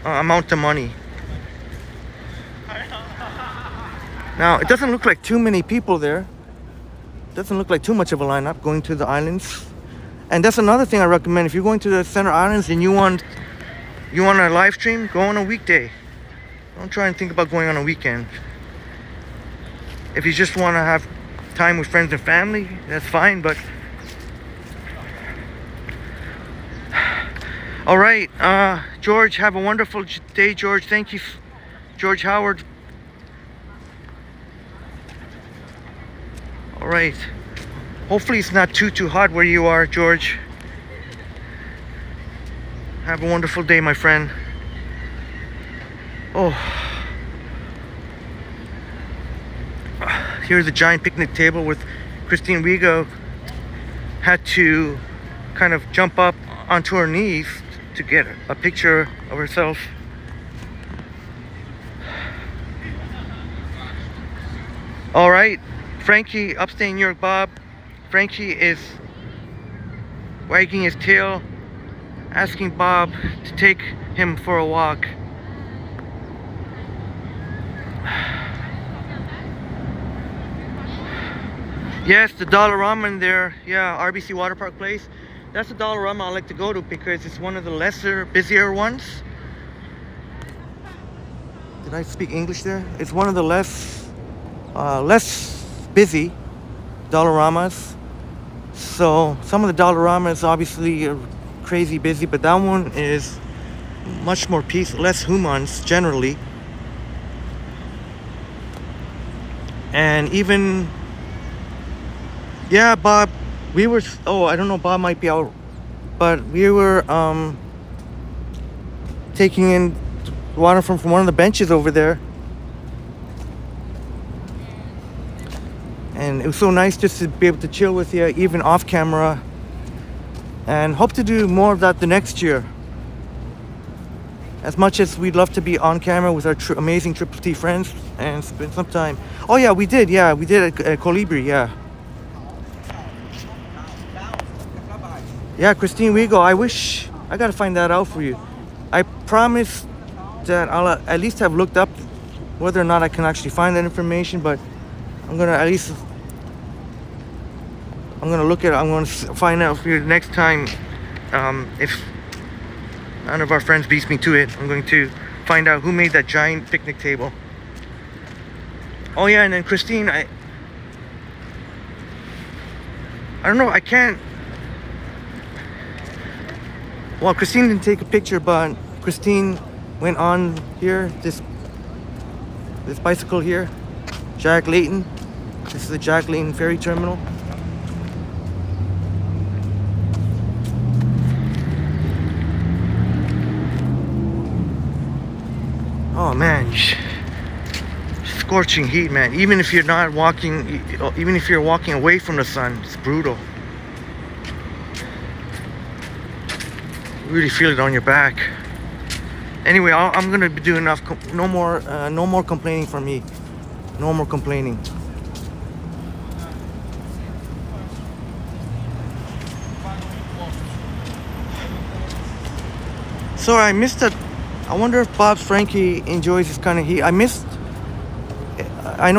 amount of money. Now it doesn't look like too many people there. Doesn't look like too much of a lineup going to the islands. And that's another thing I recommend. If you're going to the Center Islands and you want a live stream, go on a weekday. Don't try and think about going on a weekend. If you just want to have time with friends and family, that's fine, but all right, George, have a wonderful day, George. Thank you, George Howard. All right, hopefully it's not too hot where you are, George. Have a wonderful day, my friend. Oh, here's a giant picnic table with Christine Rigo had to kind of jump up onto her knees to get a picture of herself. All right, Frankie, upstate New York Bob. Frankie is wagging his tail, asking Bob to take him for a walk. Yes, the Dollarama in there. Yeah, RBC Water Park Place. That's the Dollarama I like to go to because it's one of the lesser, busier ones. Did I speak English there? It's one of the less busy Dollaramas. So some of the Dollaramas obviously are crazy busy, but that one is much more less humans generally. And even, yeah, Bob, we were, I don't know, Bob might be out, but we were taking in water from one of the benches over there. And it was so nice just to be able to chill with you, even off camera. And hope to do more of that the next year. As much as we'd love to be on camera with our amazing Triple T friends and spend some time. Oh yeah, we did at Colibri, yeah. Yeah, Christine Wigo, I wish, I gotta find that out for you. I promise that I'll at least have looked up whether or not I can actually find that information, but I'm gonna find out for you next time. If none of our friends beats me to it, I'm going to find out who made that giant picnic table. Oh yeah, and then Christine, I don't know, I can't. Well, Christine didn't take a picture, but Christine went on here, this bicycle here, Jack Layton. This is the Jack Layton Ferry Terminal. Oh man, scorching heat, man. Even if you're not walking, even if you're walking away from the sun, it's brutal. You really feel it on your back. Anyway, I'm gonna do enough. No more complaining from me. No more complaining. Sorry, I missed it. I wonder if Bob's Frankie enjoys this kind of heat. I know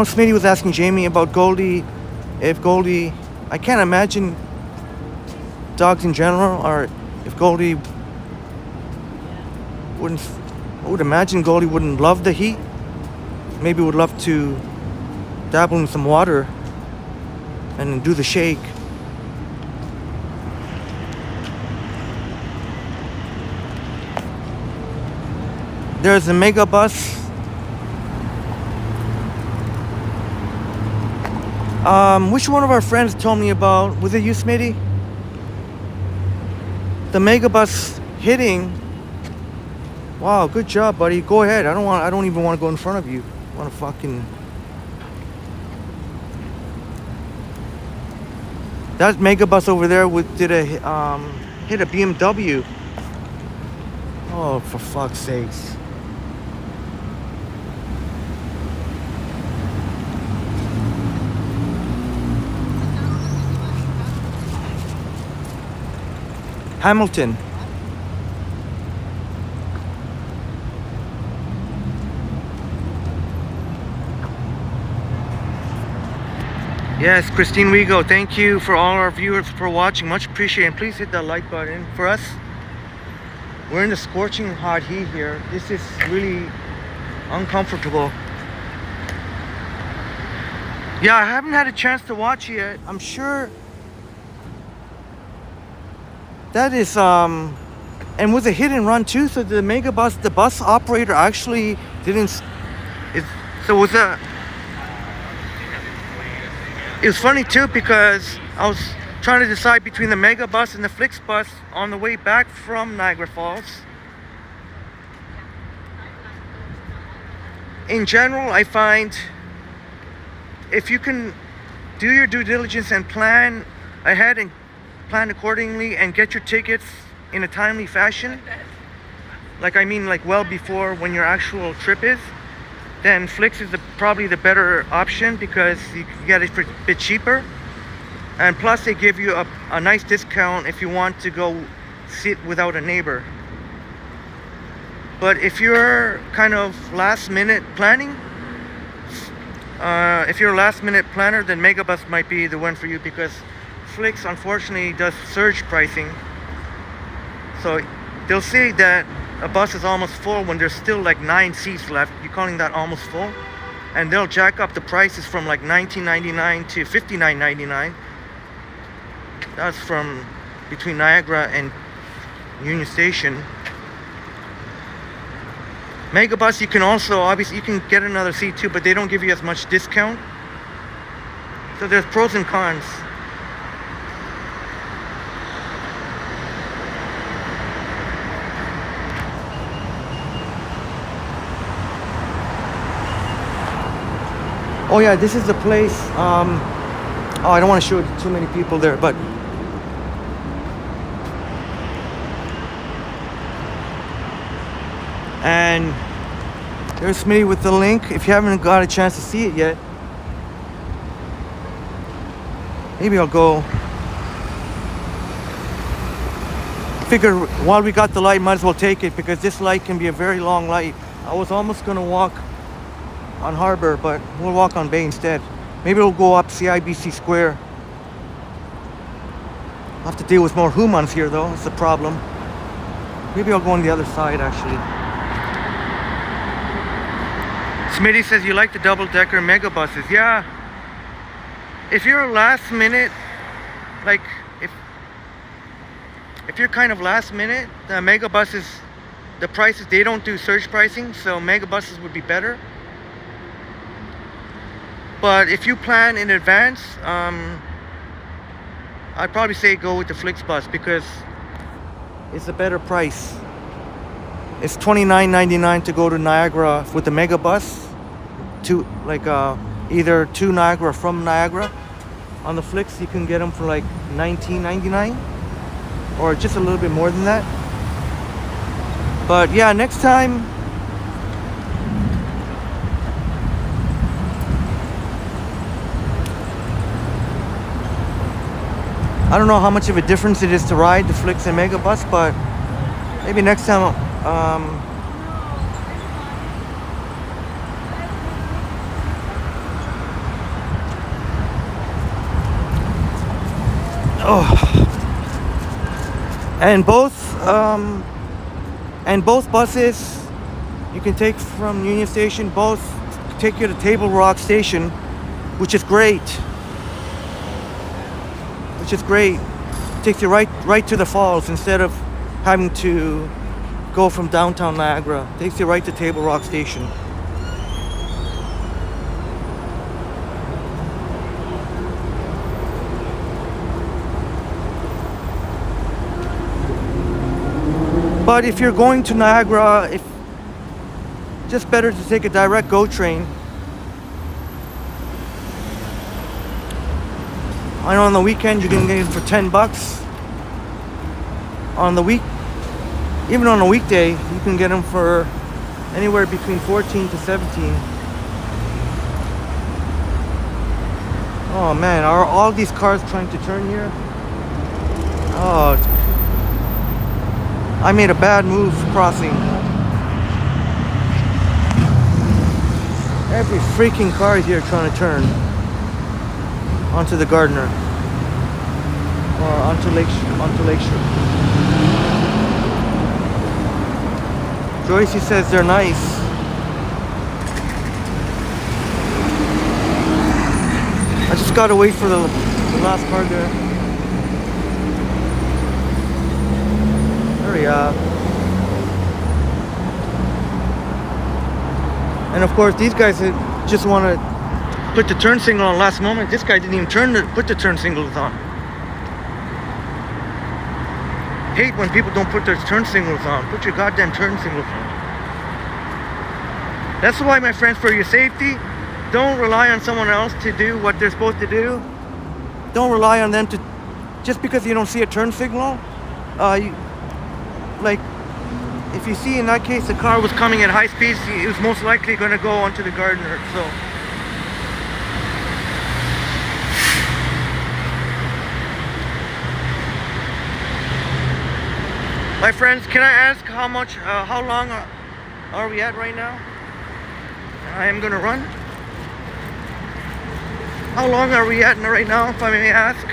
Smitty was asking Jamie about Goldie. If Goldie, I can't imagine dogs in general, or if Goldie wouldn't, I would imagine Goldie wouldn't love the heat. Maybe would love to dabble in some water and do the shake. There's a mega bus. Which one of our friends told me about? Was it you, Smitty? The mega bus hitting. Wow, good job, buddy. Go ahead. I don't even want to go in front of you. I want to fucking. That mega bus over there hit a BMW. Oh, for fuck's sakes. Hamilton. Yes, Christine Wigo, thank you for all our viewers for watching. Much appreciated. Please hit that like button for us. We're in the scorching hot heat here. This is really uncomfortable. Yeah, I haven't had a chance to watch it yet. I'm sure that is and was a hit and run too. So the mega bus, the bus operator actually didn't. It was funny too because I was trying to decide between the mega bus and the Flix bus on the way back from Niagara Falls. In general, I find if you can do your due diligence and plan ahead and plan accordingly and get your tickets in a timely fashion, like I mean like well before when your actual trip is, then Flix is probably the better option because you can get it for a bit cheaper. And plus they give you a nice discount if you want to go sit without a neighbor. But if you're kind of last minute planning, if you're a last minute planner, then Megabus might be the one for you because Flix unfortunately does surge pricing. So they'll say that a bus is almost full when there's still like 9 seats left. You're calling that almost full? And they'll jack up the prices from like $19.99 to $59.99. That's from between Niagara and Union Station. Megabus, you can also, obviously, you can get another seat too, but they don't give you as much discount. So there's pros and cons. Oh yeah, this is the place. Oh, I don't want to show too many people there, but and there's me with the link. If you haven't got a chance to see it yet, maybe I'll go. Figure while we got the light, might as well take it because this light can be a very long light. I was almost gonna walk on Harbor, but we'll walk on Bay instead. Maybe we'll go up CIBC Square. I'll have to deal with more humans here though, it's a problem. Maybe I'll go on the other side actually. Smitty says you like the double-decker megabuses. Yeah. If you're last minute, like if you're kind of last minute, the megabuses, the prices, they don't do surge pricing, so megabuses would be better. But if you plan in advance, I'd probably say go with the Flixbus because it's a better price. It's $29.99 to go to Niagara with the Megabus, to like either to Niagara or from Niagara. On the Flix, you can get them for like $19.99 or just a little bit more than that. But yeah, next time. I don't know how much of a difference it is to ride the Flix and Megabus, but maybe next time. And both buses you can take from Union Station. Both take you to Table Rock Station, which is great. Takes you right to the falls instead of having to go from downtown Niagara. Takes you right to Table Rock Station. But if you're going to Niagara, just better to take a direct GO train. I know on the weekend you can get it for $10. Even on a weekday, you can get them for anywhere between 14 to 17. Oh man, are all these cars trying to turn here? Oh, I made a bad move crossing. Every freaking car here trying to turn onto the Gardner or onto Lakeshore. Joyce says they're nice. I just gotta wait for the last car there. Hurry up. And of course these guys just want to put the turn signal on last moment. This guy didn't even put the turn signals on. Hate when people don't put their turn signals on. Put your goddamn turn signals on. That's why, my friends, for your safety, don't rely on someone else to do what they're supposed to do. Don't rely on them to just because you don't see a turn signal, like if you see in that case the car was coming at high speeds, it was most likely going to go onto the gardener. So my friends, can I ask how long are we at right now? I am gonna run. How long are we at right now, if I may ask?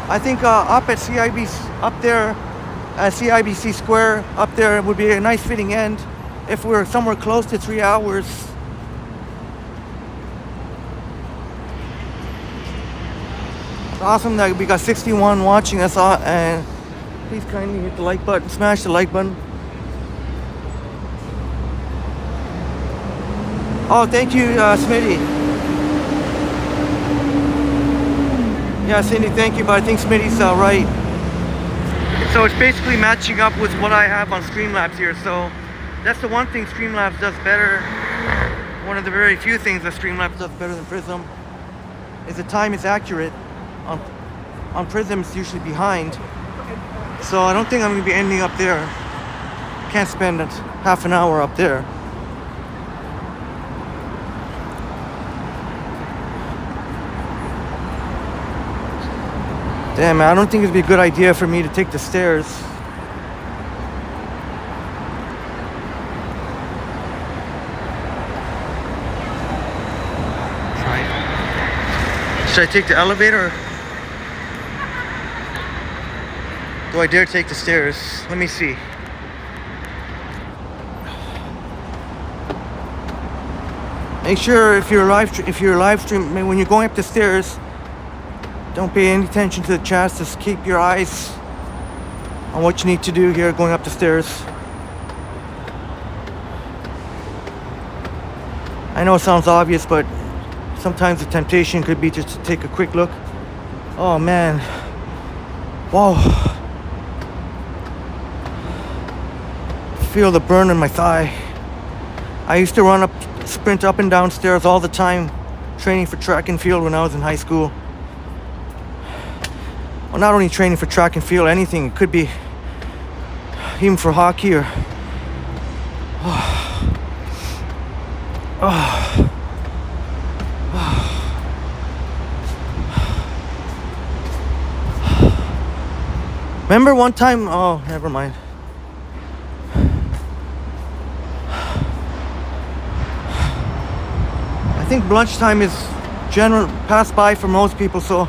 I think up at CIBC, up there at CIBC Square, up there would be a nice fitting end if we're somewhere close to 3 hours. Awesome that we got 61 watching us, and please kindly hit the like button, smash the like button. Oh, thank you, Smitty. Yeah, Cindy, thank you, but I think Smitty's right. So it's basically matching up with what I have on Streamlabs here. So that's the one thing Streamlabs does better. One of the very few things that Streamlabs does better than Prism is the time is accurate. On Prism, it's usually behind. So I don't think I'm going to be ending up there. Can't spend half an hour up there. Damn, man, I don't think it'd be a good idea for me to take the stairs. Should I take the elevator? Do I dare take the stairs? Let me see. Make sure if you're live stream, when you're going up the stairs, don't pay any attention to the chat. Just keep your eyes on what you need to do here going up the stairs. I know it sounds obvious, but sometimes the temptation could be just to take a quick look. Oh man. Whoa. Feel the burn in my thigh. I used to sprint up and down stairs all the time, training for track and field when I was in high school. Well, not only training for track and field, anything. It could be even for hockey or... Remember one time... Oh, never mind. I think lunchtime is pass by for most people, so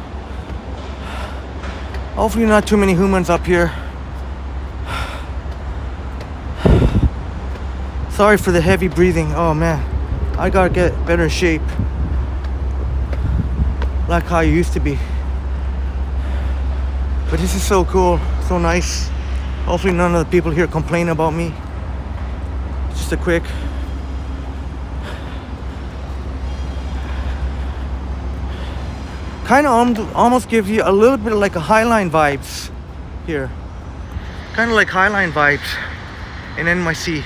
hopefully not too many humans up here. Sorry for the heavy breathing. Oh man, I gotta get better shape, like how I used to be. But this is so cool, so nice. Hopefully none of the people here complain about me. Just a quick... Kind of almost gives you a little bit of like a Highline vibes here. Kind of like Highline vibes in NYC.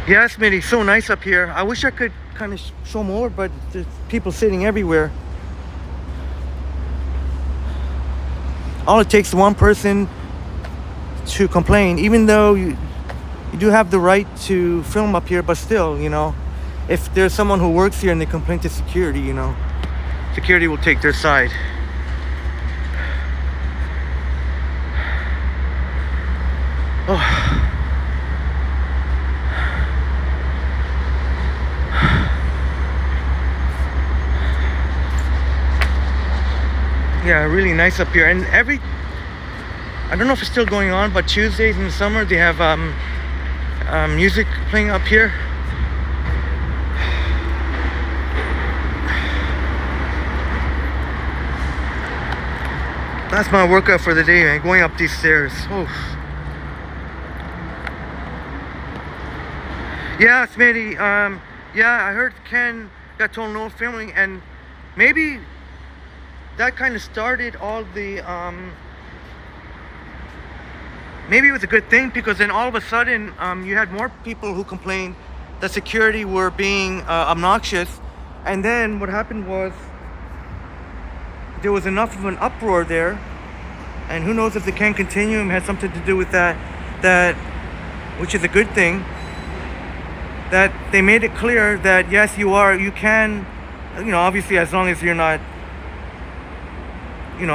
Yeah, Smitty, so nice up here. I wish I could kind of show more, but there's people sitting everywhere. All it takes is one person to complain, even though you do have the right to film up here, but still, you know, if there's someone who works here and they complain to security, you know, security will take their side. Oh. Yeah, really nice up here. And I don't know if it's still going on, but Tuesdays in the summer they have music playing up here. That's my workout for the day, man, going up these stairs. Oof. Yeah, Smitty, yeah, I heard Ken got told no filming, and maybe that kind of started all the maybe it was a good thing, because then all of a sudden you had more people who complained that security were being obnoxious. And then what happened was there was enough of an uproar there, and who knows if the Can Continuum had something to do with that, which is a good thing, that they made it clear that yes, you can, obviously, as long as you're not, you're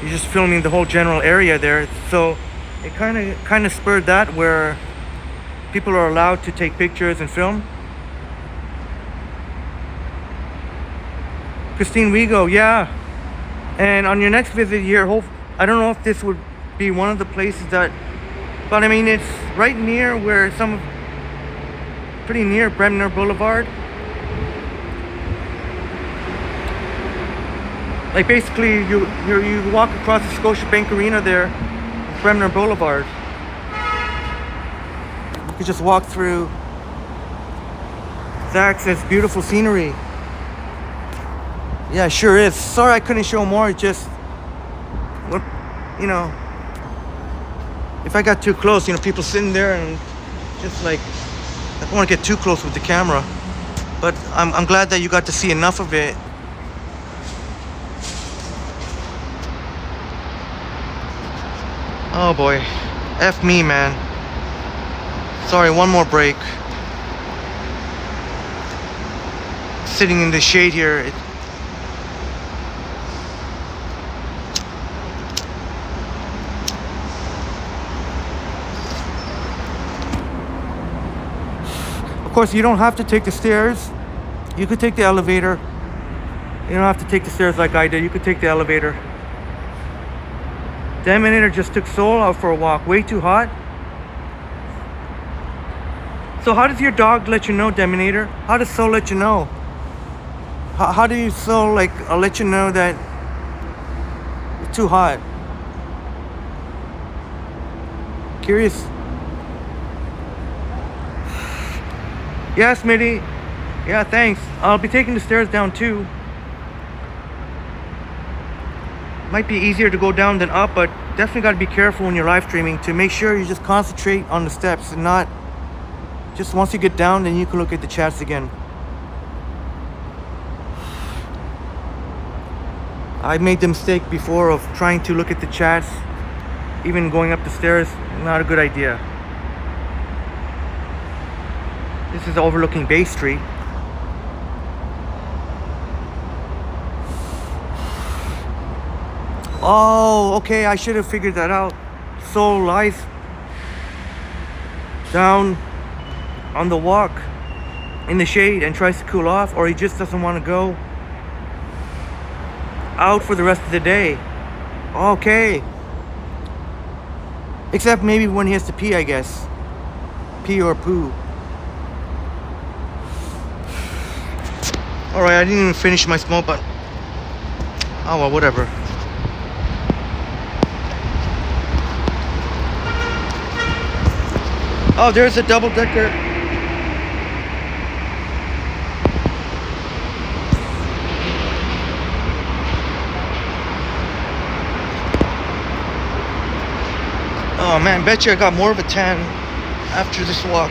just filming the whole general area there. So it kind of spurred that, where people are allowed to take pictures and film. Christine Wigo, yeah. And on your next visit here, I don't know if this would be one of the places that, but I mean, it's right near where pretty near Bremner Boulevard. Like basically, you walk across the Scotiabank Arena there, Bremner Boulevard. You could just walk through. Zach says beautiful scenery. Yeah, sure is. Sorry I couldn't show more. Just what, if I got too close, people sitting there and just like, I don't want to get too close with the camera. But I'm glad that you got to see enough of it. Oh boy, F me, man. Sorry, one more break. Sitting in the shade here. Of course, you don't have to take the stairs. You could take the elevator. You don't have to take the stairs like I did. You could take the elevator. Deminator just took Soul out for a walk. Way too hot. So how does your dog let you know, Deminator? How does Soul let you know? How do you Soul let you know that it's too hot? Curious. Yeah, Smitty. Yeah, thanks. I'll be taking the stairs down too. Might be easier to go down than up, but definitely got to be careful when you're live streaming to make sure you just concentrate on the steps and not just once you get down, then you can look at the chats again. I made the mistake before of trying to look at the chats, even going up the stairs. Not a good idea. This is overlooking Bay Street. Oh, okay, I should have figured that out. Soul lies down on the walk in the shade and tries to cool off, or he just doesn't want to go out for the rest of the day. Okay. Except maybe when he has to pee, I guess. Pee or poo. Alright, I didn't even finish my smoke, but oh well, whatever. Oh, there's a double-decker. Oh man, bet you I got more of a tan after this walk.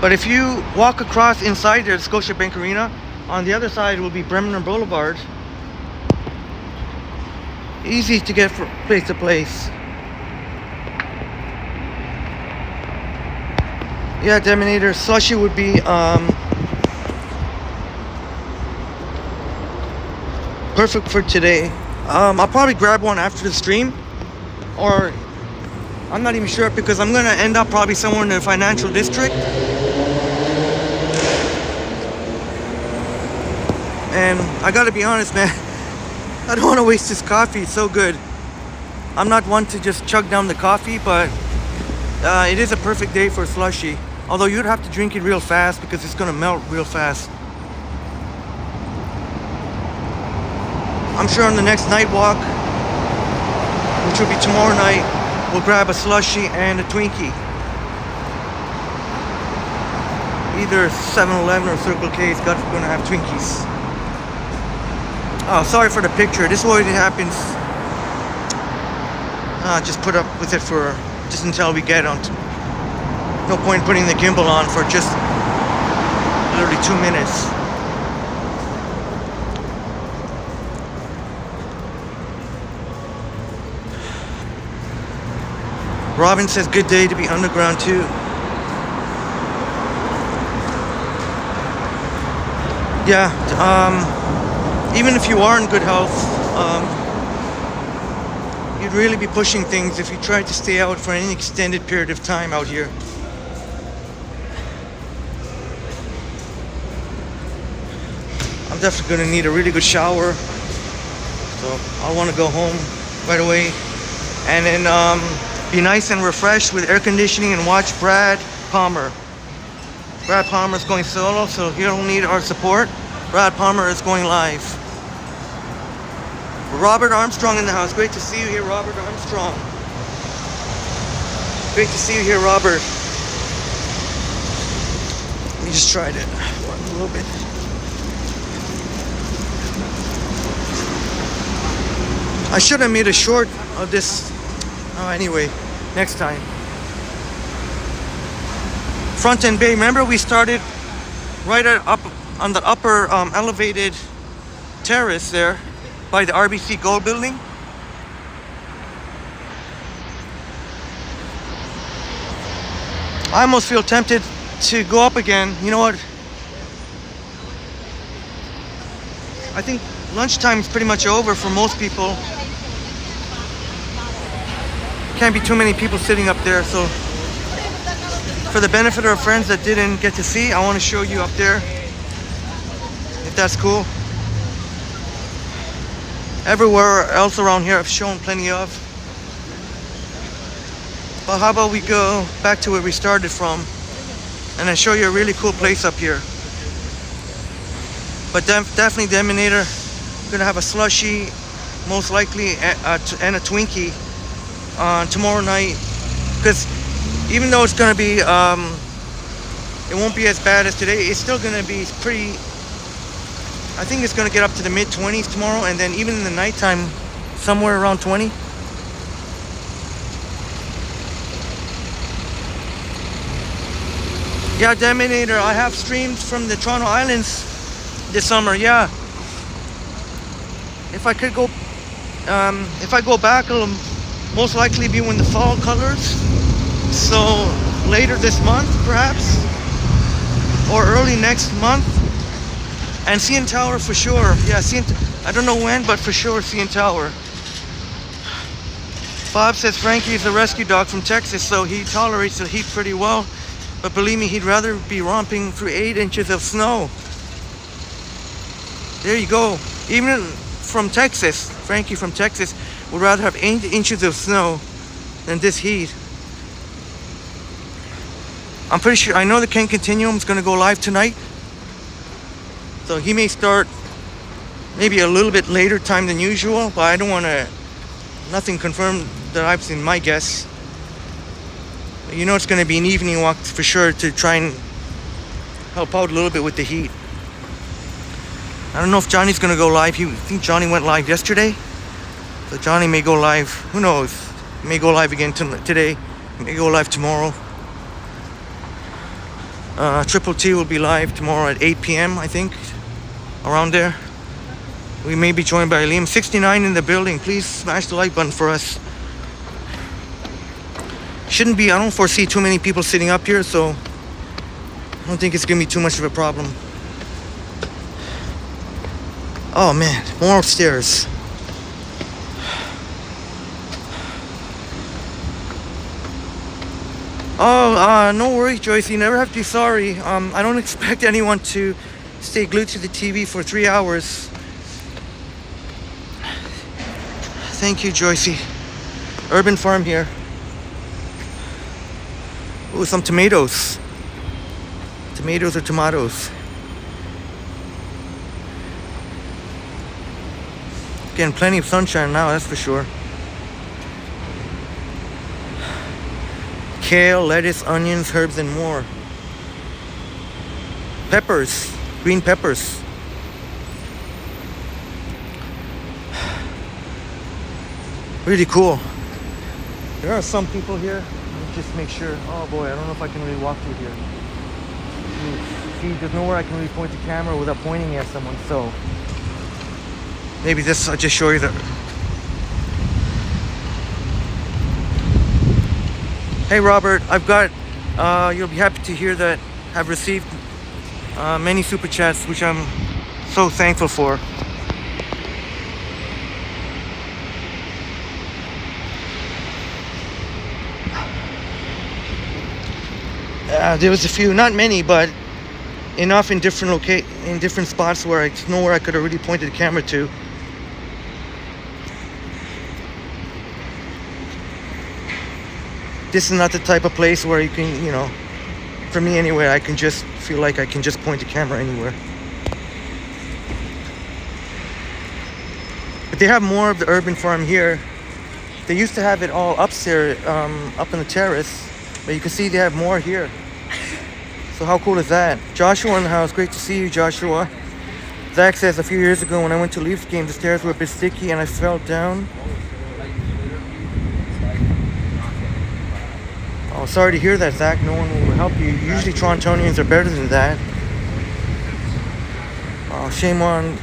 But if you walk across inside there, the Scotiabank Arena, on the other side will be Bremner Boulevard. Easy to get from place to place. Yeah, Deminator, slushy would be perfect for today. I'll probably grab one after the stream, or I'm not even sure, because I'm gonna end up probably somewhere in the financial district. And I gotta be honest, man, I don't want to waste this coffee. It's so good. I'm not one to just chug down the coffee, but it is a perfect day for a slushie. Although you'd have to drink it real fast because it's gonna melt real fast. I'm sure on the next night walk, which will be tomorrow night, we'll grab a slushie and a Twinkie. either 7-Eleven or Circle K is gonna have Twinkies. Oh, sorry for the picture. This is what happens. Just put up with it for just until we get on. No point putting the gimbal on for just literally 2 minutes. Robin says good day to be underground too. Yeah, even if you are in good health, you'd really be pushing things if you tried to stay out for any extended period of time out here. I'm definitely going to need a really good shower, so I want to go home right away and then be nice and refreshed with air conditioning and watch Brad Palmer. Brad Palmer is going solo, so he'll need our support. Brad Palmer is going live. Robert Armstrong in the house. Great to see you here, Robert Armstrong. Great to see you here, Robert. Let me just try to run a little bit. I should have made a short of this. Anyway, next time. Front and Bay. Remember we started right up on the upper elevated terrace there by the RBC Gold Building. I almost feel tempted to go up again. You know what? I think lunchtime is pretty much over for most people. Can't be too many people sitting up there, so for the benefit of our friends that didn't get to see, I want to show you up there, if that's cool. Everywhere else around here I've shown plenty of. But how about we go back to where we started from and I show you a really cool place up here. But definitely the Eminator gonna have a slushy, most likely, and a Twinkie tomorrow night, because even though it's gonna be it won't be as bad as today, it's still gonna be pretty. I think it's gonna get up to the mid-20s tomorrow, and then even in the nighttime somewhere around 20. Yeah, Deminator, I have streamed from the Toronto Islands this summer. Yeah, if I could go, if I go back, it'll most likely be when the fall colors. So later this month, perhaps, or early next month. And CN Tower for sure. Yeah, I don't know when, but for sure CN Tower. Bob says Frankie is a rescue dog from Texas, so he tolerates the heat pretty well. But believe me, he'd rather be romping through 8 inches of snow. There you go. Even from Texas, Frankie from Texas would rather have 8 inches of snow than this heat. I'm pretty sure, I know the Ken Continuum is going to go live tonight. So he may start maybe a little bit later time than usual, but I don't want to, nothing confirmed that I've seen, my guess. But you know it's going to be an evening walk for sure to try and help out a little bit with the heat. I don't know if Johnny's going to go live. I think Johnny went live yesterday. So Johnny may go live, who knows? He may go live again today, he may go live tomorrow. Triple T will be live tomorrow at 8 p.m. I think, around there. We may be joined by Liam. 69 in the building. Please smash the like button for us. Shouldn't be, I don't foresee too many people sitting up here, so I don't think it's gonna be too much of a problem. Oh man, more upstairs. Oh, no worries, Joyce. You never have to be sorry. I don't expect anyone to stay glued to the TV for 3 hours. Thank you, Joycey. Urban Farm here. Ooh, some tomatoes. Tomatoes or tomatoes. Getting plenty of sunshine now, that's for sure. Kale, lettuce, onions, herbs, and more. peppers, green peppers. Really cool. There are some people here. Let me just make sure. Oh boy, I don't know if I can really walk through here. See, there's nowhere I can really point the camera without pointing at someone, so maybe this, I'll just show you the... Hey Robert, I've got, you'll be happy to hear that I've received many super chats, which I'm so thankful for. There was a few, not many, but enough in different in different spots where I know where I could have really pointed the camera to. This is not the type of place where you can, you know, for me anyway, I can just feel like I can just point the camera anywhere. But they have more of the urban farm here. They used to have it all upstairs, up on the terrace, but you can see they have more here. So how cool is that? Joshua in the house, great to see you, Joshua. Zach says, a few years ago when I went to Leafs game, the stairs were a bit sticky and I fell down. Oh, sorry to hear that, Zach. No one will help you. Usually Torontonians are better than that. Oh, shame on.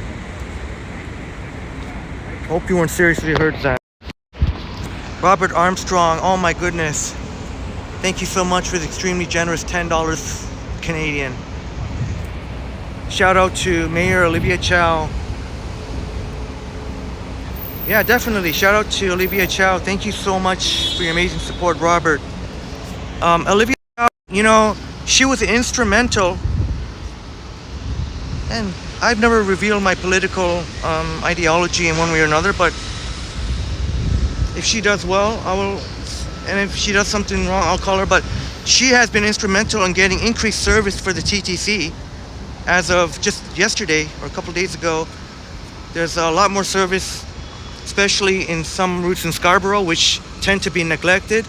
Hope you weren't seriously hurt, Zach. Robert Armstrong, oh my goodness. Thank you so much for the extremely generous $10 Canadian. Shout out to Mayor Olivia Chow. Yeah, definitely. Shout out to Olivia Chow. Thank you so much for your amazing support, Robert. Olivia Chow, you know, she was instrumental, and I've never revealed my political ideology in one way or another, but if she does well, I will, and if she does something wrong, I'll call her, but she has been instrumental in getting increased service for the TTC. As of just yesterday, or a couple days ago, there's a lot more service, especially in some routes in Scarborough, which tend to be neglected.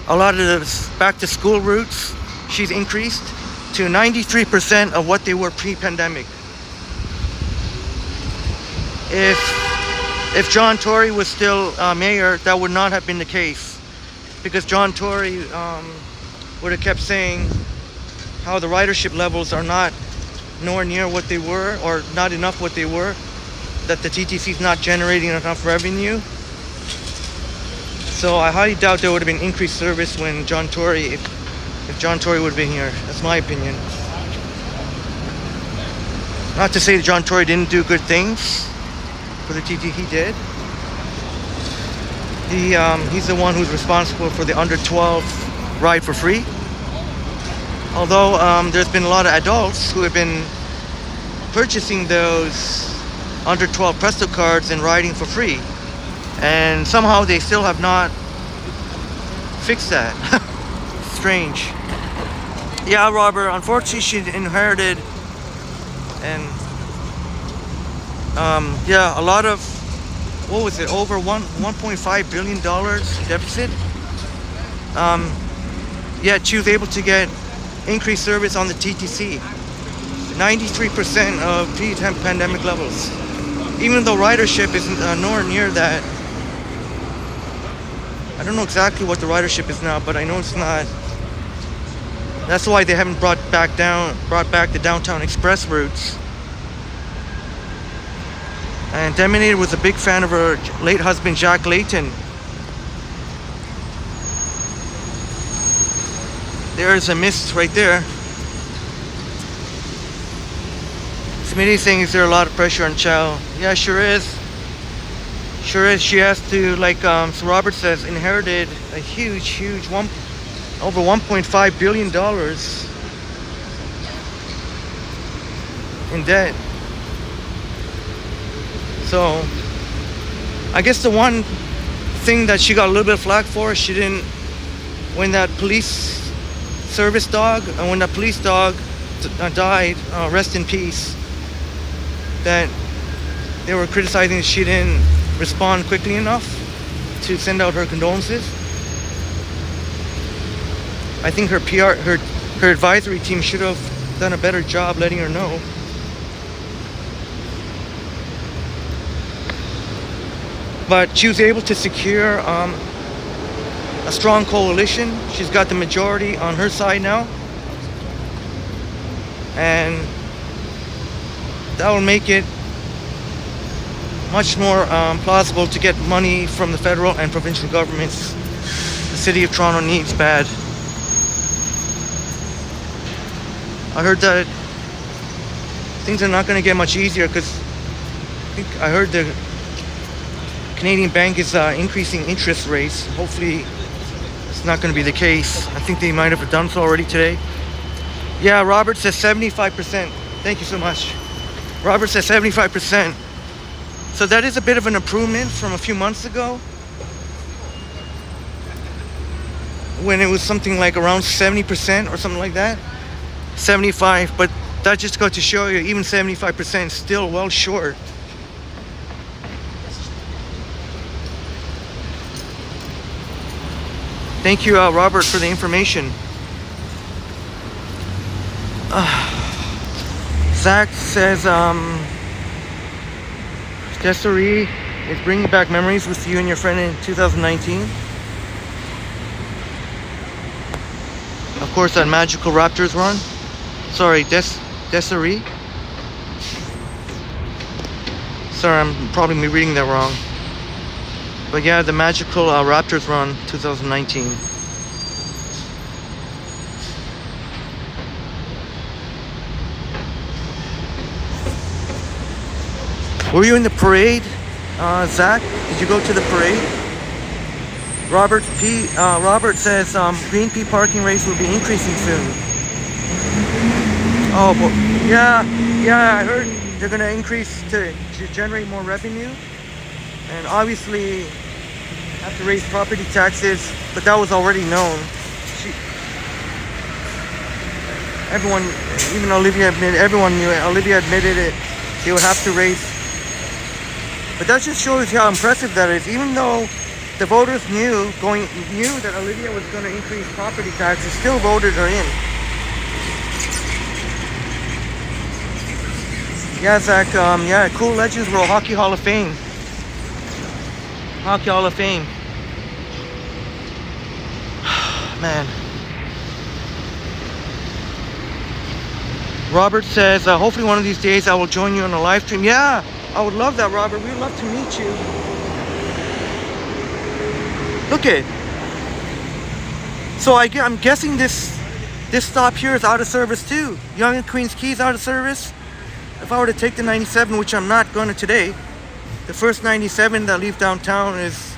A lot of the back-to-school routes, she's increased to 93% of what they were pre-pandemic. If John Tory was still mayor, that would not have been the case, because John Tory would have kept saying how the ridership levels are not nowhere near what they were, or not enough what they were, that the TTC is not generating enough revenue. So I highly doubt there would have been increased service when John Tory, if John Tory would have been here. That's my opinion. Not to say that John Tory didn't do good things for the TTC, he did. He's the one who's responsible for the under 12 ride for free. Although there's been a lot of adults who have been purchasing those under 12 Presto cards and riding for free, and somehow they still have not fixed that. Strange. Yeah, Robert, unfortunately she inherited, and yeah, a lot of, what was it, over $1.5 billion deficit. Yet she was able to get increased service on the TTC, 93% of pre-pandemic levels, even though ridership is nowhere near that. I don't know exactly what the ridership is now, but I know it's not. That's why they haven't brought back the downtown express routes. And Deminator was a big fan of her late husband Jack Layton. There's a mist right there. Smitty's saying, is there a lot of pressure on Chow? Yeah, sure is. Sure is. She has to, like so Robert says, inherited a huge, over $1.5 billion in debt. So, I guess the one thing that she got a little bit of flack for, she didn't, when that police service dog, and when that police dog died, rest in peace, that they were criticizing that she didn't respond quickly enough to send out her condolences. I think her Her advisory team should have done a better job letting her know. But she was able to secure a strong coalition. She's got the majority on her side now. And that will make it much more plausible to get money from the federal and provincial governments. The City of Toronto needs bad. I heard that things are not going to get much easier because I heard the Canadian Bank is increasing interest rates. Hopefully it's not going to be the case. I think they might have done so already today. Yeah, Robert says 75%. Thank you so much. Robert says 75%. So that is a bit of an improvement from a few months ago, when it was something like around 70% or something like that. 75, but that just goes to show you, even 75% is still well short. Thank you, Robert, for the information. Zach says, Desiree is bringing back memories with you and your friend in 2019. Of course, that magical Raptors run. Sorry, Desiree. Sorry, I'm probably reading that wrong. But yeah, the magical Raptors run 2019. Were you in the parade, Zach? Did you go to the parade? Robert says Green Pea parking rates will be increasing soon. Oh, but yeah, I heard they're gonna increase to generate more revenue, and obviously have to raise property taxes. But that was already known. Everyone, even Olivia admitted. Everyone knew it. Olivia admitted it. They would have to raise. But that just shows how impressive that is. Even though the voters knew that Olivia was going to increase property taxes, still voted her in. Yeah, Zach. Yeah, Cool Legends World Hockey Hall of Fame. Hockey Hall of Fame. Man. Robert says, hopefully one of these days I will join you on a live stream. Yeah, I would love that, Robert. We'd love to meet you. Look it. So I'm guessing this stop here is out of service too. Yonge and Queens Quay is out of service. If I were to take the 97, which I'm not going to today, the first 97 that leave downtown is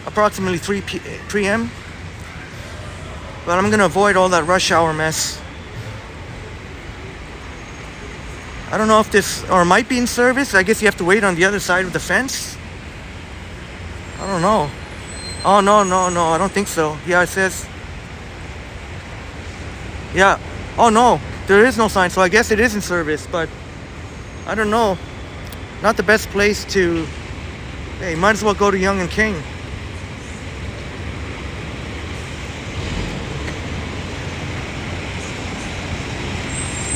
approximately 3 p.m. But I'm going to avoid all that rush hour mess. I don't know if this, or might be in service. I guess you have to wait on the other side of the fence. I don't know. Oh, no, I don't think so. Yeah, it says. Yeah. Oh, no, there is no sign, so I guess it is in service, but I don't know. Not the best place to, hey, might as well go to Yonge and King.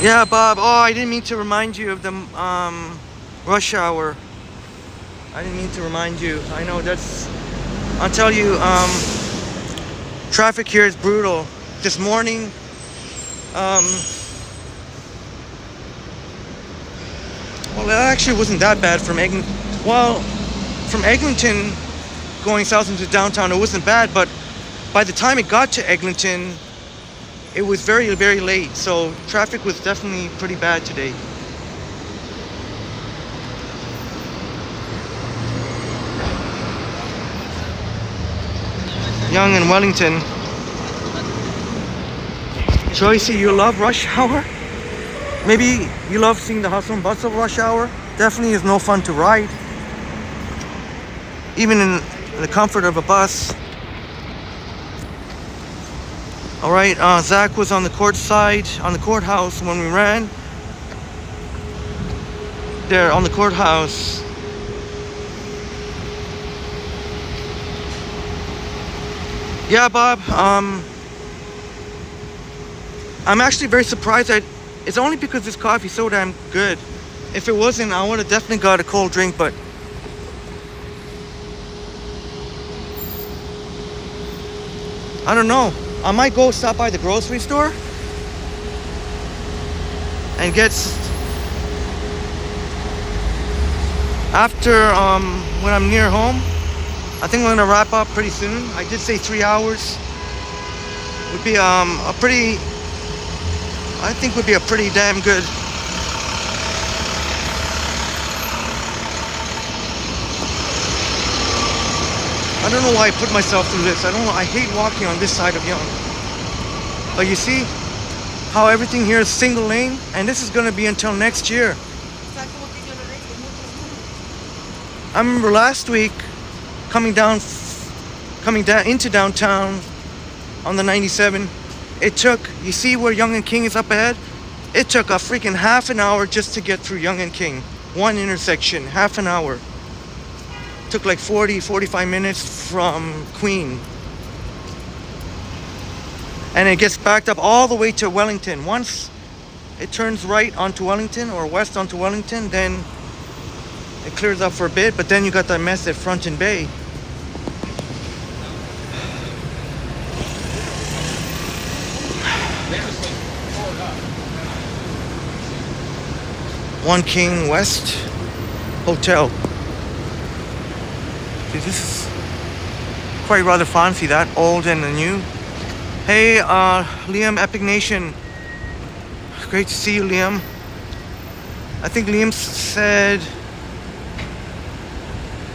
Yeah, Bob. Oh, I didn't mean to remind you of the rush hour. I didn't mean to remind you. I know that's, I'll tell you, traffic here is brutal. This morning, well, it actually wasn't that bad from Eglinton. Well, from Eglinton going south into downtown, it wasn't bad, but by the time it got to Eglinton, it was very, very late. So traffic was definitely pretty bad today. Yonge and Wellington. Joycey, you love rush hour? Maybe you love seeing the hustle and bustle of rush hour? Definitely is no fun to ride. Even in the comfort of a bus. Alright, Zach was on the court side, on the courthouse when we ran. There, on the courthouse. Yeah, Bob, I'm actually very surprised that it's only because this coffee's so damn good. If it wasn't, I would have definitely got a cold drink, but I don't know. I might go stop by the grocery store and get after when I'm near home. I think we're gonna wrap up pretty soon. I did say 3 hours would be a pretty, I think would be a pretty damn good. I don't know why I put myself through this. I don't know. I hate walking on this side of Yonge. But you see how everything here is single lane, and this is gonna be until next year. I remember last week coming down into downtown on the 97. It took, you see where Yonge and King is up ahead? It took a freaking half an hour just to get through Yonge and King. One intersection, half an hour. Took like 45 minutes from Queen. And it gets backed up all the way to Wellington. Once it turns right onto Wellington or west onto Wellington, then it clears up for a bit, but then you got that mess at Front and Bay. One King West Hotel. See, this is quite rather fancy, that old and the new. Hey, Liam, Epic Nation. Great to see you, Liam. I think Liam said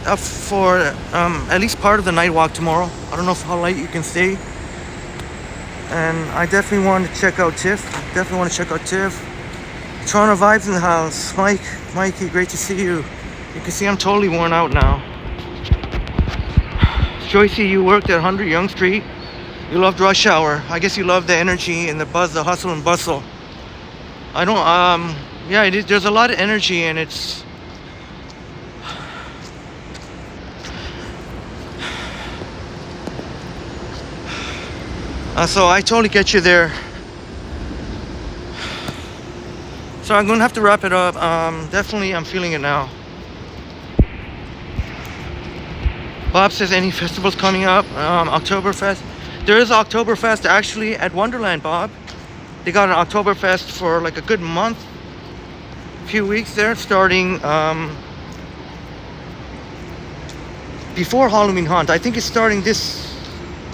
up for at least part of the night walk tomorrow. I don't know how late you can stay. And I definitely want to check out Tiff. Toronto vibes in the house. Mikey, great to see you. You can see I'm totally worn out now. Joycey, you worked at 100 Yonge Street. You loved rush hour. I guess you love the energy and the buzz, the hustle and bustle. I don't, yeah, there's a lot of energy, and it's, so I totally get you there. So I'm gonna have to wrap it up. Definitely I'm feeling it now. Bob says any festivals coming up? Oktoberfest. There is Oktoberfest actually at Wonderland, Bob. They got an Oktoberfest for like a good month, few weeks there, starting before Halloween Hunt. I think it's starting this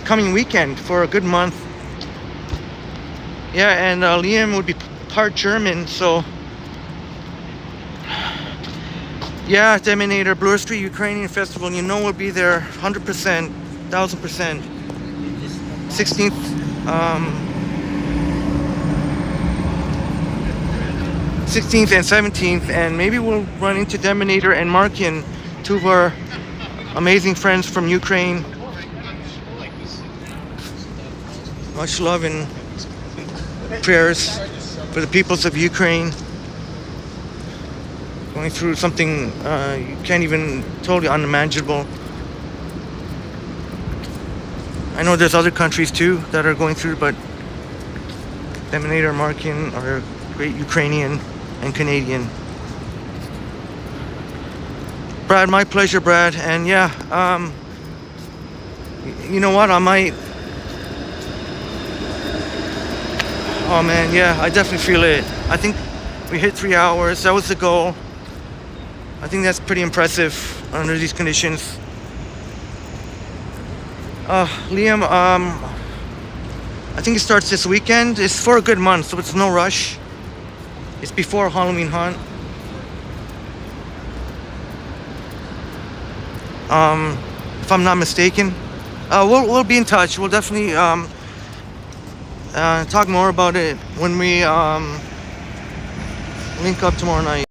coming weekend for a good month. Yeah, and Liam would be part German, so yeah, Deminator, Bloor Street Ukrainian Festival, you know we'll be there 100%, 1000%. 16th, 16th and 17th, and maybe we'll run into Deminator and Markian, two of our amazing friends from Ukraine. Much love and prayers for the peoples of Ukraine. Going through something you can't even, totally unimaginable. I know there's other countries too that are going through, but Deminator and Markian are great Ukrainian and Canadian. Brad, my pleasure, Brad. And yeah, you know what? I might. Oh man, yeah, I definitely feel it. I think we hit 3 hours. That was the goal. I think that's pretty impressive under these conditions. Liam, I think it starts this weekend. It's for a good month, so it's no rush. It's before Halloween Hunt. If I'm not mistaken. We'll be in touch. We'll definitely talk more about it when we link up tomorrow night.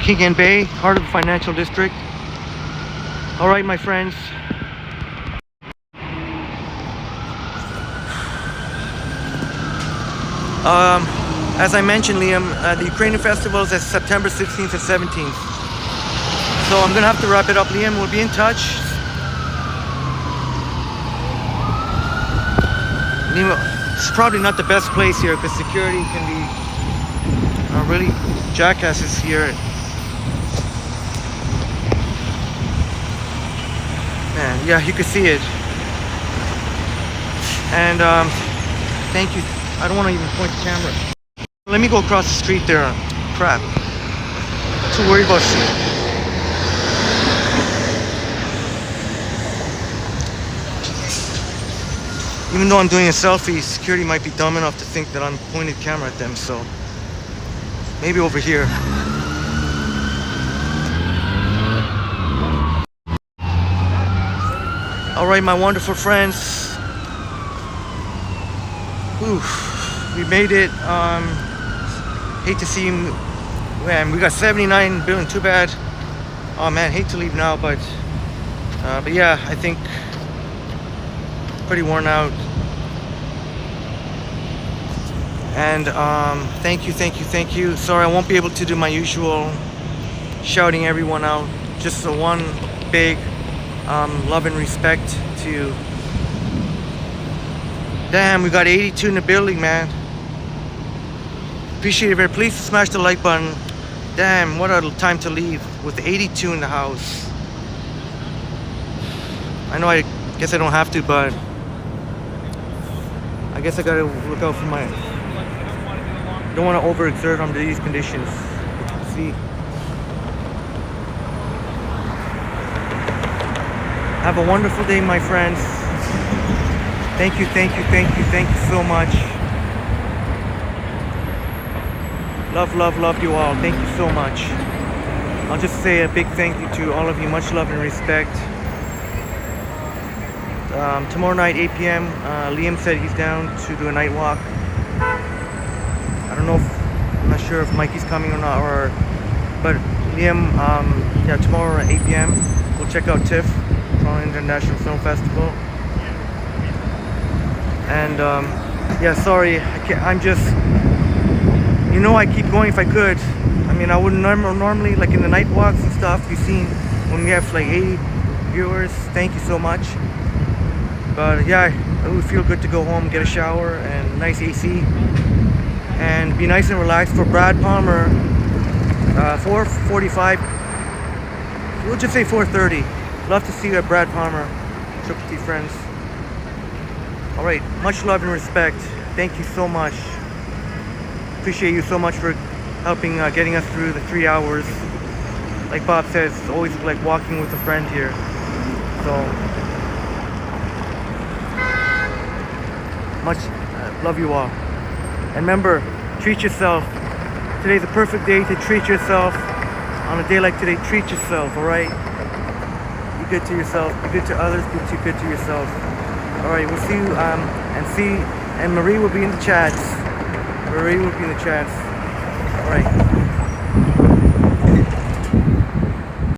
King and Bay, heart of the financial district. All right, my friends. As I mentioned, Liam, the Ukrainian festival is September 16th and 17th. So I'm gonna have to wrap it up, Liam. We'll be in touch. It's probably not the best place here because security can be really jackasses here. Man, yeah, you can see it. And thank you. I don't want to even point the camera. Let me go across the street there. Crap. Too worried about shit. Even though I'm doing a selfie, security might be dumb enough to think that I'm pointing the camera at them, so maybe over here. Alright, my wonderful friends. Oof, we made it. Hate to see him. Man, we got 79 billion, too bad. Oh man, hate to leave now, but yeah, I think pretty worn out. And thank you. Sorry, I won't be able to do my usual shouting everyone out. Just the one big love and respect to. Damn, we got 82 in the building, man. Appreciate it very. Please smash the like button. Damn, what a time to leave with 82 in the house. I know, I guess I don't have to, but I guess I gotta look out for my. Don't want to overexert under these conditions. See. Have a wonderful day, my friends. Thank you so much. Love you all. Thank you so much. I'll just say a big thank you to all of you. Much love and respect. Tomorrow night, 8 p.m. Liam said he's down to do a night walk. I don't know I'm not sure if Mikey's coming or not, but Liam, yeah, tomorrow at 8 p.m. we'll check out Tiff, Toronto International Film Festival. And yeah, sorry, I'm just, I keep going if I could. I mean, I wouldn't normally, like in the night walks and stuff you've seen when we have like 80 viewers. Thank you so much. But yeah, it would feel good to go home, get a shower and nice AC and be nice and relaxed. For Brad Palmer, 4:45, we'll just say 4:30. Love to see you at Brad Palmer, Triple T friends. Alright, much love and respect. Thank you so much. Appreciate you so much for helping getting us through the 3 hours. Like Bob says, it's always like walking with a friend here. So much love you all. And remember, treat yourself. Today's a perfect day to treat yourself. On a day like today, treat yourself, alright? Be good to yourself, be good to others, be too good to yourself. Alright, we'll see you, and Marie will be in the chats. Marie will be in the chats. Alright.